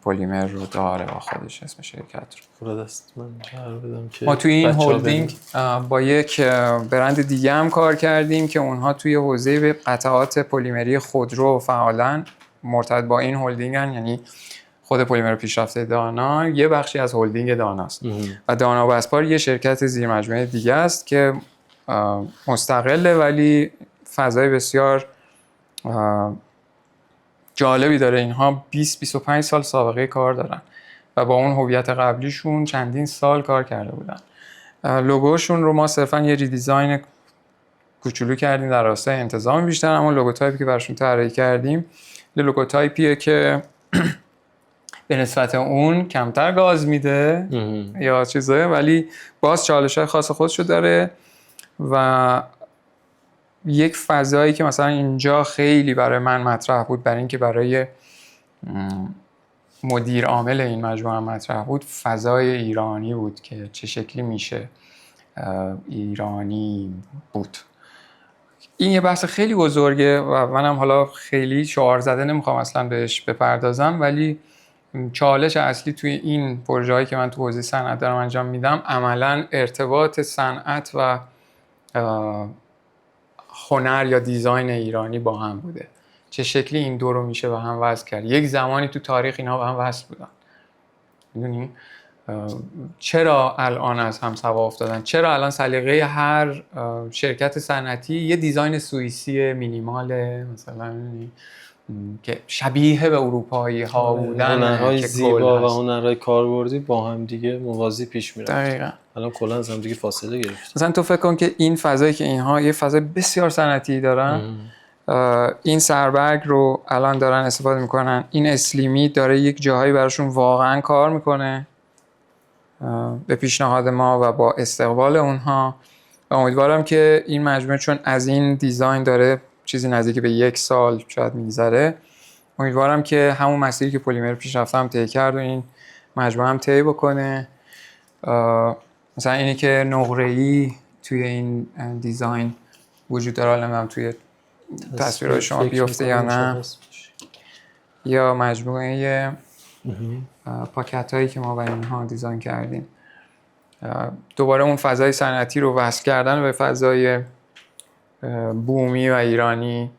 پلیمر رو داره با خودش، اسم شرکت رو. دست من بدم که ما توی این هولدینگ با یک برند دیگه هم کار کردیم که اونها توی حوزه قطعات پلیمری خودرو فعالن، مرتبط با این هولدینگن. یعنی خود پلیمر پیشرفته دانا یه بخشی از هولدینگ داناست و دانا و اسپار یه شرکت زیر مجموعه دیگه است که مستقله ولی فضای بسیار جالبی داره. اینها 20-25 سال سابقه کار دارن و با اون هویت قبلیشون چندین سال کار کرده بودن. لوگوشون رو ما صرفا یه ریدیزاین کوچولو کردیم در راستای انتظام بیشتر، اما لوگوتایپی که براشون طراحی کردیم لوگوتایپیه که به نسبت اون کمتر گاز میده یا چیزایی، ولی باز چالش‌های خاص خودشو داره و یک فضایی که مثلا اینجا خیلی برای من مطرح بود، برای اینکه برای مدیر عامل این مجموعه مطرح بود، فضای ایرانی بود که چه شکلی میشه ایرانی بود. این یه بحث خیلی بزرگه و منم حالا خیلی شعار زده نمیخوام اصلا بهش بپردازم، ولی چالش اصلی توی این پروژه‌ای که من تو حوزه صنعت دارم انجام میدم عملاً ارتباط صنعت و هنر یا دیزاین ایرانی با هم بوده. چه شکلی این دو رو میشه با هم وصل کرد. یک زمانی تو تاریخ اینا با هم وصل بودن. میدونی چرا الان از هم سوا افتادن؟ چرا الان سلیقه هر شرکت صنعتی یه دیزاین سوئیسی مینیماله مثلا که شبیه به اروپایی ها بودن، هنرهای زیبا و هنرهای کاربردی با هم دیگه موازی پیش میرن. دقیقاً. الان کلا از هم دیگه فاصله گرفت. مثلا تو فکر کن که این فضایی که اینها یه فضای بسیار صنعتی دارن، این سربرگ رو الان دارن استفاده میکنن، این اسلیمی داره یک جاهایی براشون واقعا کار میکنه به پیشنهاد ما و با استقبال اونها. و امیدوارم که این مجموعه چون از این دیزاین داره چیزی نزدیک به 1 سال شاید میگذره، امیدوارم که همون مسیری که پلیمر پیشرفته هم طی کرد و این مجموعه هم طی بکنه. مثلا اینی که نقره‌ای توی این دیزاین وجود داره، نمیدونم توی تصویرهای شما بیفته یا نه، یا مجموعه پاکت هایی که ما برای اینها دیزاین کردیم. دوباره اون فضای صنعتی رو وصل کردن به فضای بومی و ایرانی.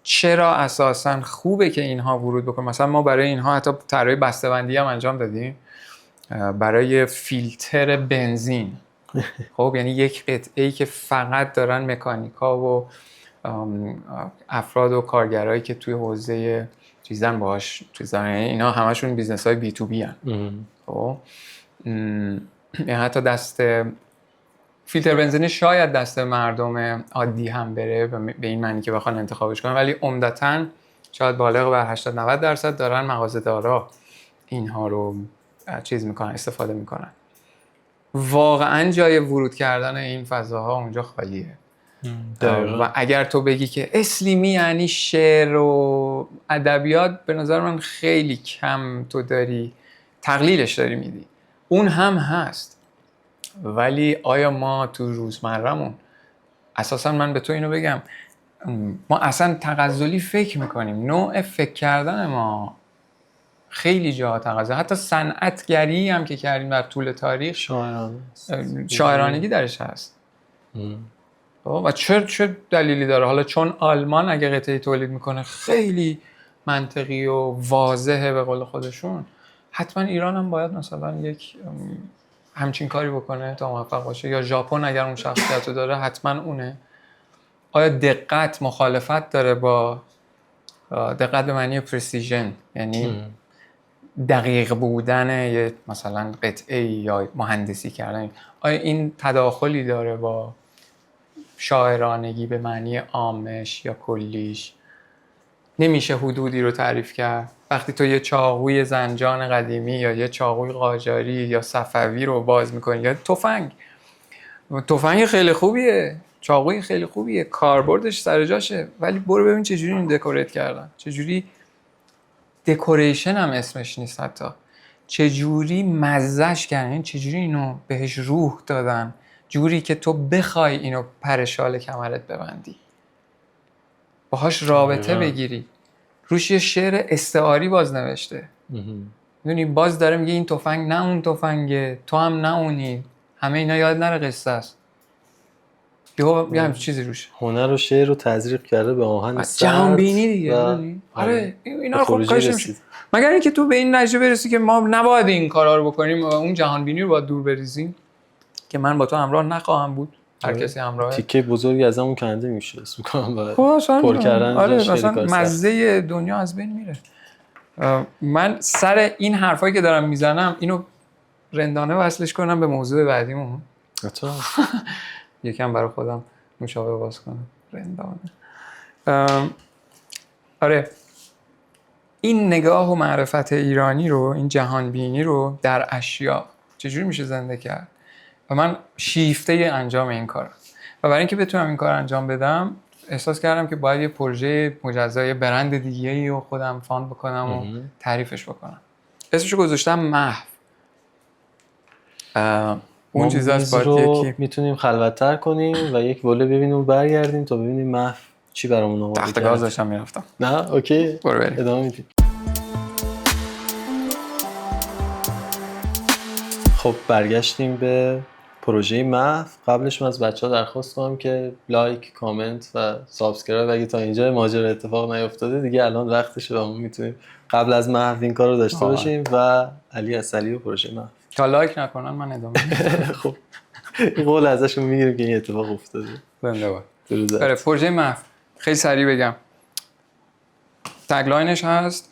چرا اساساً خوبه که اینها ورود بکنن؟ مثلا ما برای اینها حتی طراحی بسته‌بندی هم انجام دادیم برای فیلتر بنزین. خب یعنی یک قطعه‌ای که فقط دارن مکانیکا و افراد و کارگرایی که توی حوزه چیزن باهاش چیزن، اینا همشون بیزنس‌های بی تو بی ان. خب حتی دست فیلتر بنزینی شاید دست مردم عادی هم بره به این معنی که بخوان انتخابش کنن، ولی عمدتاً شاید بالغ بر 80-90% دارن مغازه‌دارا اینها رو چیز میکنن، استفاده میکنن. واقعاً جای ورود کردن این فضاها اونجا خالیه. و اگر تو بگی که اسلیمی یعنی شعر و ادبیات، به نظر من خیلی کم تو داری تقلیلش داری میدی. اون هم هست، ولی آیا ما تو روزمره‌مون اساسا من به تو اینو بگم، ما اصلا تغزلی فکر میکنیم. نوع فکر کردن ما خیلی جاها تغزل، حتی صنعتگری هم که کردیم در طول تاریخ شاعرانگی درش هست. و چه دلیلی داره؟ حالا چون آلمان اگه قطعه تولید میکنه خیلی منطقی و واضحه به قول خودشون، حتما ایران هم باید مثلا یک همچین کاری بکنه تا موفق باشه. یا ژاپن اگر اون شخصیت رو داره حتما اونه. آیا دقت مخالفت داره با دقت به معنی پرسیژن، یعنی دقیق بودن یه مثلا قطعه یا مهندسی کردن، آیا این تداخلی داره با شاعرانگی به معنی عامش یا کلیش؟ نمیشه حدودی رو تعریف کرد. وقتی تو یه چاقوی زنجان قدیمی یا یه چاقوی قاجاری یا صفوی رو باز میکنی، یا تفنگ خیلی خوبیه، چاقوی خیلی خوبیه، کاربردش سر جاشه، ولی برو ببین چجوری این دکوریت کردن، چجوری دکوریشن هم اسمش نیست، حتی چجوری مزهش کردن، چجوری اینو بهش روح دادن، جوری که تو بخوای اینو پر شال کمرت ببندی، باهاش رابطه بگیری. روش یه شعر استعاری باز نوشته. میدونی باز داره میگه این تفنگ نه اون تفنگه، تو هم نه اونی، همه اینا یاد نره قصه است. یه هم چیزی روش هنر و شعر رو تزریق کرده به آهنگ سرد، جهان بینی دیگه. آره اینا رو خب کارش نمیشه، مگر اینکه تو به این نتیجه برسی که ما نباید این کارا رو بکنیم و اون جهان بینی رو باید دور بریزیم که من با تو همراه نخواهم بود. هر کسی همراهه. تیکه بزرگی از همون کنده میشه اسم کنم و پر کردن. آره مثلا مزه دنیا از بین میره. من سر این حرفایی که دارم میزنم اینو رندانه وصلش کنم به موضوع بعدیمون. یکم برای خودم نوشابه باز کنم رندانه. آره این نگاه و معرفت ایرانی رو، این جهان بینی رو در اشیا چجوری میشه زنده کرد و من شیفته انجام این کارم. و برای اینکه بتونم این کار انجام بدم احساس کردم که باید یه پروژه مجزای برند دیگه‌ای رو خودم فاند بکنم و تعریفش بکنم. اسمشو گذاشتم محو. اون چیزاست رو میتونیم خلوت‌تر کنیم و یک وله ببینیم و برگردیم تا ببینیم محو چی برامون آورده. تخت گاز داشتم میرفتم. نه اوکی برو بریم ادامه میدیم. خب برگشتیم به پروژه محو. قبلش من از بچه‌ها درخواست کنم که لایک، کامنت و سابسکرایب اگه تا اینجا ماجرا اتفاق نیفتاده دیگه الان وقتشه و ما میتونیم قبل از محو این کارو داشته باشیم و علی اصلی و پروژه محو. تا لایک نکنن من ادامه میدم. خب این قول ازشون میگیریم که این اتفاق افتاده. زنده باد. آره پروژه محو خیلی سریع بگم. تگلاینش هست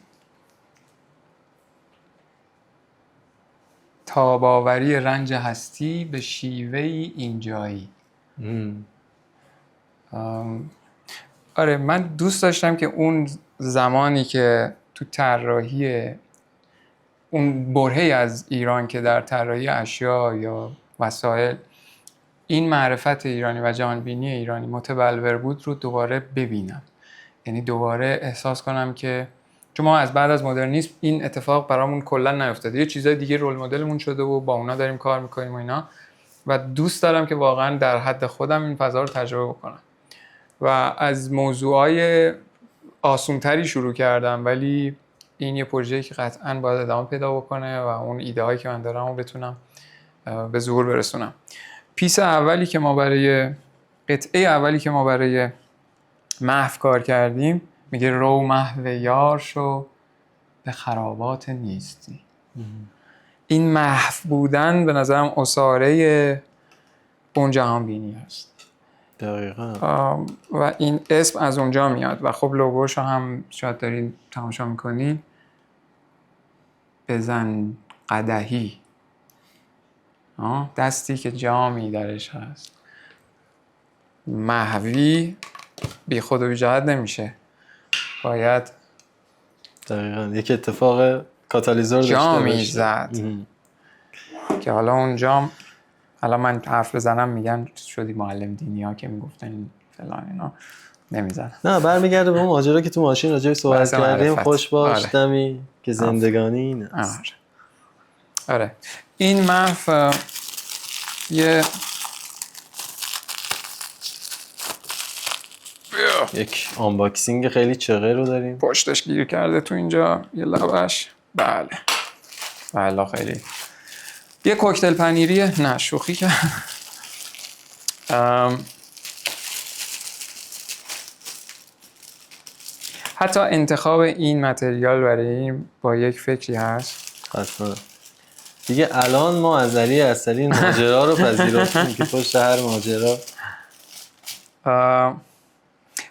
تاباوری رنج هستی به شیوهی اینجایی. آره من دوست داشتم که اون زمانی که تو طراحی اون برهه‌ای از ایران که در طراحی اشیا یا وسایل این معرفت ایرانی و جهانبینی ایرانی متبلور بود رو دوباره ببینم. یعنی دوباره احساس کنم که چون ما از بعد از مدرنیسم این اتفاق برامون کلا نیفتاده، یه چیزای دیگه رول مدلمون شده و با اونا داریم کار میکنیم و اینا، و دوست دارم که واقعا در حد خودم این فضا رو تجربه بکنم و از موضوعای آسونتری شروع کردم، ولی این یه پروژه‌ای که قطعاً باید ادامه پیدا بکنه و اون ایده هایی که من دارم رو بتونم به ظهور برسونم. قطعه اولی که ما برای محو کار کردیم میگه رو محو یار شو به خرابات نیستی. این محو بودن به نظرم اساره اون جهان بینی هست. دقیقاً. و این اسم از اونجا میاد و خب لوگوشو هم شاید دارین تماشا میکنین. بزن قدحی دستی که جامی درش هست. محوی بی خود و بی جهت نمیشه، باید دقیقاً یک اتفاق کاتالیزور داشته جامی باشه. زد که حالا اون جام، حالا من حرف بزنم میگن شدی معلم دینی ها که میگفتن فلان اینا، نمیزنم. نه برمیگرده به اون ماجرا که تو ماشین راجعش صحبت کردیم، خوش باش آره. دمی که زندگانی این است. آره. این محو یه یک آنباکسینگ خیلی چغه رو داریم. پشتش گیر کرده تو اینجا یه لبش. بله بله خیلی. یه کوکتل پنیریه. نه شوخی کرد. حتی انتخاب این متریال برای این با یک فکری هست. حتما. دیگه الان ما از علی اصلی ماجرا رو پذیرفتیم که پشت هر ماجرا.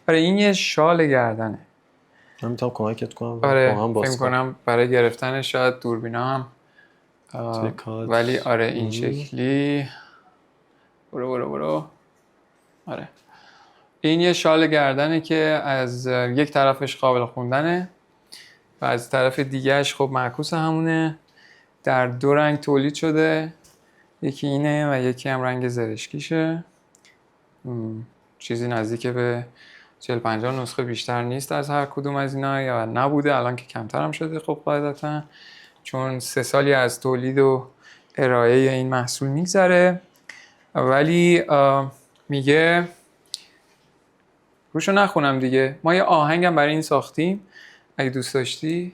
برای این یه شال گردنه. من میتونم کمکت کنم. آره فکر کنم برای گرفتنش شاید دوربینا هم ولی آره این شکلی. برو. آره این یه شال گردنه که از یک طرفش قابل خوندنه و از طرف دیگهش خب معکوس همونه. در 2 رنگ تولید شده، یکی اینه و یکی هم رنگ زرشکیشه. چیزی نزدیک به 40-50 نسخه بیشتر نیست از هر کدوم از اینا، یا نبوده، الان که کمتر هم شده خب قاعدتا، چون 3 سالی از تولید و ارائه این محصول میگذره. ولی میگه روشو نخونم دیگه، ما یه آهنگم برای این ساختیم، اگه دوست داشتی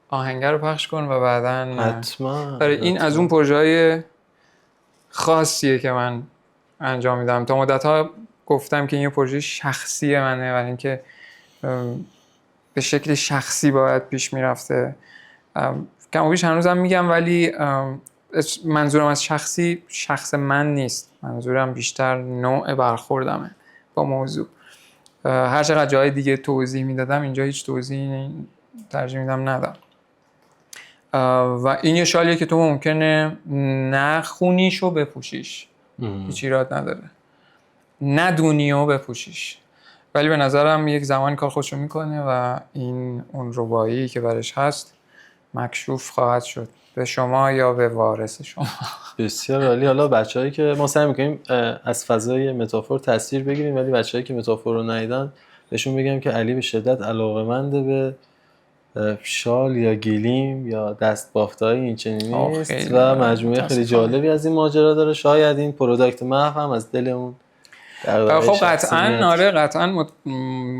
آهنگر رو پخش کن و بعداً حتما. این از اون پروژه‌های خاصیه که من انجام میدم. تا مدت‌ها گفتم که این پروژه شخصی منه و اینکه به شکل شخصی باید پیش میرفته. کم و بیش هنوزم میگم، ولی منظورم از شخصی شخص من نیست، منظورم بیشتر نوع برخوردمه با موضوع. هر چقدر جای دیگه توضیح میدادم اینجا هیچ توضیحی ترجیح میدم ندم. و این یه شالیه که تو ممکنه نخونیشو بپوشیش، هیچ ایراد نداره، ندونیو بپوشیش، ولی به نظرم یک زمانی کار خودشو میکنه و این اون ربایی که برش هست مکشوف خواهد شد به شما یا به وارث شما. بسیار عالی. حالا بچه‌هایی که ما سعی می‌کنیم از فضای متافور تاثیر بگیریم، ولی بچه‌هایی که متافور رو ندیدن بهشون بگم که علی به شدت علاقه‌مند به شال یا گلیم یا دست بافته‌های این چنینی است و مجموعه خیلی جالبی از این ماجرا داره. شاید این پروداکت محو هم از دل اون خب قطعاً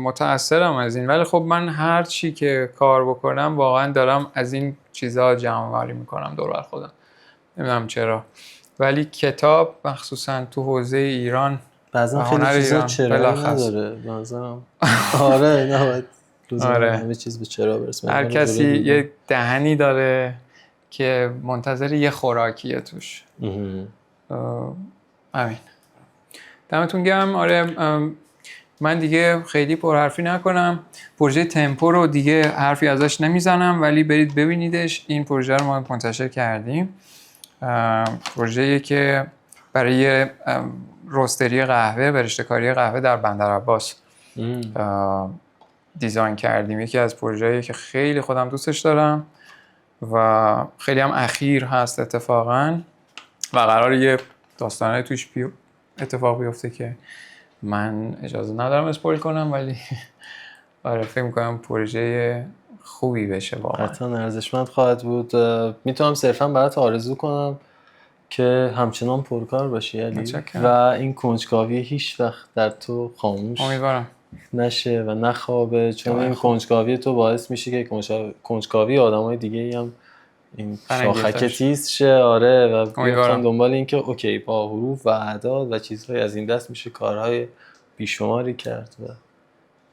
متأثرم از این، ولی خب من هر چی که کار بکنم واقعا دارم از این چیزها جمع‌آوری میکنم دور بر خودم، نمیدونم چرا، ولی کتاب مخصوصا تو حوزه ایران بعضا خیلی چیزا چرا نداره بازم. آره نباید همه چیز به چرا برسه. هر کسی یه دهنی داره که منتظر یه خوراکیه توش. همین. دمتون گرم. آره من دیگه خیلی پرحرفی نکنم. پروژه تمپو رو دیگه حرفی ازش نمیزنم، ولی برید ببینیدش. این پروژه رو ما منتشر کردیم. پروژه‌ای که برای روستری قهوه، برشته‌کاری قهوه در بندرعباس دیزاین کردیم. یکی از پروژه‌ای که خیلی خودم دوستش دارم و خیلی هم اخیر هست اتفاقاً و قراره یه داستانه توش اتفاق بیفته که من اجازه ندارم اسپویل کنم، ولی آره فکر می‌کنم پروژه خوبی بشه واقعا. حتما ارزشمند خواهد بود. میتونم صرفا برات آرزو کنم که همچنان پرکار باشی علی و این کنجکاوی هیچ وقت در تو خاموش نشه و نخوابه، چون این کنجکاوی تو باعث میشه که کنجکاوی آدمای دیگه هم این شاخک تیز شه. آره و بیفتن دنبال این که اوکی با حروف و اعداد و چیزهای از این دست میشه کارهای بیشماری کرد و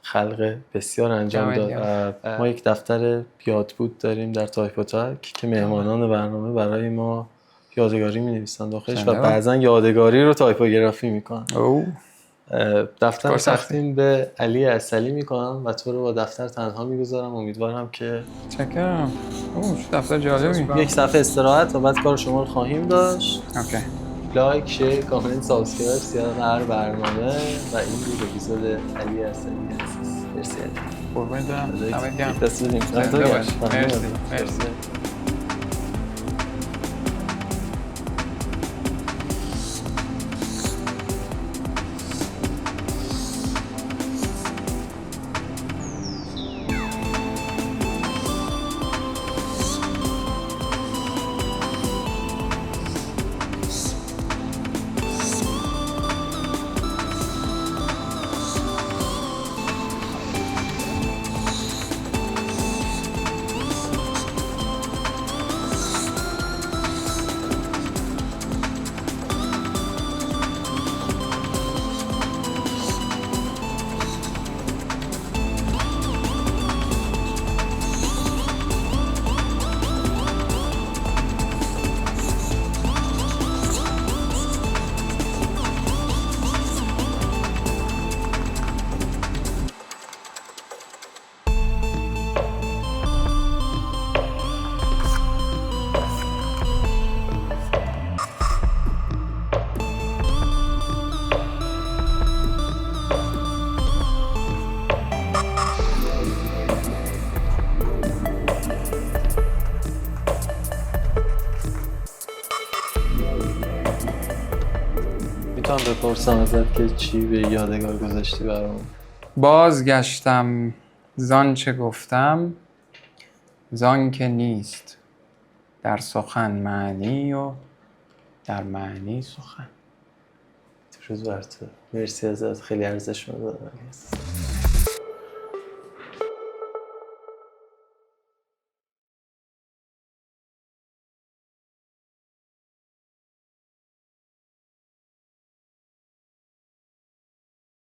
خلق بسیار انجام داد. ما یک دفتر یادبود داریم در تایپوتک که مهمانان برنامه برای ما یادگاری می‌نویسن داخلش و بعضا یادگاری رو تایپوگرافی میکنن. دفتر رو تقدیم به علی اصلی میکنم و تو رو با دفتر تنها میگذارم. امیدوارم که چکرم. دفتر جالبی. یک صفحه استراحت و بعد کار شما رو خواهیم داشت. اوکی. لایک، شیر، کامنت، سابسکرایب سیاه هر برنامه و این بود اپیزود علی حسنی عزیز. مرسی علی. قربونت برم. دمت گرم. دست بدیم. زنده باش. مرسی. میتونم بپرسم ازت که چی به یادگار گذاشتی برام؟ بازگشتم زان چه گفتم، زان که نیست در سخن معنی و در معنی سخن. روز بر تو. مرسی ازت، خیلی ارزشمند.